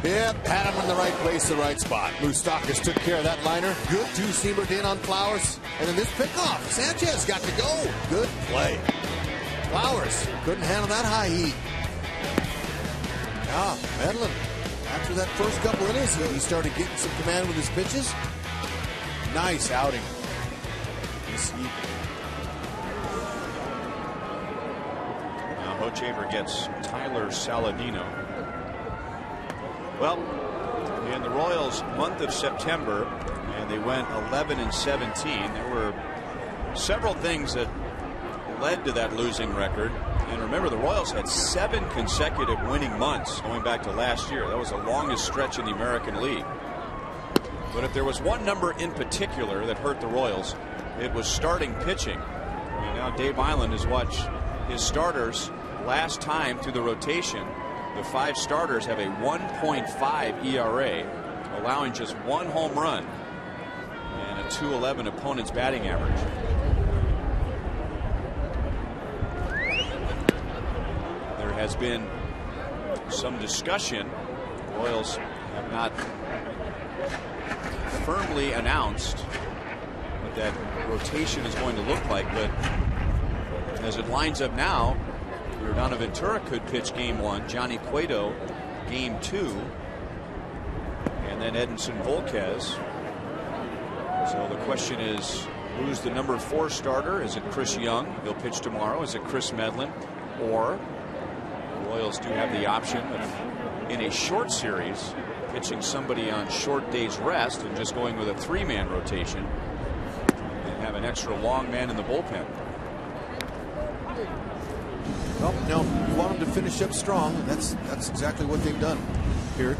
Yep, had him in the right place, the right spot. Moustakas took care of that liner. Good two-seamer in on Flowers. And then this pickoff. Sanchez got to go. Good play. Flowers couldn't handle that high heat. Yeah, Medlin, after that first couple innings, he started getting some command with his pitches. Nice outing this evening. Now Hochevar gets Tyler Saladino. Well, in the Royals' month of September, and they went 11-17. There were several things that led to that losing record. And remember, the Royals had 7 consecutive winning months going back to last year. That was the longest stretch in the American League. But if there was one number in particular that hurt the Royals, it was starting pitching. And now Dave Island has watched his starters last time through the rotation. The 5 starters have a 1.5 ERA, allowing just 1 home run and a .211 opponent's batting average. There has been some discussion. The Royals have not firmly announced what that rotation is going to look like, but as it lines up now, Yordano Ventura could pitch game 1, Johnny Cueto game 2, and then Edinson Volquez. So the question is, who's the number 4 starter? Is it Chris Young? He'll pitch tomorrow. Is it Chris Medlin? Or the Royals do have the option of, in a short series, pitching somebody on short days rest and just going with a 3-man rotation and have an extra long man in the bullpen. Well, no, you want them to finish up strong. That's exactly what they've done here.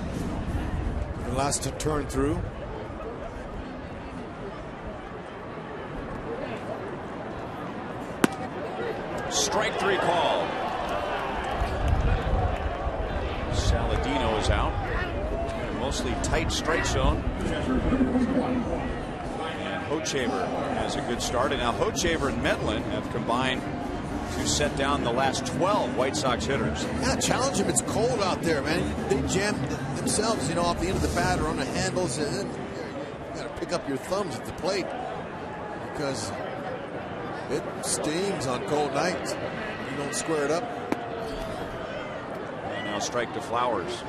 The last to turn through. Strike 3 call. Saladino is out. Mostly tight strike zone. And Hochevar has a good start. And now Hochevar and Medlin have combined to set down the last 12 White Sox hitters. Yeah, challenge them. It's cold out there, man. They jam themselves, off the end of the bat or on the handles, and then you got to pick up your thumbs at the plate because It stings on cold nights. You don't square it up. And now strike to Flowers.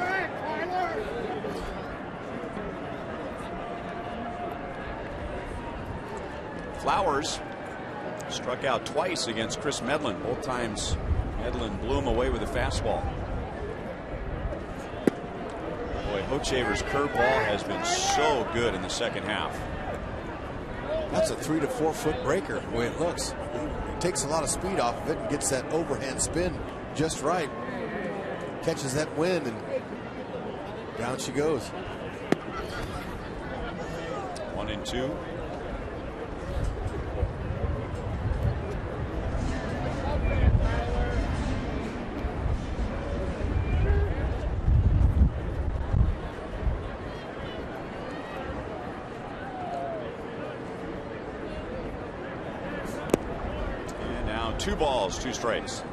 Flowers struck out twice against Chris Medlin. Both times Medlin blew him away with a fastball. Boy, Hochevar's curveball has been so good in the second half. That's a 3 to 4 foot breaker the way it looks. He takes a lot of speed off of it and gets that overhand spin just right. Catches that wind and down she goes. 1-2. And now 2 balls, 2 strikes.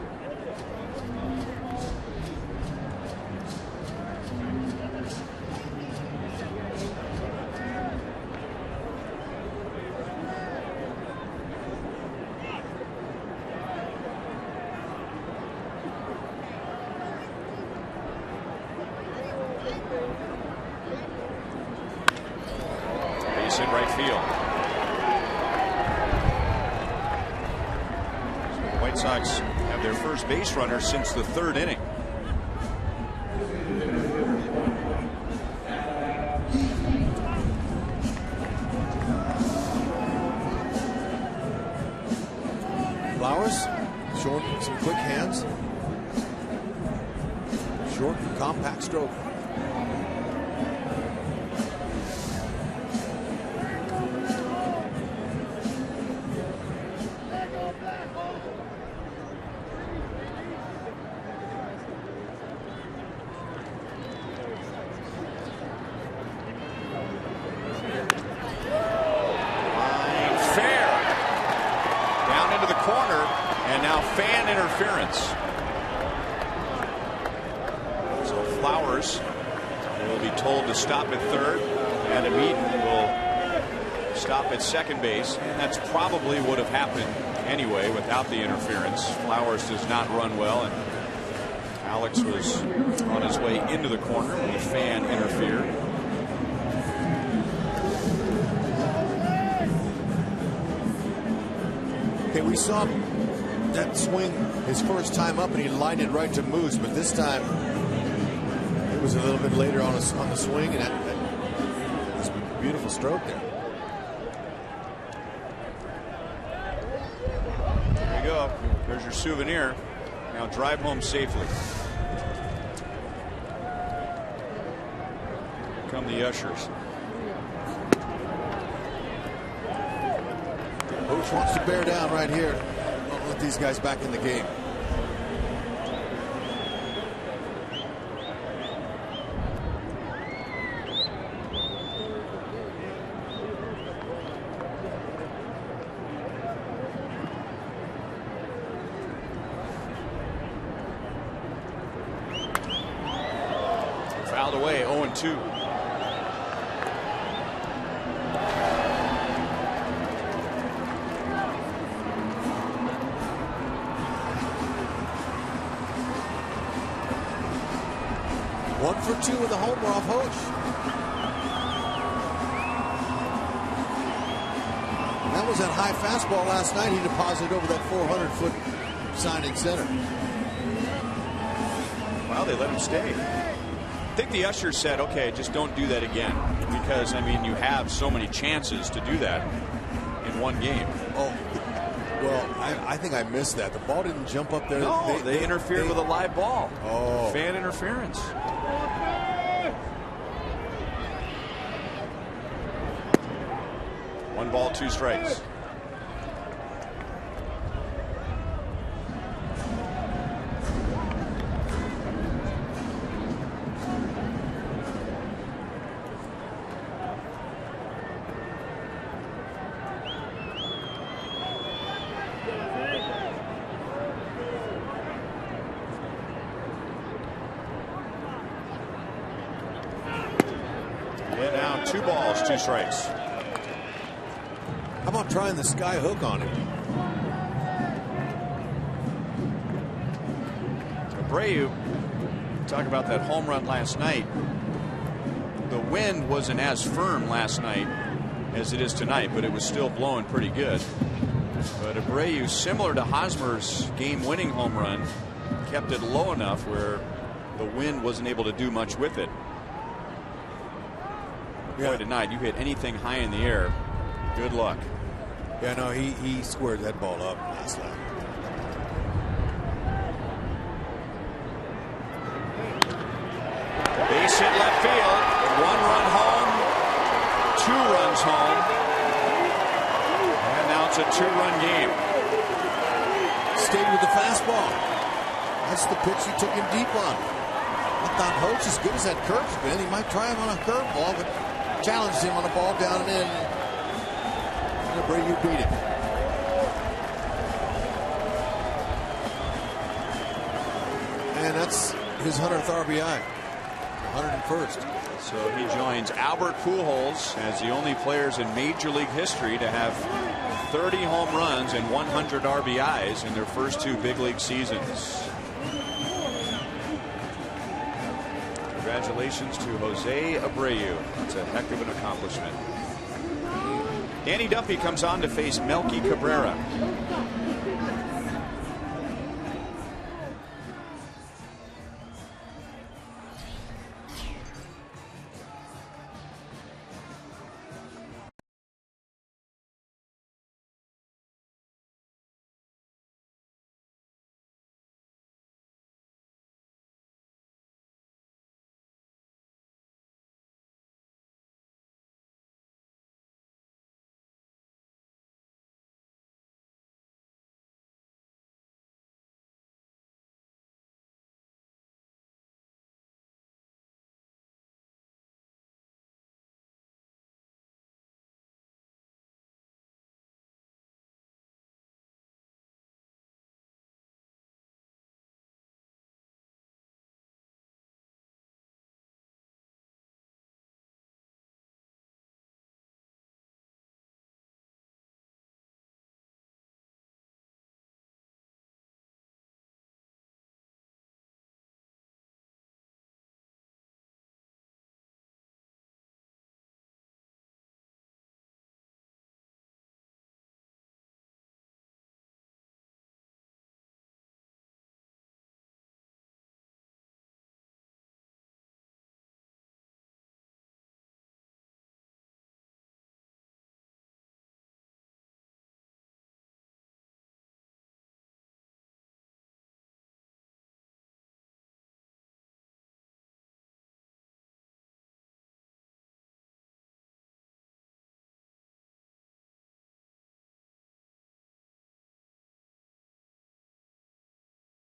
In right field. So the White Sox have their first base runner since the 3rd inning. Flowers showing some quick hands. Short and compact stroke. So Flowers will be told to stop at 3rd, and Eaton will stop at 2nd base, and that's probably would have happened anyway without the interference. Flowers does not run well, and Alex was on his way into the corner when the fan interfered. Okay, we saw that swing his first time up, and he lined it right to Moose, but this time it was a little bit later on the swing, and that was a beautiful stroke there. There you go. There's your souvenir. Now drive home safely. Here come the ushers. Coach wants to bear down right here. Don't let these guys back in the game. Fouled away, 0-2. One for 2 with a homer off Hoch. And that was that high fastball last night. He deposited over that 400-foot sign in center. Wow, they let him stay. I think the usher said, okay, just don't do that again. Because, I mean, you have so many chances to do that in one game. Oh, well, I think I missed that. The ball didn't jump up there. No, they interfered with a live ball. Oh. Fan interference. One ball, 2 strikes. And now 2 balls, 2 strikes. How about trying the sky hook on him? Abreu, talk about that home run last night. The wind wasn't as firm last night as it is tonight, but it was still blowing pretty good. But Abreu, similar to Hosmer's game-winning home run, kept it low enough where the wind wasn't able to do much with it. Boy, tonight you hit anything high in the air, good luck. Yeah, no, he squared that ball up last night. Base hit left field. 1 run home, 2 runs home, and now it's a 2-run game. Stayed with the fastball. That's the pitch he took him deep on. I thought Hoach, as good as that curve's been, he might try him on a curveball, but challenged him on a ball down and in. And Abreu beat him. And that's his 100th RBI. 101st. So he joins Albert Pujols as the only players in Major League history to have 30 home runs and 100 RBIs in their first 2 big league seasons. Congratulations to Jose Abreu. That's a heck of an accomplishment. Danny Duffy comes on to face Melky Cabrera.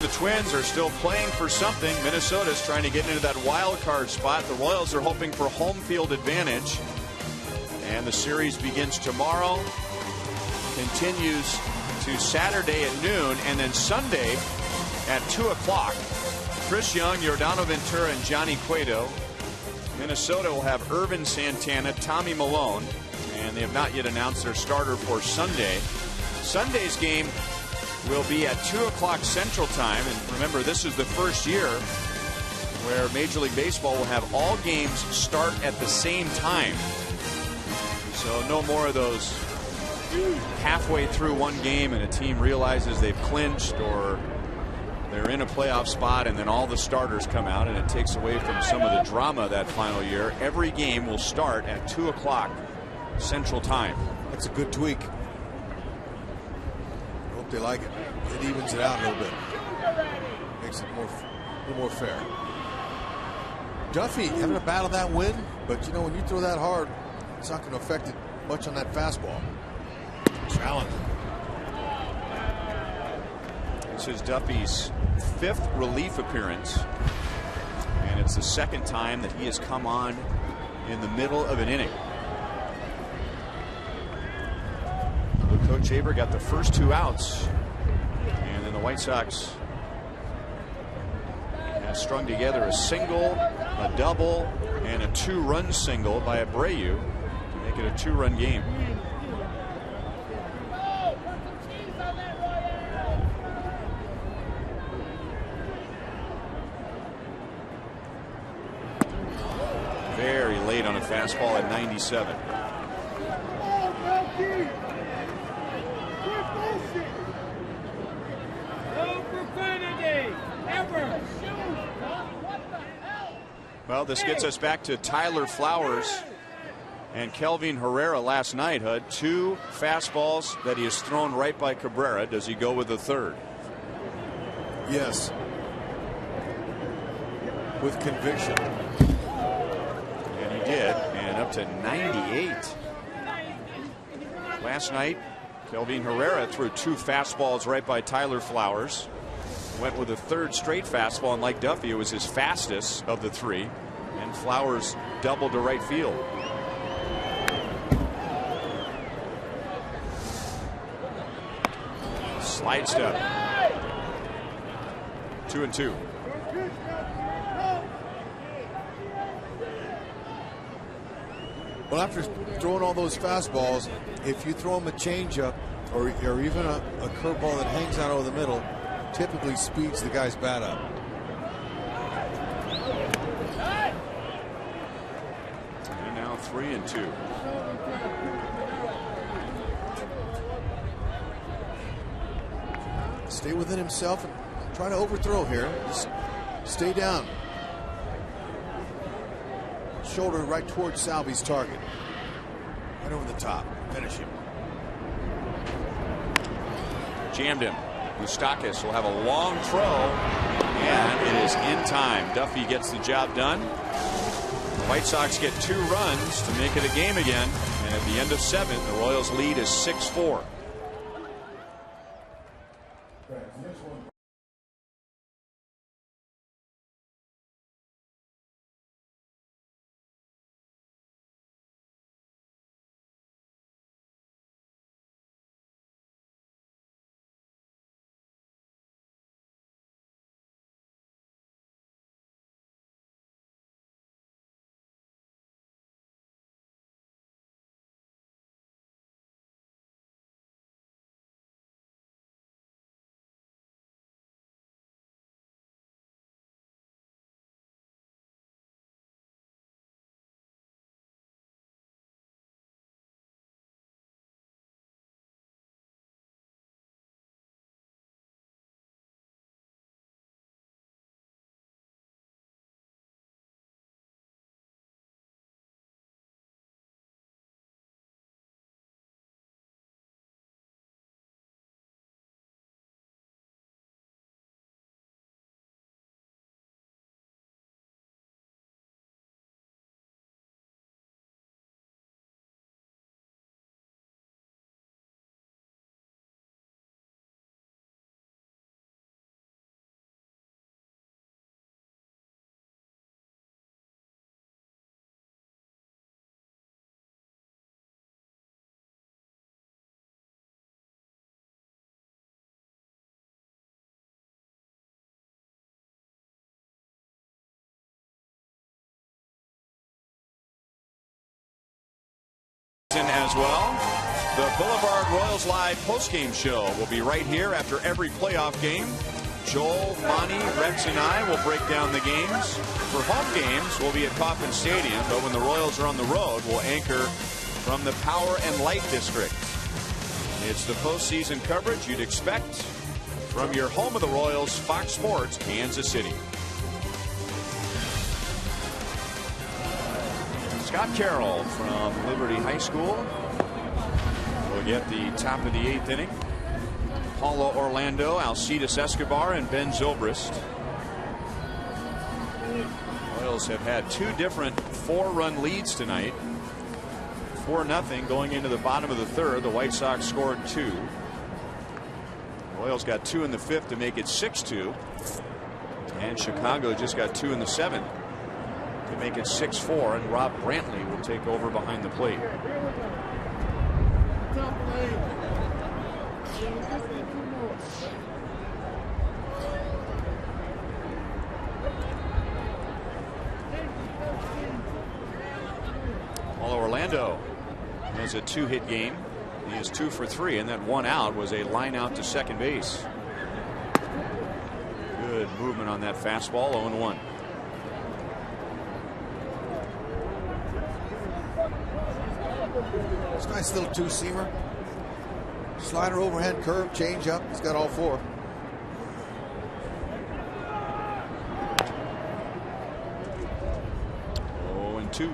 The Twins are still playing for something. Minnesota's trying to get into that wild card spot. The Royals are hoping for home field advantage. And the series begins tomorrow, continues to Saturday at noon, and then Sunday at 2 o'clock. Chris Young, Yordano Ventura, and Johnny Cueto. Minnesota will have Irvin Santana, Tommy Malone, and they have not yet announced their starter for Sunday. Sunday's game will be at 2 o'clock Central Time. And remember, this is the first year where Major League Baseball will have all games start at the same time. So no more of those halfway through one game and a team realizes they've clinched or they're in a playoff spot and then all the starters come out, and it takes away from some of the drama that final year. Every game will start at 2 o'clock Central Time. That's a good tweak. They like it. It evens it out a little bit. Makes it a little more fair. Duffy having to battle that wind, but you know, when you throw that hard, it's not going to affect it much on that fastball. Challenge. This is Duffy's 5th relief appearance, and it's the 2nd time that he has come on in the middle of an inning. Coach Aber got the first 2 outs, and then the White Sox have strung together a single, a double, and a 2-run single by Abreu to make it a 2-run game. very late on a fastball at 97. Well, this gets us back to Tyler Flowers and Kelvin Herrera last night. Hud, 2 fastballs that he has thrown right by Cabrera. Does he go with the third? Yes. With conviction. And he did, and up to 98. Last night, Kelvin Herrera threw 2 fastballs right by Tyler Flowers. Went with a third straight fastball, and like Duffy, it was his fastest of the 3. And Flowers doubled to right field. Slide step. 2-2. Well, after throwing all those fastballs, if you throw him a changeup or even a curveball that hangs out over the middle, typically speeds the guy's bat up. And now 3-2. Stay within himself and try to overthrow here. Just stay down. Shoulder right towards Salvi's target. Right over the top. Finish him. Jammed him. Moustakas will have a long throw, and it is in time. Duffy gets the job done. The White Sox get 2 runs to make it a game again, and at the end of 7, the Royals lead is 6-4. As well, the Boulevard Royals Live postgame show will be right here after every playoff game. Joel, Monty, Rex, and I will break down the games. For home games, we'll be at Kauffman Stadium, but when the Royals are on the road, we'll anchor from the Power and Light District. It's the postseason coverage you'd expect from your home of the Royals, Fox Sports, Kansas City. Scott Carroll from Liberty High School will get the top of the 8th inning. Paulo Orlando, Alcides Escobar, and Ben Zobrist. Royals have had 2 different 4-run leads tonight. 4-0 going into the bottom of the 3rd. The White Sox scored 2. The Royals got 2 in the 5th to make it 6-2. And Chicago just got 2 in the 7th. To make it 6-4, and Rob Brantley will take over behind the plate. Paulo Orlando has a 2-hit game. He is 2 for 3, and that 1 out was a line out to second base. Good movement on that fastball. 0-1. It's a nice little two-seamer. Slider, overhand curve, change up. He's got all four. Oh, and 2.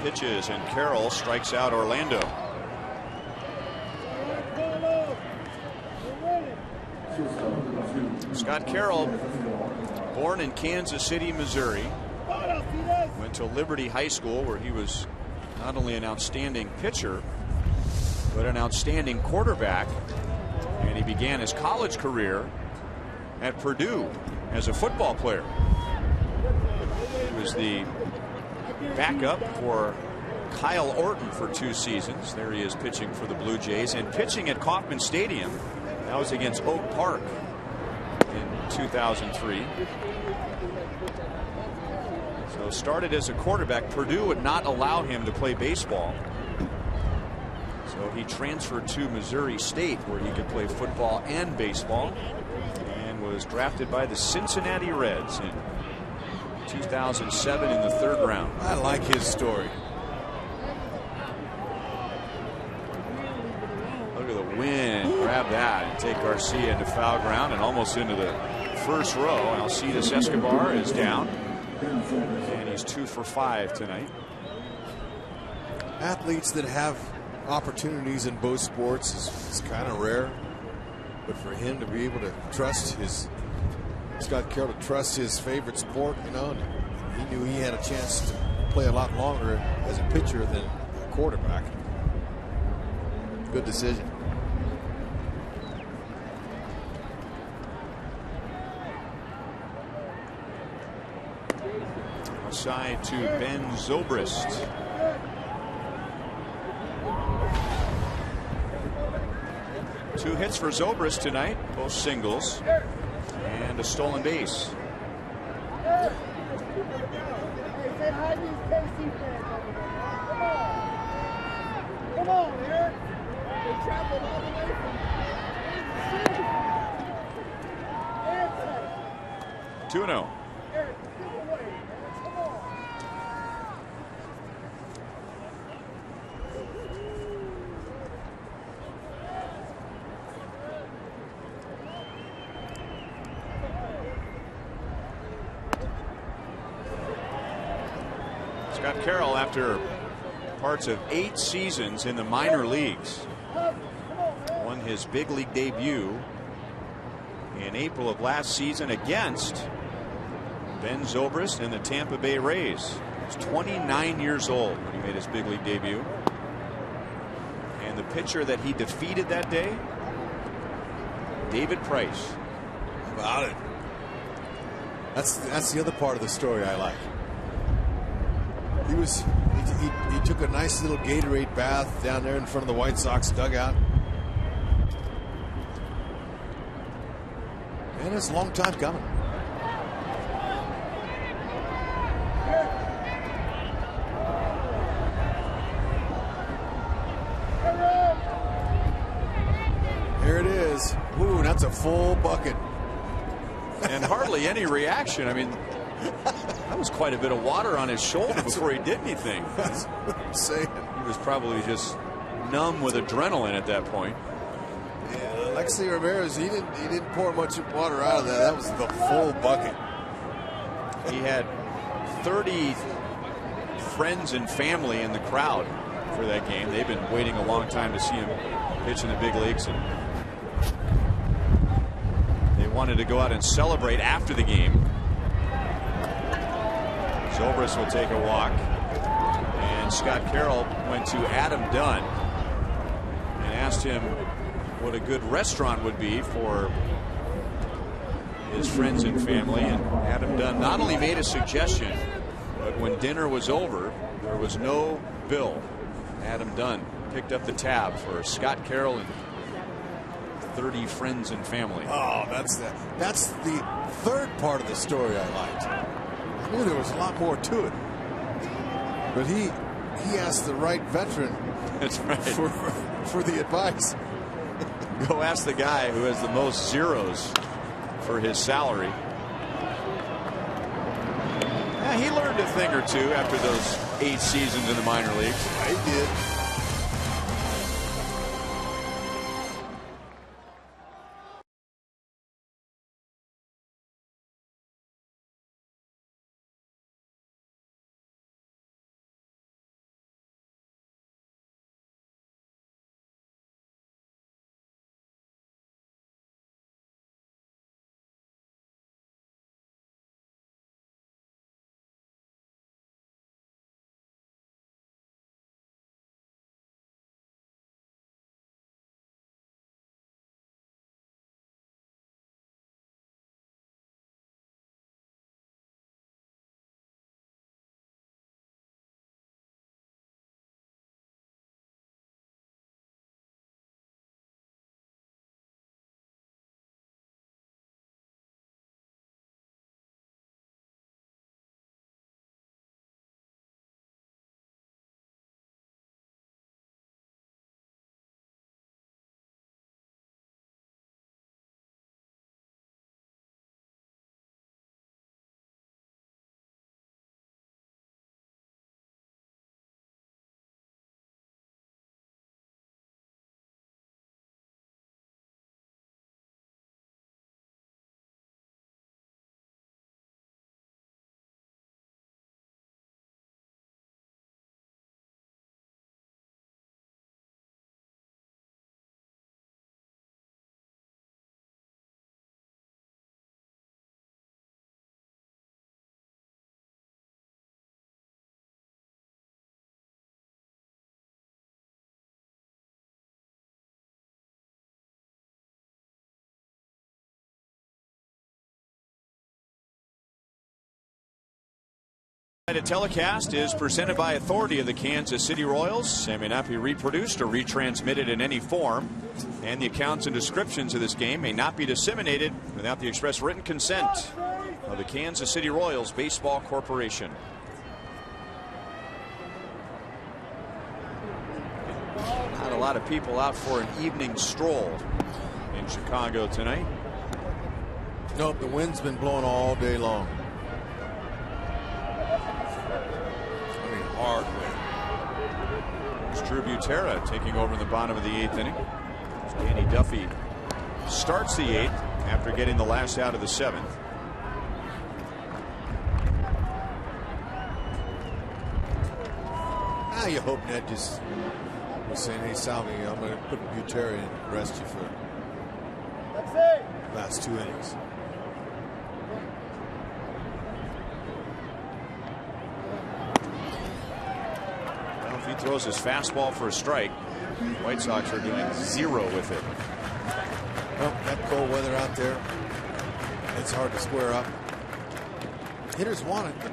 Pitches, and Carroll strikes out Orlando. Scott Carroll, born in Kansas City, Missouri, went to Liberty High School, where he was not only an outstanding pitcher but an outstanding quarterback, and he began his college career at Purdue as a football player. He was the backup for Kyle Orton for 2 seasons. There he is pitching for the Blue Jays, and pitching at Kauffman Stadium. That was against Oak Park in 2003. So started as a quarterback. Purdue would not allow him to play baseball, so he transferred to Missouri State, where he could play football and baseball, and was drafted by the Cincinnati Reds in 2007 in the 3rd round. I like his story. Look at the wind. Grab that and take Garcia into foul ground and almost into the first row. Alcides Escobar is down, and he's 2 for 5 tonight. Athletes that have opportunities in both sports is kind of rare, but for him to be able to trust his Scott Carroll to trust his favorite sport, you know, he knew he had a chance to play a lot longer as a pitcher than a quarterback. Good decision. Outside to Ben Zobrist. Two hits for Zobrist tonight, both singles, and a stolen base. Come on, Eric. They traveled all the way from 2-0. Eric, get away, man. Come on. Scott Carroll, after parts of 8 seasons in the minor leagues, won his big league debut in April of last season against Ben Zobrist and the Tampa Bay Rays. He was 29 years old when he made his big league debut. And the pitcher that he defeated that day, David Price. How about it? That's the other part of the story I like. He took a nice little Gatorade bath down there in front of the White Sox dugout. And it's a long time coming. Here it is. Ooh, that's a full bucket. And hardly any reaction. I mean, that was quite a bit of water on his shoulder before he did anything. That's what I'm saying. He was probably just numb with adrenaline at that point. Yeah, Alexi Ramirez, he didn't pour much water out of that. That was the full bucket. He had 30 friends and family in the crowd for that game. They've been waiting a long time to see him pitch in the big leagues, and they wanted to go out and celebrate after the game. Zobrist will take a walk, and Scott Carroll went to Adam Dunn and asked him what a good restaurant would be for his friends and family. And Adam Dunn not only made a suggestion, but when dinner was over, there was no bill. Adam Dunn picked up the tab for Scott Carroll and 30 friends and family. Oh, that's the third part of the story I liked. I knew there was a lot more to it, but he asked the right veteran. That's right. For the advice. Go ask the guy who has the most zeros for his salary. Yeah, he learned a thing or two after those 8 seasons in the minor leagues. He did. The telecast is presented by authority of the Kansas City Royals and may not be reproduced or retransmitted in any form. And the accounts and descriptions of this game may not be disseminated without the express written consent of the Kansas City Royals Baseball Corporation. Not a lot of people out for an evening stroll in Chicago tonight. Nope, the wind's been blowing all day long. Hard win. It's Drew Butera taking over in the bottom of the 8th inning. Danny Duffy starts the 8th after getting the last out of the 7th. Now you hope Ned just was saying, hey Salvi, I'm going to put Butera in and rest you for the last 2 innings. He throws his fastball for a strike. White Sox are doing 0 with it. Well, that cold weather out there, it's hard to square up. Hitters want it, but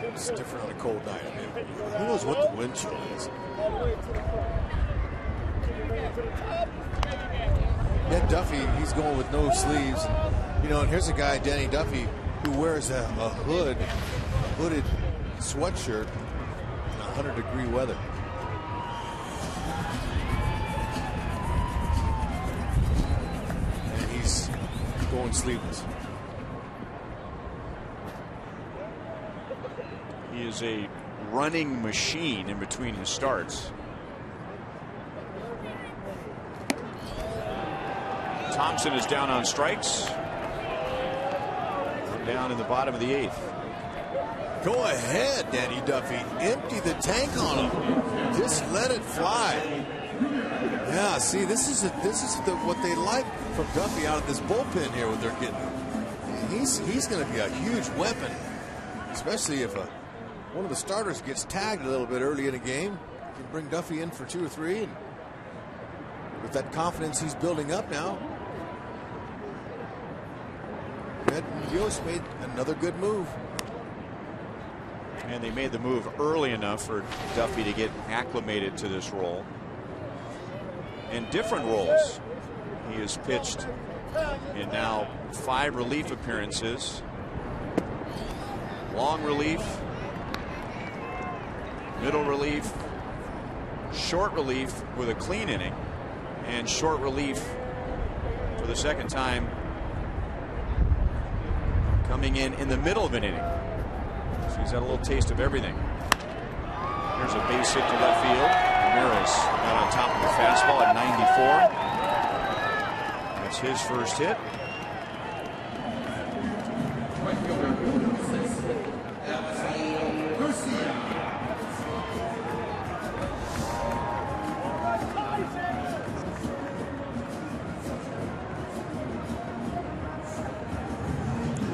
it's different on a cold night. I mean, who knows what the wind chill is? Ned Duffy, he's going with no sleeves. You know, and here's a guy, Danny Duffy, who wears a hooded sweatshirt in 100-degree weather. And he's going sleeveless. He is a running machine in between his starts. Thompson is down on strikes. One down in the bottom of the 8th. Go ahead, Danny Duffy. Empty the tank on him. Just let it fly. Yeah, see, this is what they like from Duffy out of this bullpen here. What they're getting. He's going to be a huge weapon, especially if one of the starters gets tagged a little bit early in a game. You can bring Duffy in for 2 or 3, and with that confidence he's building up now, Red Dios made another good move. And they made the move early enough for Duffy to get acclimated to this role. in different roles. He has pitched in now 5 relief appearances. Long relief, middle relief, short relief with a clean inning, and short relief for the second time, coming in the middle of an inning. So he's had a little taste of everything. Here's a base hit to left field. Ramirez got on top of the fastball at 94. That's his first hit.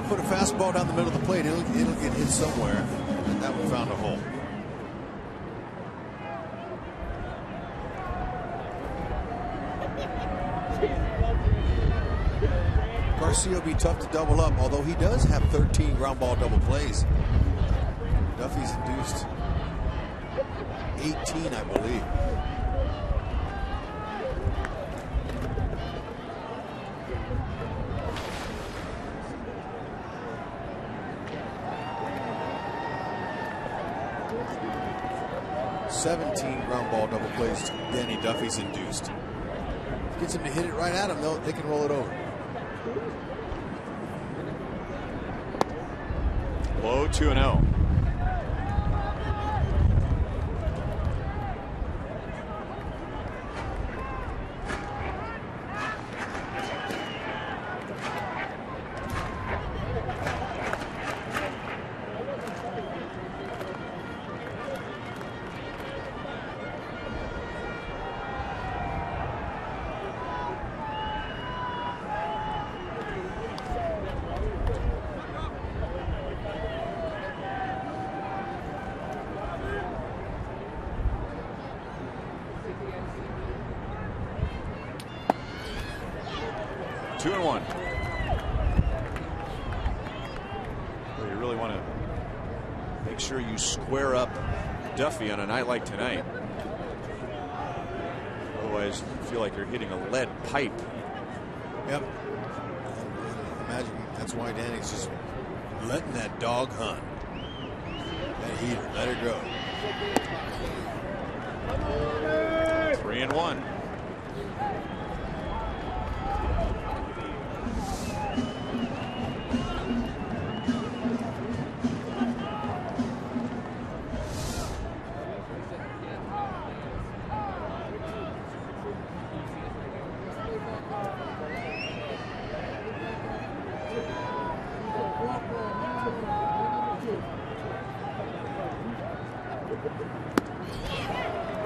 Put a fastball down the middle of the plate, it'll get hit somewhere. That one found a hole. Garcia will be tough to double up, although he does have 13 ground ball double plays. Duffy's induced 18, I believe. Ground ball double plays Danny Duffy's induced. Gets him to hit it right at him, though. They can roll it over. Low 2-0. Square up Duffy on a night like tonight. Otherwise, you feel like you're hitting a lead pipe. Yep. Imagine that's why Danny's just letting that dog hunt. That heater, let her go. 3-1.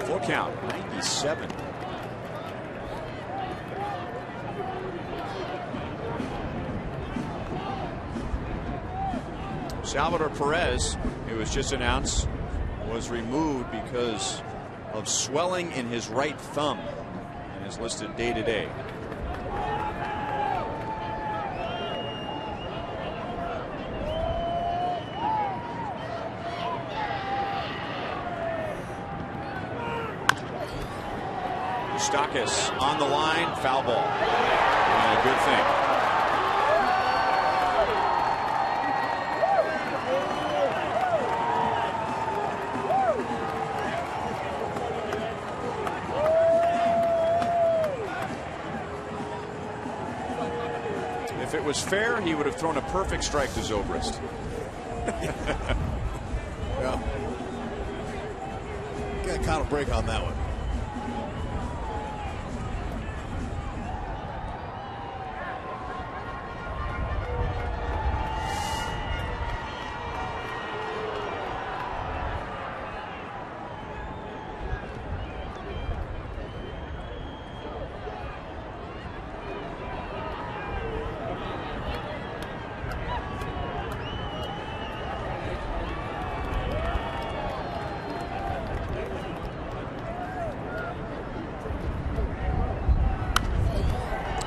Full count, 97. Salvador Perez, it was just announced, was removed because of swelling in his right thumb and is listed day to day. Stakis on the line, foul ball. And a good thing. If it was fair, he would have thrown a perfect strike to Zobrist. Yeah. Got caught a break on that one.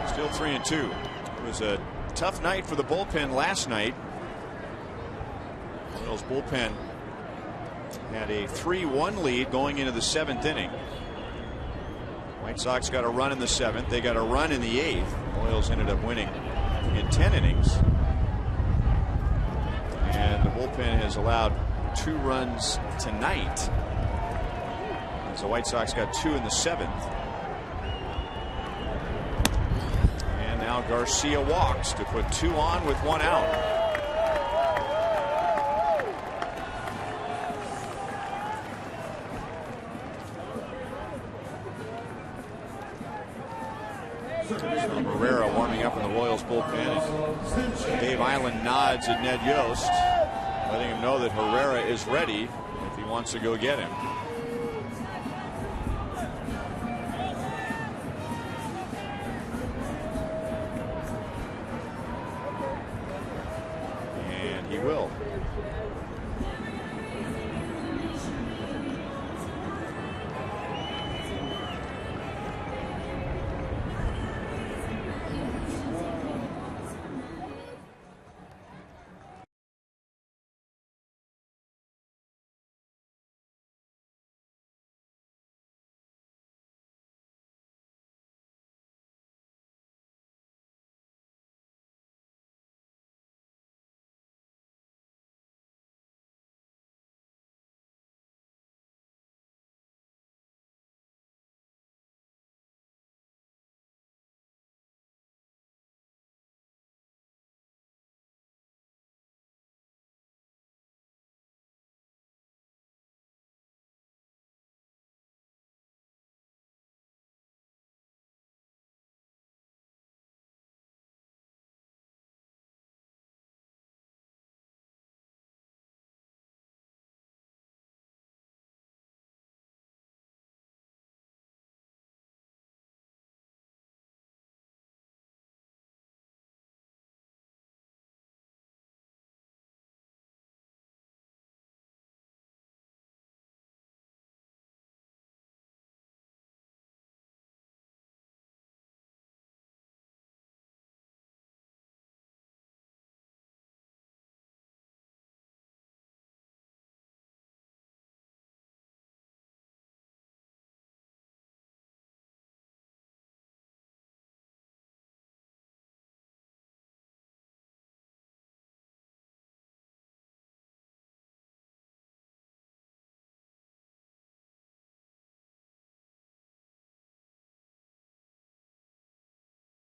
Still 3-2. It was a tough night for the bullpen last night. Orioles bullpen had a 3-1 lead going into the 7th inning. White Sox got a run in the 7th. They got a run in the 8th. Royals ended up winning in 10 innings. And the bullpen has allowed 2 runs tonight, as the White Sox got 2 in the 7th. And now Garcia walks to put 2 on with 1 out. Herrera warming up in the Royals bullpen. And Dave Island nods at Ned Yost, letting him know that Herrera is ready if he wants to go get him. And he will.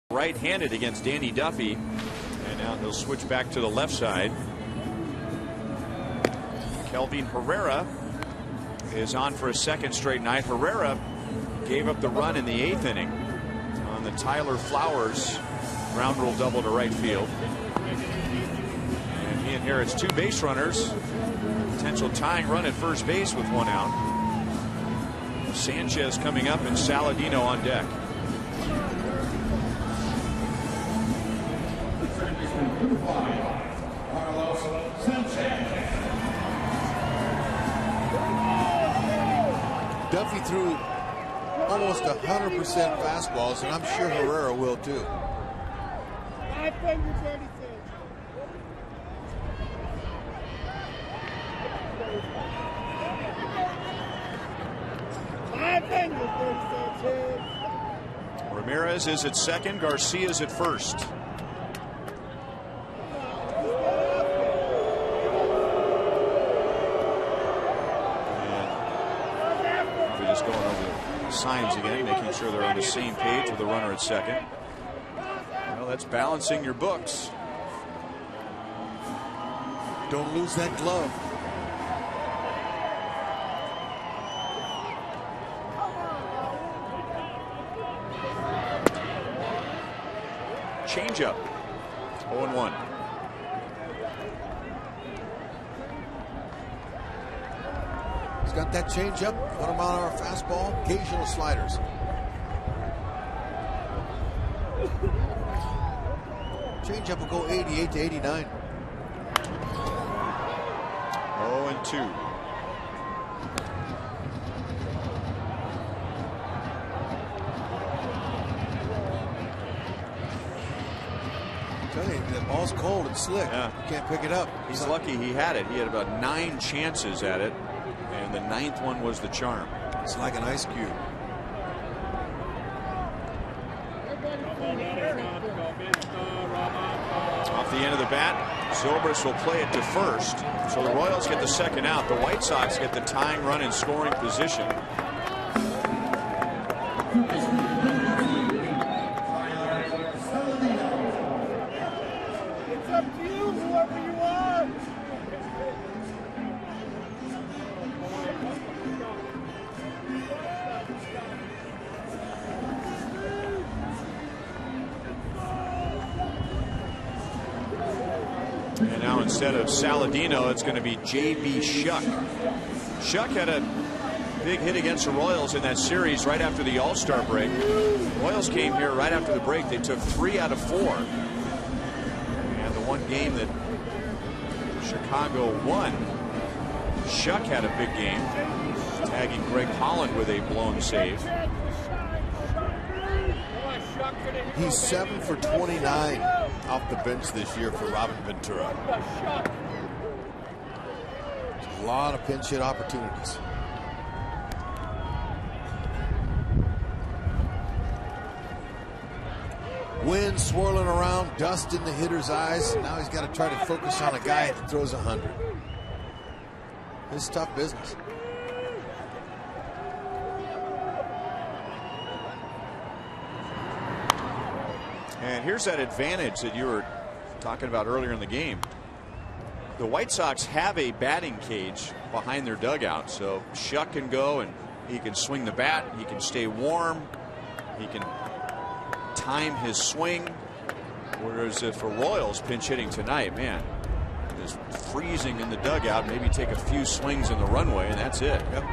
Right-handed against Danny Duffy, and now he'll switch back to the left side. Kelvin Herrera is on for a 2nd straight night. Herrera gave up the run in the 8th inning on the Tyler Flowers ground rule double to right field, and he inherits 2 base runners, potential tying run at first base with 1 out. Sanchez coming up and Saladino on deck. Duffy threw almost 100% fastballs, and I'm sure Herrera will too. 5 fingers, 36. 5 fingers, 36. Ramirez is at 2nd. Garcia's at 1st. Signs again, making sure they're on the same page with the runner at 2nd. Well, that's balancing your books. Don't lose that glove. Change up. 0-1. He's got that change up, 100-mile-an-hour fastball, occasional sliders. Change up will go 88 to 89. 0-2. That ball's cold and slick. Yeah. You can't pick it up. He's lucky he had it. He had about 9 chances at it, and the 9th one was the charm. It's like an ice cube. Off the end of the bat, Zobrist will play it to first. So the Royals get the second out. The White Sox get the tying run in scoring position. It's up to you, whoever you are. And now instead of Saladino, it's going to be J.B. Shuck. Shuck had a big hit against the Royals in that series right after the All-Star break. The Royals came here right after the break. They took 3 out of 4. And the one game that Chicago won, Shuck had a big game, tagging Greg Holland with a blown save. He's 7 for 29 off the bench this year for Robin Ventura. A lot of pinch hit opportunities. Wind swirling around, dust in the hitter's eyes. Now he's got to try to focus on a guy that throws 100. It's tough business. And here's that advantage that you were talking about earlier in the game. The White Sox have a batting cage behind their dugout, so Shuck can go and he can swing the bat, he can stay warm, he can time his swing. Whereas if a Royals pinch hitting tonight, man, is freezing in the dugout, maybe take a few swings in the runway and that's it. Yep.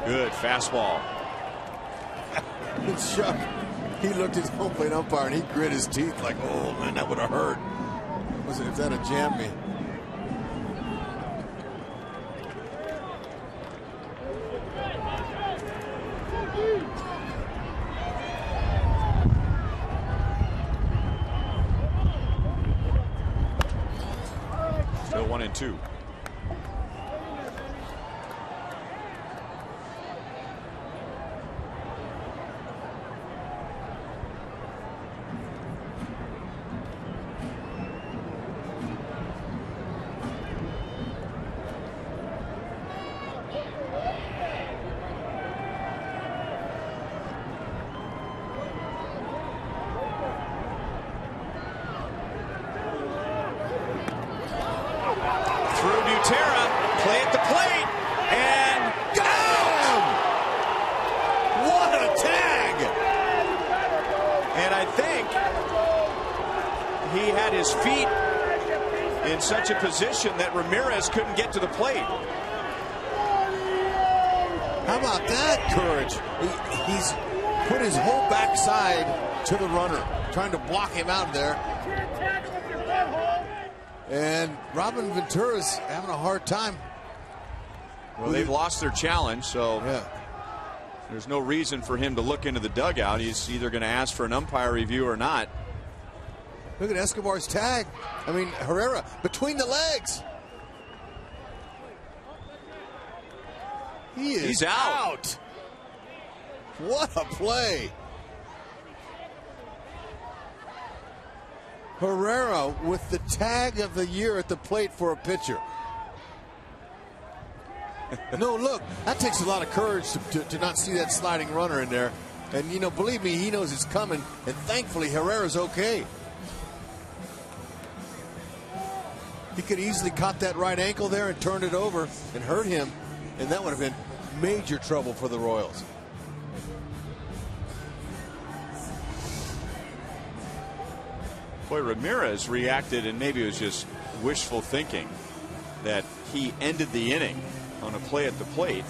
Good fastball. Shuck, he looked at his home plate umpire and he grit his teeth like, oh man, that would have hurt. Was it if that had jammed me? Still 1-2. Such a position that Ramirez couldn't get to the plate. How about that courage? He's put his whole backside to the runner, trying to block him out there. And Robin Ventura's having a hard time. Well, they've lost their challenge, so yeah. There's no reason for him to look into the dugout. He's either going to ask for an umpire review or not. Look at Escobar's tag. I mean, Herrera between the legs. He's out. What a play. Herrera with the tag of the year at the plate for a pitcher. No, look, that takes a lot of courage to not see that sliding runner in there. And, you know, believe me, he knows it's coming. And thankfully, Herrera's okay. He could easily caught that right ankle there and turned it over and hurt him, and that would have been major trouble for the Royals. Boy, Ramirez reacted, and maybe it was just wishful thinking, that he ended the inning on a play at the plate.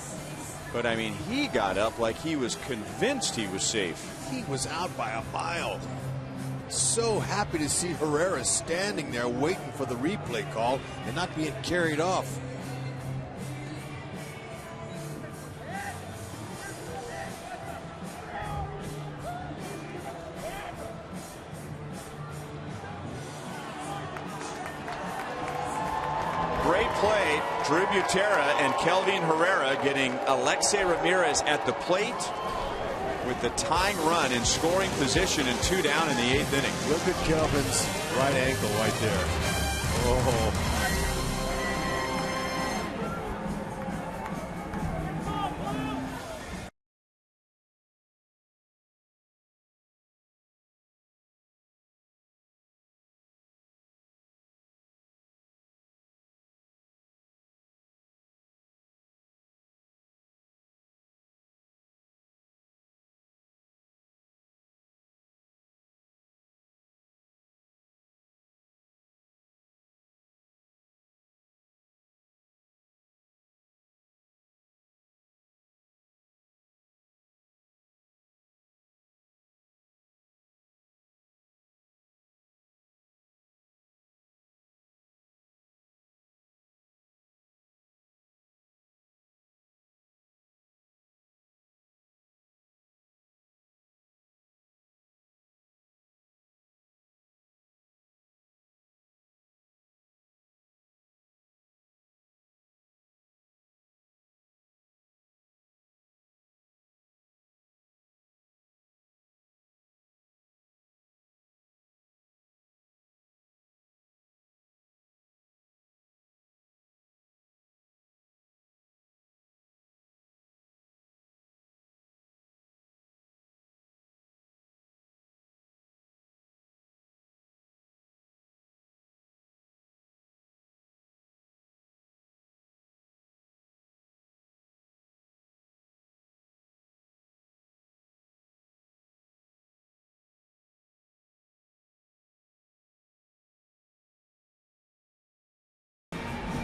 But, I mean, he got up like he was convinced he was safe. He was out by a mile. So happy to see Herrera standing there waiting for the replay call and not being carried off. Great play. Drew Butera and Kelvin Herrera getting Alexei Ramirez at the plate with the tying run in scoring position and 2 down in the 8th inning. Look at Kelvin's right ankle right there. Oh.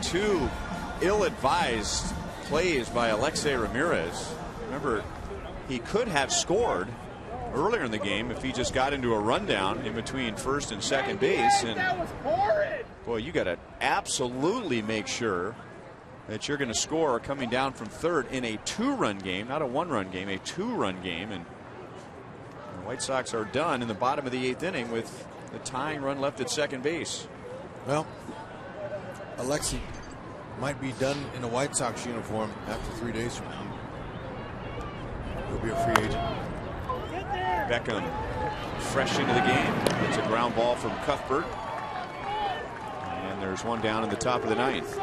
Two ill-advised plays by Alexei Ramirez. Remember, he could have scored earlier in the game if he just got into a rundown in between first and second base. And That was horrid. boy, you got to absolutely make sure that you're going to score coming down from third in a 2-run game, not a 1-run game, a 2-run game. And the White Sox are done in the bottom of the 8th inning with the tying run left at second base. Well, Alexei might be done in a White Sox uniform after 3 days from now. He'll be a free agent. Beckham fresh into the game. It's a ground ball from Cuthbert. And there's one down in the top of the 9th.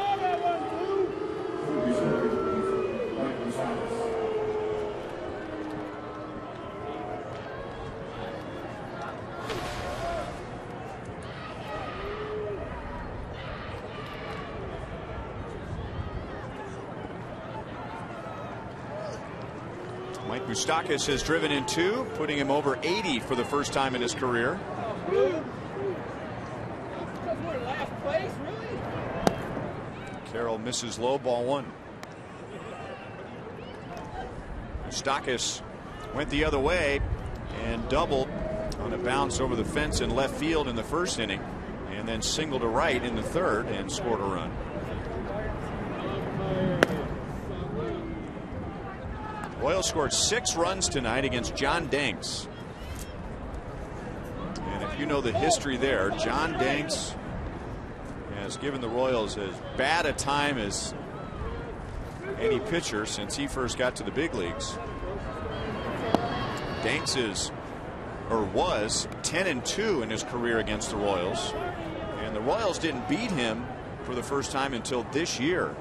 Mike Moustakas has driven in 2, putting him over 80 for the first time in his career. Carroll misses low, ball 1. Moustakas went the other way and doubled on a bounce over the fence in left field in the first inning, and then singled to right in the third and scored a run. Royals scored 6 runs tonight against John Danks. And if you know the history there, John Danks has given the Royals as bad a time as any pitcher since he first got to the big leagues. Danks was 10-2 in his career against the Royals, and the Royals didn't beat him for the first time until this year.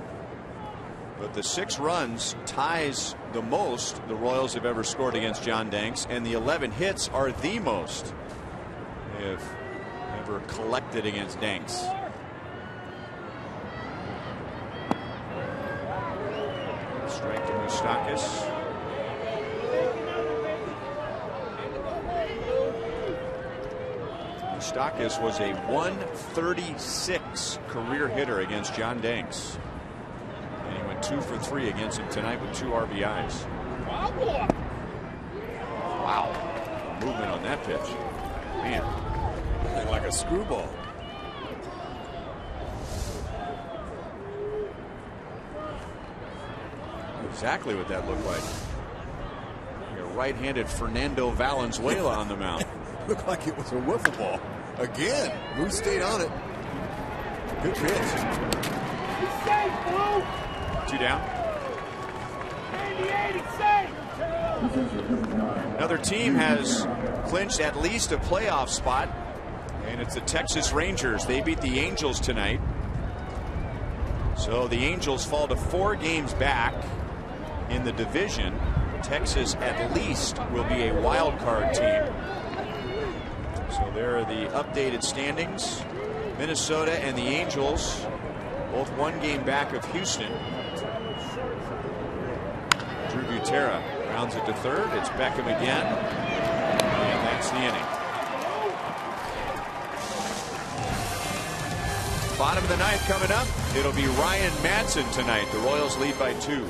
But the 6 runs ties the most the Royals have ever scored against John Danks, and the 11 hits are the most they have ever collected against Danks. Strike to Moustakas. Moustakas was a 136 career hitter against John Danks. And he went 2 for 3 against him tonight with 2 RBIs. Wow. Movement on that pitch. Man. Like a screwball. Exactly what that looked like. A right-handed Fernando Valenzuela on the mound. Looked like it was a wiffle ball. Again, Moose stayed on it. Good pitch. 2 down. Another team has clinched at least a playoff spot, and it's the Texas Rangers. They beat the Angels tonight. So the Angels fall to 4 games back in the division. Texas at least will be a wild card team. So there are the updated standings. Minnesota and the Angels both 1 game back of Houston. Drew Butera rounds it to third. It's Beckham again, and that's the inning. Bottom of the ninth coming up. It'll be Ryan Madsen tonight. The Royals lead by 2.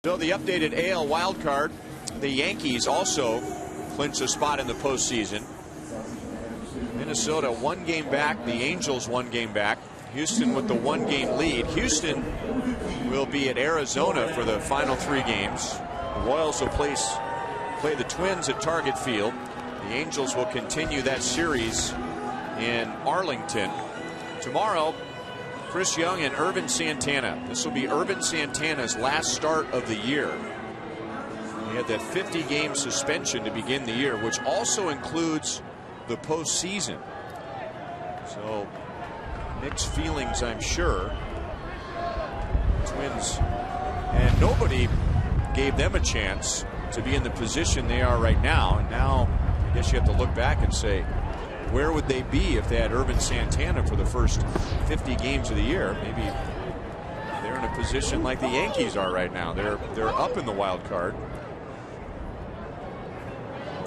So the updated AL wildcard, the Yankees also clinched a spot in the postseason. Minnesota 1 game back, the Angels 1 game back. Houston with the 1 game lead. Houston will be at Arizona for the final 3 games. The Royals will play the Twins at Target Field. The Angels will continue that series in Arlington. Tomorrow, Chris Young and Irvin Santana. This will be Irvin Santana's last start of the year. He had that 50-game suspension to begin the year, which also includes the postseason. So mixed feelings, I'm sure. Twins, and nobody gave them a chance to be in the position they are right now. And now I guess you have to look back and say, where would they be if they had Irvin Santana for the first 50 games of the year? Maybe they're in a position like the Yankees are right now. They're up in the wild card.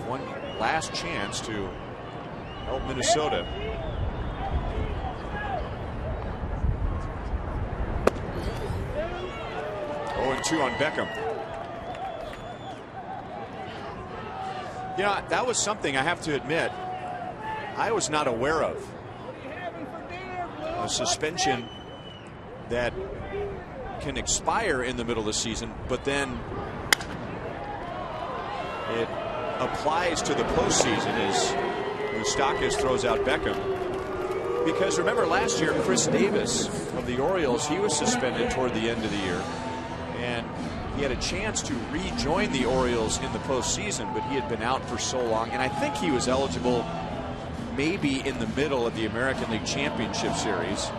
One last chance to help Minnesota. Oh, and 2 on Beckham. Yeah, that was something I have to admit I was not aware of. A suspension that can expire in the middle of the season, but then it applies to the postseason as Moustakas throws out Beckham. Because remember last year, Chris Davis of the Orioles, he was suspended toward the end of the year, and he had a chance to rejoin the Orioles in the postseason, but he had been out for so long, and I think he was eligible maybe in the middle of the American League Championship Series.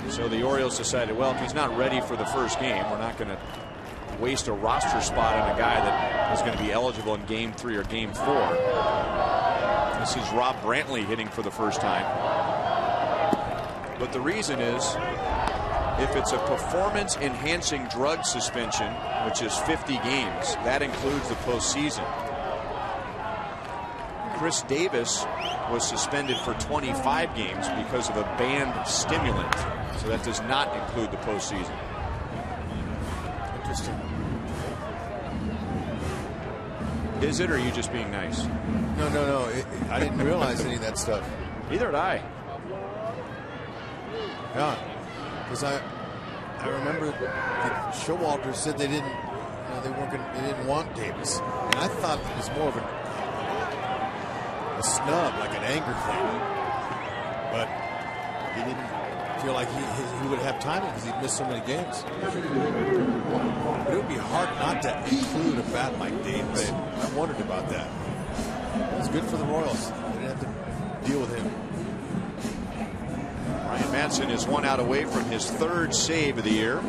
So the Orioles decided, well, if he's not ready for the first game, we're not going to waste a roster spot on a guy that is going to be eligible in Game 3 or Game 4. This is Rob Brantley hitting for the first time. But the reason is, if it's a performance-enhancing drug suspension, which is 50 games, that includes the postseason. Chris Davis was suspended for 25 games because of a banned stimulant. So that does not include the postseason. Interesting. Is it, or are you just being nice? No. I didn't realize any of that stuff. Neither did I. Yeah, because I remember that Showalter said they didn't, they didn't want Davis, and I thought it was more of a snub, like an anger thing. But he didn't feel like he would have time because he'd missed so many games. But it would be hard not to include a bat like Davis. I wondered about that. It was good for the Royals. They didn't have to deal with him. Ryan Madson is 1 out away from his 3rd save of the year.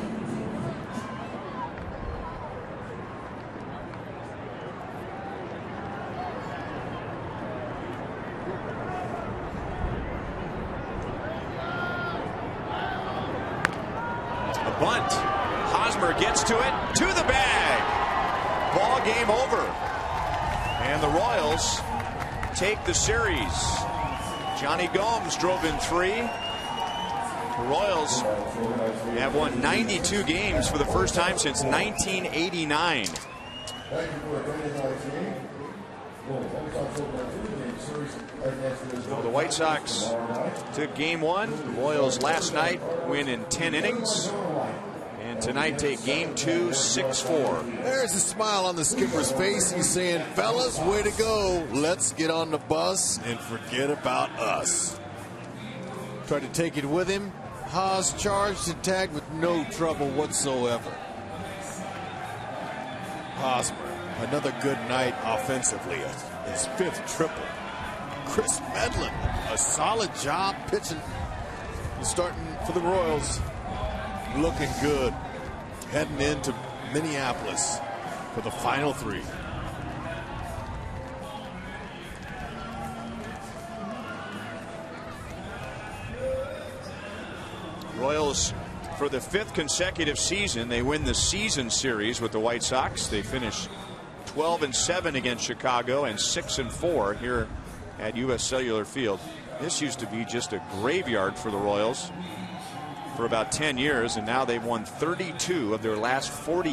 A bunt. Hosmer gets to it, to the bag. Ball game over. And the Royals take the series. Johnny Gomes drove in 3. The Royals have won 92 games for the first time since 1989. So the White Sox took game 1. The Royals last night win in 10 innings. And tonight take game 2, 6-4. There's a smile on the skipper's face. He's saying, fellas, way to go. Let's get on the bus and forget about us. Tried to take it with him. Haas charged and tagged with no trouble whatsoever. Hosmer, another good night offensively. His 5th triple. Chris Medlin, a solid job pitching. He's starting for the Royals. Looking good. Heading into Minneapolis for the final 3. Royals, for the 5th consecutive season, they win the season series with the White Sox. They finish 12-7 against Chicago and 6-4 here at U.S. Cellular Field. This used to be just a graveyard for the Royals for about 10 years, and now they've won 32 of their last 40.